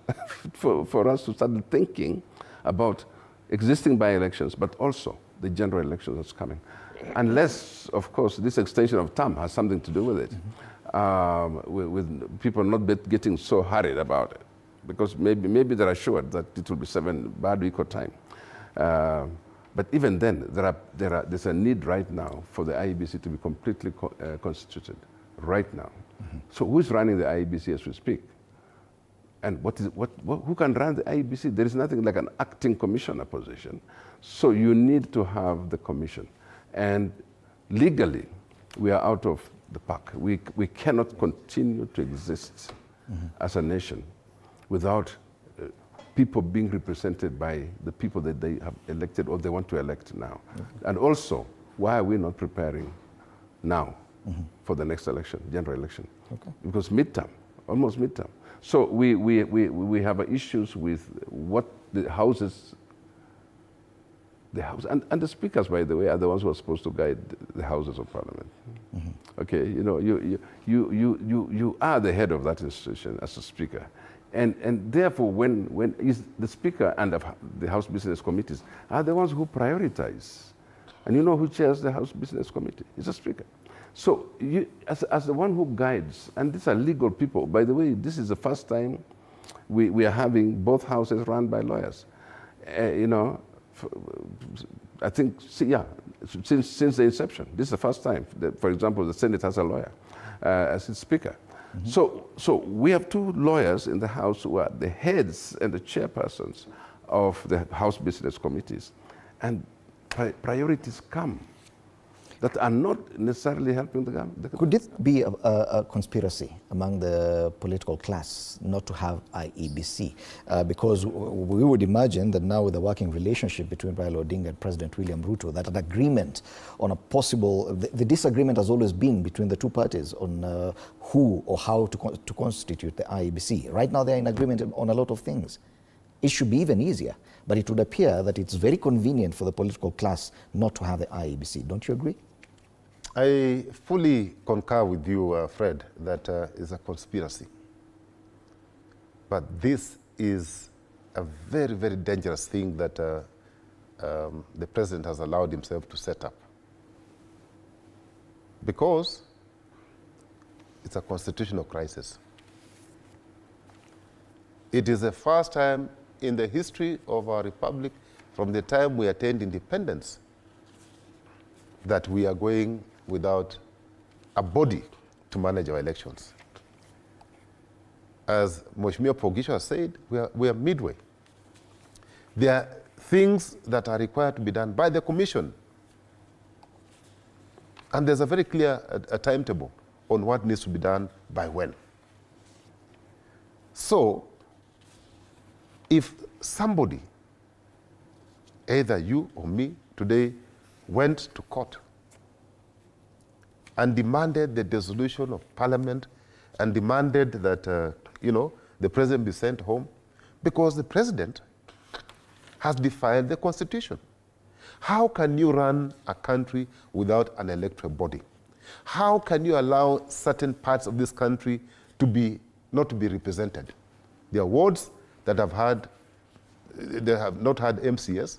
for us to start thinking about existing by-elections, but also the general elections that's coming. Unless, of course, this extension of term has something to do with it, with people not getting so hurried about it, because maybe they're assured that it will be 7 bad week of time. But even then, there's a need right now for the IEBC to be completely constituted, right now. So who's running the IEBC as we speak? And who can run the IEBC? There is nothing like an acting commissioner position. So you need to have the commission. And legally, we are out of the park. We cannot continue to exist as a nation without people being represented by the people that they have elected or they want to elect now. And also, why are we not preparing now for the next election, general election? Because midterm, almost midterm. So we have issues with what the houses, and the speakers, by the way, are the ones who are supposed to guide the Houses of Parliament. Okay, you know, you are the head of that institution as a speaker. And therefore, when the Speaker and the House Business Committees are the ones who prioritize. And you know who chairs the House Business Committee? It's the Speaker. So you, as the one who guides, and these are legal people. By the way, this is the first time we are having both houses run by lawyers. You know, I think, since the inception. This is the first time that, for example, the Senate has a lawyer as its Speaker. So we have 2 lawyers in the House who are the heads and the chairpersons of the House Business Committees. And priorities come that are not necessarily helping the government. Could it be a conspiracy among the political class not to have IEBC? Because we would imagine that now with the working relationship between Raila Odinga and President William Ruto, that an agreement on a possible, the disagreement has always been between the 2 parties on who or how to constitute the IEBC. Right now they're in agreement on a lot of things. It should be even easier, but it would appear that it's very convenient for the political class not to have the IEBC. Don't you agree? I fully concur with you, Fred, that is a conspiracy. But this is a very, very dangerous thing that the president has allowed himself to set up. Because it's a constitutional crisis. It is the first time in the history of our republic, from the time we attained independence, that we are going without a body to manage our elections. As Mheshimiwa Pogisho said, we are midway. There are things that are required to be done by the Commission And there's a very clear timetable on what needs to be done by when. So, if somebody, either you or me today, went to court and demanded the dissolution of parliament and demanded that, the president be sent home, because the president has defied the constitution. How can you run a country without an electoral body? How can you allow certain parts of this country not to be represented? There are wards that they have not had MCS,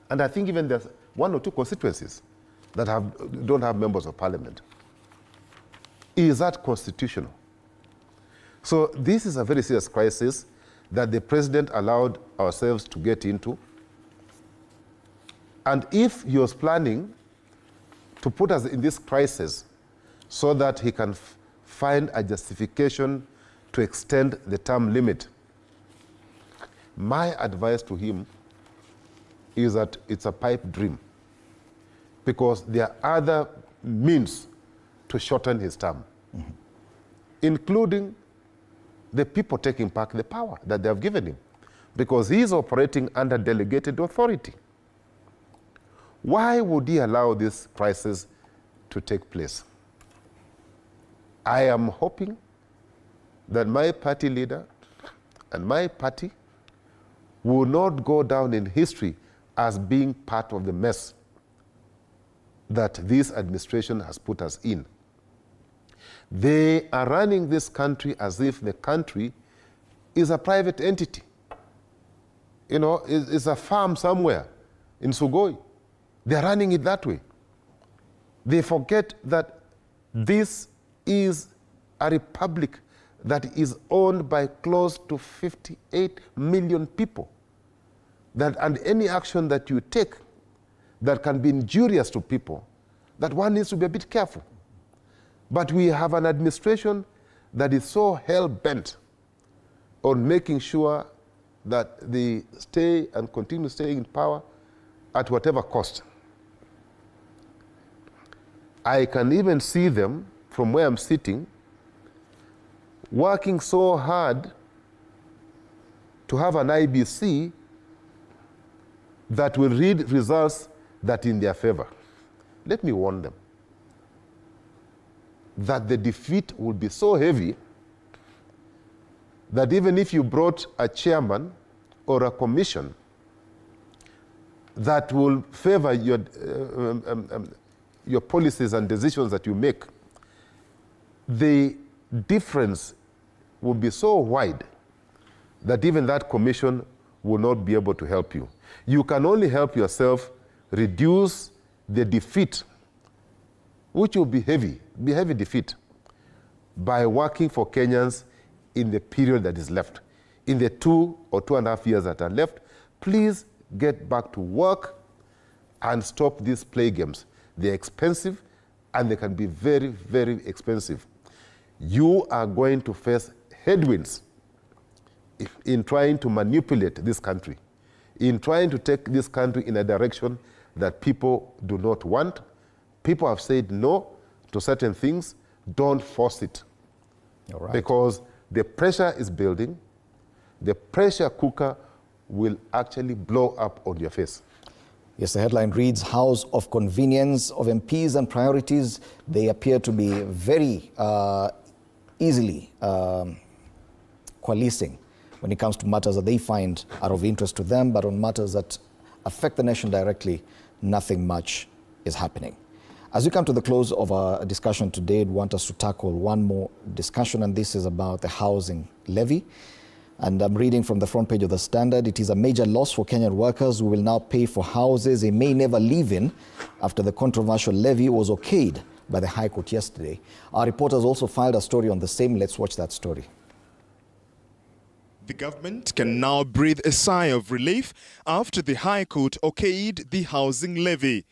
and I think even there's 1 or 2 constituencies that don't have members of parliament. Is that constitutional? So this is a very serious crisis that the president allowed ourselves to get into. And if he was planning to put us in this crisis so that he can find a justification to extend the term limit, my advice to him is that it's a pipe dream, because there are other means to shorten his term, including the people taking back the power that they have given him, because he is operating under delegated authority. Why would he allow this crisis to take place? I am hoping that my party leader and my party will not go down in history as being part of the mess that this administration has put us in. They are running this country as if the country is a private entity. It's a farm somewhere in Sugoi. They're running it that way. They forget that this is a republic that is owned by close to 58 million people. And any action that you take that can be injurious to people, that one needs to be a bit careful. But we have an administration that is so hell-bent on making sure that they stay and continue staying in power at whatever cost. I can even see them from where I'm sitting working so hard to have an IBC that will read results that in their favor. Let me warn them that the defeat will be so heavy that even if you brought a chairman or a commission that will favor your policies and decisions that you make, the difference will be so wide that even that commission will not be able to help you. You can only help yourself reduce the defeat, which will be heavy defeat, by working for Kenyans in the period that is left. In the 2 or 2.5 years that are left, please get back to work and stop these play games. They're expensive, and they can be very, very expensive. You are going to face headwinds in trying to manipulate this country, in trying to take this country in a direction that people do not want. People have said no to certain things. Don't force it. All right. Because the pressure is building. The pressure cooker will actually blow up on your face. Yes, the headline reads, House of Convenience of MPs and Priorities. They appear to be very easily coalescing when it comes to matters that they find are of interest to them, but on matters that affect the nation directly, nothing much is happening. As we come to the close of our discussion today, we want us to tackle one more discussion, and this is about the housing levy. And I'm reading from the front page of the Standard. It is a major loss for Kenyan workers who will now pay for houses they may never live in after the controversial levy was okayed by the High Court yesterday. Our reporters also filed a story on the same. Let's watch that story. The government can now breathe a sigh of relief after the High Court okayed the housing levy.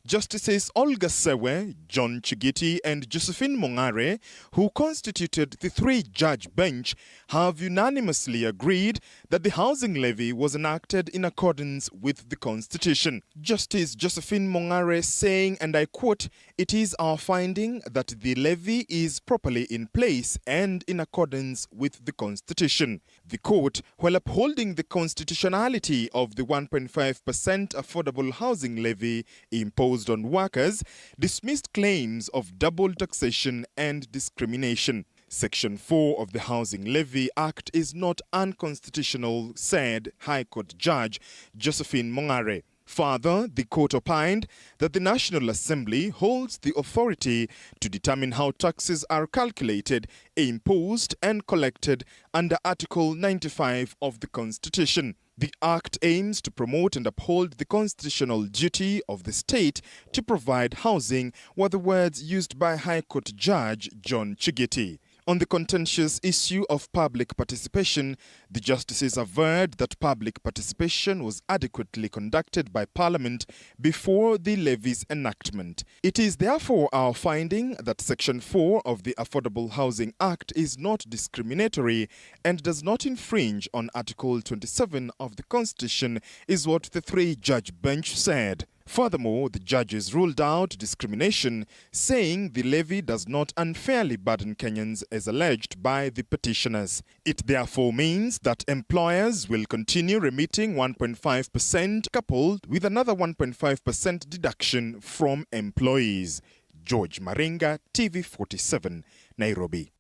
Justices Olga Sewe, John Chigiti and Josephine Mongare, who constituted the three-judge bench, have unanimously agreed that the housing levy was enacted in accordance with the Constitution. Justice Josephine Mongare saying, and I quote, "It is our finding that the levy is properly in place and in accordance with the Constitution." The court, while upholding the constitutionality of the 1.5% affordable housing levy imposed on workers, dismissed claims of double taxation and discrimination. Section 4 of the Housing Levy Act is not unconstitutional, said High Court Judge Josephine Mongare. Further, the court opined that the National Assembly holds the authority to determine how taxes are calculated, imposed and collected under Article 95 of the Constitution. The Act aims to promote and uphold the constitutional duty of the state to provide housing, were the words used by High Court Judge John Chigiti. On the contentious issue of public participation, the justices averred that public participation was adequately conducted by Parliament before the levy's enactment. It is therefore our finding that Section 4 of the Affordable Housing Act is not discriminatory and does not infringe on Article 27 of the Constitution, is what the three-judge bench said. Furthermore, the judges ruled out discrimination, saying the levy does not unfairly burden Kenyans as alleged by the petitioners. It therefore means that employers will continue remitting 1.5% coupled with another 1.5% deduction from employees. George Maringa, TV47, Nairobi.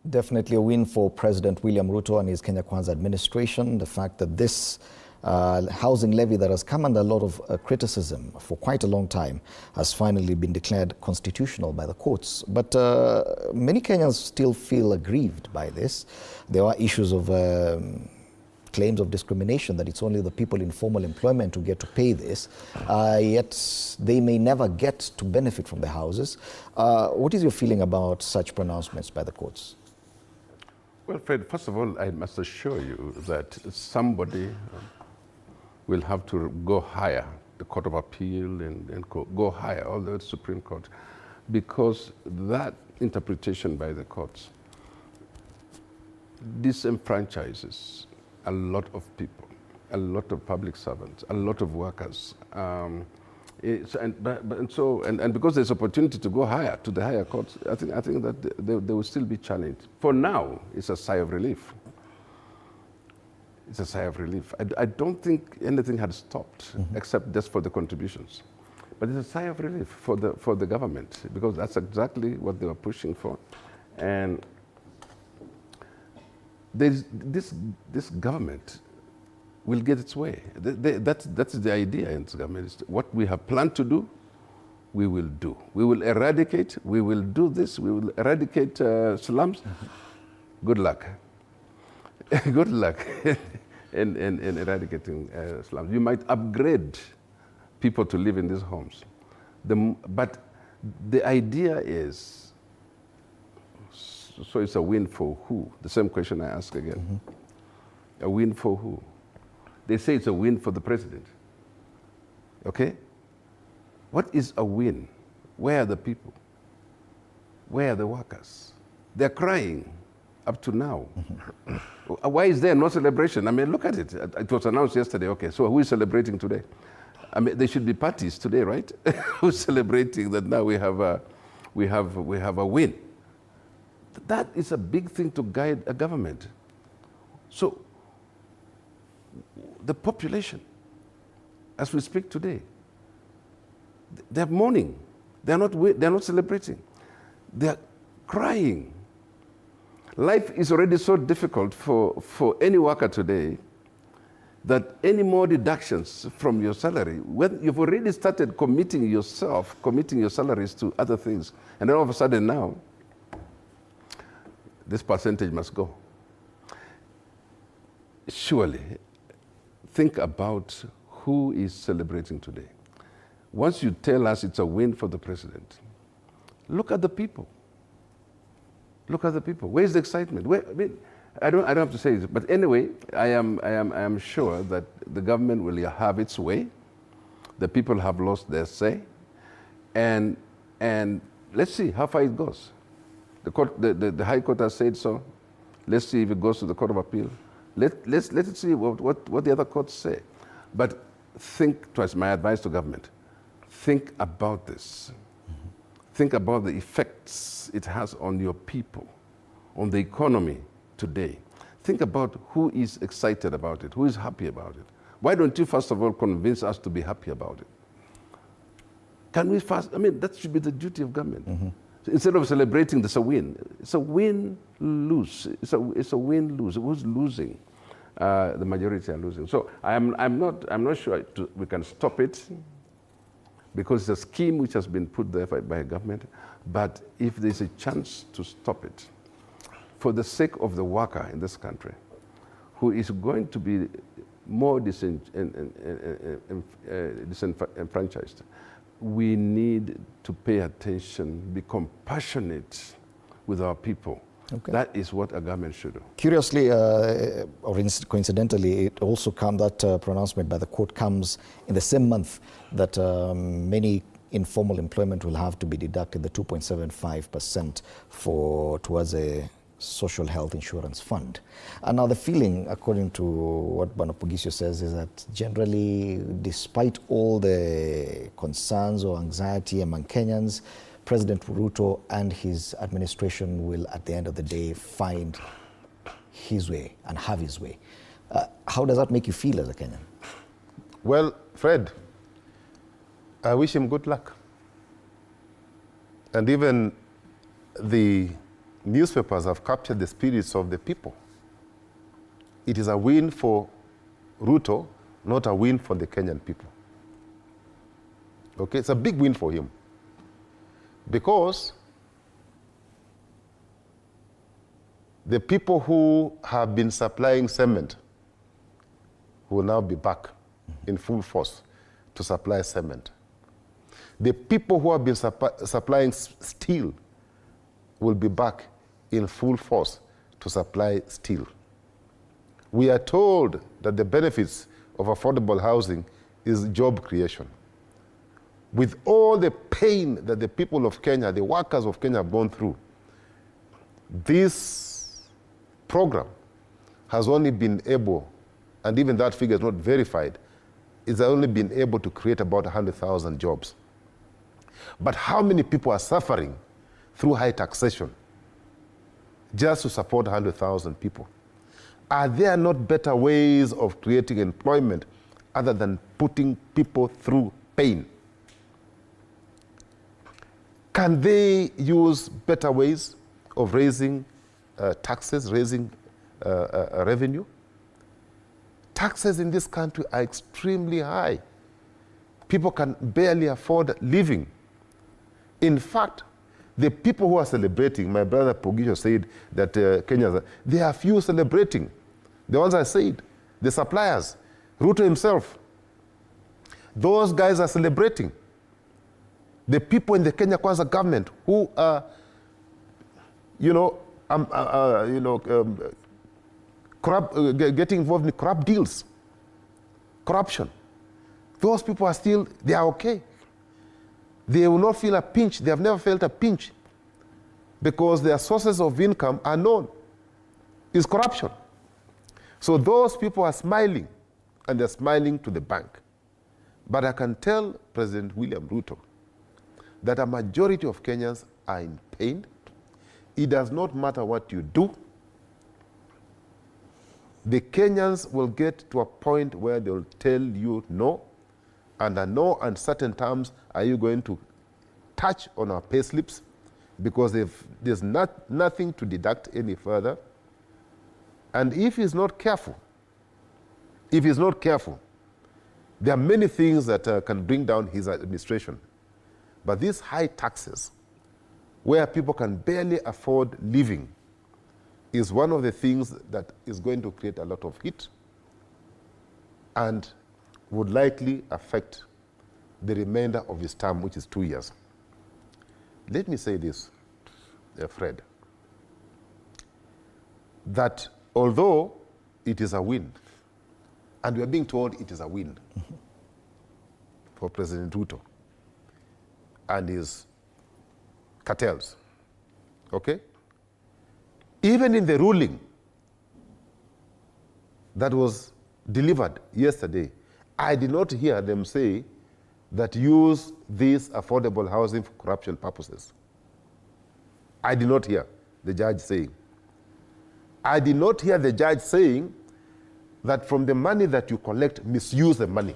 Definitely a win for President William Ruto and his Kenya Kwanza administration. The fact that this housing levy that has come under a lot of criticism for quite a long time has finally been declared constitutional by the courts. But many Kenyans still feel aggrieved by this. There are issues of claims of discrimination, that it's only the people in formal employment who get to pay this, yet they may never get to benefit from the houses. What is your feeling about such pronouncements by the courts? Well, Fred, first of all, I must assure you that somebody will have to go higher, the Court of Appeal and go higher, all the way to Supreme Court, because that interpretation by the courts disenfranchises a lot of people, a lot of public servants, a lot of workers. And because there's opportunity to go higher, to the higher courts, I think that they will still be challenged. For now, it's a sigh of relief. It's a sigh of relief. I don't think anything had stopped except just for the contributions. But it's a sigh of relief for the government, because that's exactly what they were pushing for. And this government will get its way. That's the idea in this government. What we have planned to do, we will do. We will eradicate, we will do this, we will eradicate slums. Good luck. Good luck in eradicating slums. You might upgrade people to live in these homes. But the idea is, so it's a win for who? The same question I ask again. A win for who? They say it's a win for the president. Okay? What is a win? Where are the people? Where are the workers? They're crying up to now. Why is there no celebration? I mean, look at it. It was announced yesterday. Okay, so who is celebrating today? I mean, there should be parties today, right? Who's celebrating that now we have a win? That is a big thing to guide a government. So the population, as we speak today, they're mourning. They're not celebrating. They're crying. Life is already so difficult for any worker today that any more deductions from your salary, when you've already started committing your salaries to other things, and then all of a sudden now, this percentage must go. Surely, think about who is celebrating today. Once you tell us it's a win for the president, look at the people. Look at the people. Where's the excitement? I don't have to say this, but anyway, I am sure that the government will have its way. The people have lost their say. And let's see how far it goes. The High Court has said so. Let's see if it goes to the Court of Appeal. Let's see what the other courts say. But think twice. My advice to government, think about this. Mm-hmm. Think about the effects it has on your people, on the economy today. Think about who is excited about it, who is happy about it. Why don't you, first of all, convince us to be happy about it? Can we first, that should be the duty of government. Mm-hmm. So instead of celebrating this a win, it's a win-lose. It's a win-lose. Who's losing? The majority are losing. So I'm not sure we can stop it because it's a scheme which has been put there by government. But if there's a chance to stop it, for the sake of the worker in this country, who is going to be more disenfranchised, we need to pay attention, be compassionate with our people. Okay. That is what a government should do. Curiously, or coincidentally, it also that pronouncement by the court comes in the same month that many informal employment will have to be deducted the 2.75% towards a social health insurance fund. And now the feeling, according to what Banapugisio says, is that generally, despite all the concerns or anxiety among Kenyans, President Ruto and his administration will, at the end of the day, find his way and have his way. How does that make you feel as a Kenyan? Well, Fred, I wish him good luck. And even the newspapers have captured the spirits of the people. It is a win for Ruto, not a win for the Kenyan people. Okay, it's a big win for him. Because the people who have been supplying cement will now be back in full force to supply cement. The people who have been supplying steel will be back in full force to supply steel. We are told that the benefits of affordable housing is job creation. With all the pain that the people of Kenya, the workers of Kenya have gone through, this program has only been able, and even that figure is not verified, it's only been able to create about 100,000 jobs. But how many people are suffering through high taxation just to support 100,000 people? Are there not better ways of creating employment other than putting people through pain? Can they use better ways of raising taxes, raising revenue? Taxes in this country are extremely high. People can barely afford living. In fact, the people who are celebrating, my brother Pogisho said that Kenyans, there are few celebrating. The ones I said, the suppliers, Ruto himself, those guys are celebrating. The people in the Kenya Kwanza government who are, getting involved in corrupt deals, corruption, those people are still, they are okay. They will not feel a pinch. They have never felt a pinch because their sources of income are known. It's corruption. So those people are smiling, and they're smiling to the bank. But I can tell President William Ruto that a majority of Kenyans are in pain. It does not matter what you do. The Kenyans will get to a point where they'll tell you no. Under no uncertain terms are you going to touch on our pay slips, because there's nothing to deduct any further. And if he's not careful, there are many things that can bring down his administration. But these high taxes, where people can barely afford living, is one of the things that is going to create a lot of heat and would likely affect the remainder of his term, which is 2 years. Let me say this, Fred, that although it is a win, and we are being told it is a win, for President Ruto and his cartels. Okay? Even in the ruling that was delivered yesterday, I did not hear them say that use this affordable housing for corruption purposes. I did not hear the judge saying. I did not hear the judge saying that from the money that you collect, misuse the money.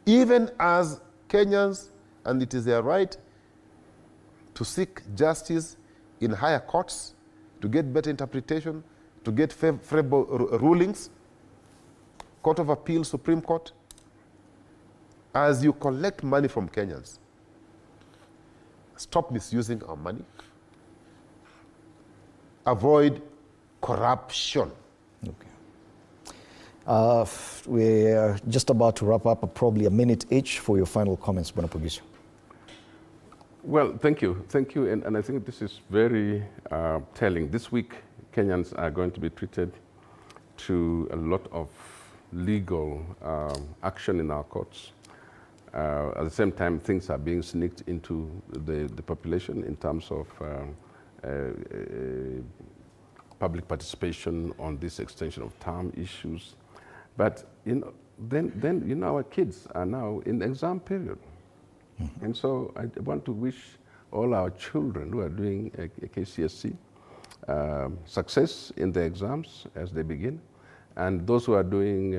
Even as Kenyans, and it is their right to seek justice in higher courts, to get better interpretation, to get favorable rulings, Court of Appeal, Supreme Court, as you collect money from Kenyans, stop misusing our money, avoid corruption. We're just about to wrap up, probably a minute each for your final comments, Bwana Pogisho. Well, thank you. Thank you. And I think this is very telling. This week, Kenyans are going to be treated to a lot of legal action in our courts. At the same time, things are being sneaked into the population in terms of public participation on this extension of term issues. But then our kids are now in exam period. And so I want to wish all our children who are doing a KCSE success in the exams as they begin. And those who are doing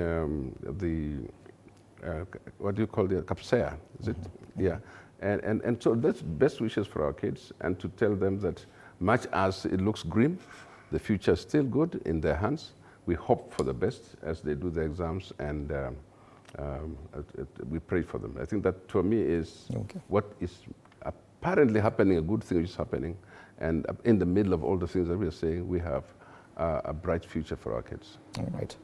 what do you call the CAPSEA, is it? Yeah. And so that's best wishes for our kids, and to tell them that much as it looks grim, the future is still good in their hands. We hope for the best as they do the exams, and we pray for them. I think that, to me, is what is apparently happening, a good thing is happening. And in the middle of all the things that we are saying, we have a bright future for our kids. All right.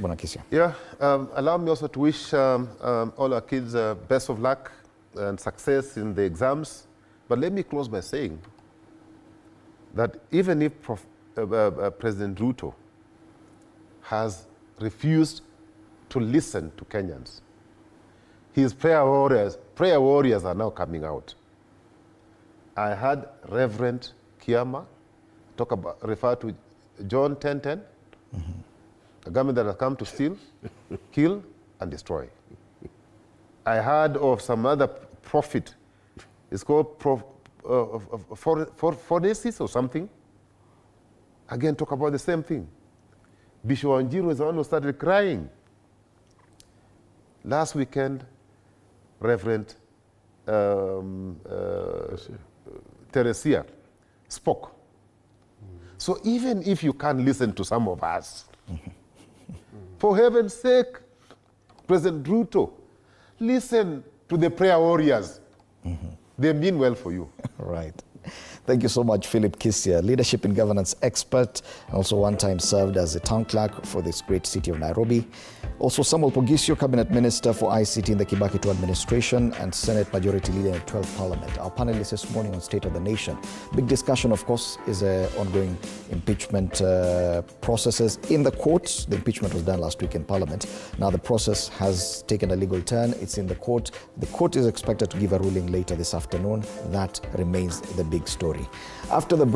Bonakisia. Yeah, allow me also to wish all our kids best of luck and success in the exams. But let me close by saying that even if President Ruto has refused to listen to Kenyans, his prayer warriors are now coming out. I heard Reverend Kiama refer to John 10:10, a government that has come to steal, kill, and destroy. I heard of some other prophet, it's called Phonesis or something. Again, talk about the same thing. Bishop Wanjiru is the one who started crying. Last weekend, Reverend Teresia spoke. So even if you can't listen to some of us, for heaven's sake, President Ruto, listen to the prayer warriors. They mean well for you. Right. Thank you so much, Philip Kisia, leadership and governance expert, and also one time served as a town clerk for this great city of Nairobi. Also, Samuel Pogisho, cabinet minister for ICT in the Kibaki II administration and Senate majority leader in the 12th parliament. Our panelists this morning on State of the Nation. Big discussion, of course, is ongoing impeachment processes in the courts. The impeachment was done last week in parliament. Now the process has taken a legal turn. It's in the court. The court is expected to give a ruling later this afternoon. That remains the big story. After the break,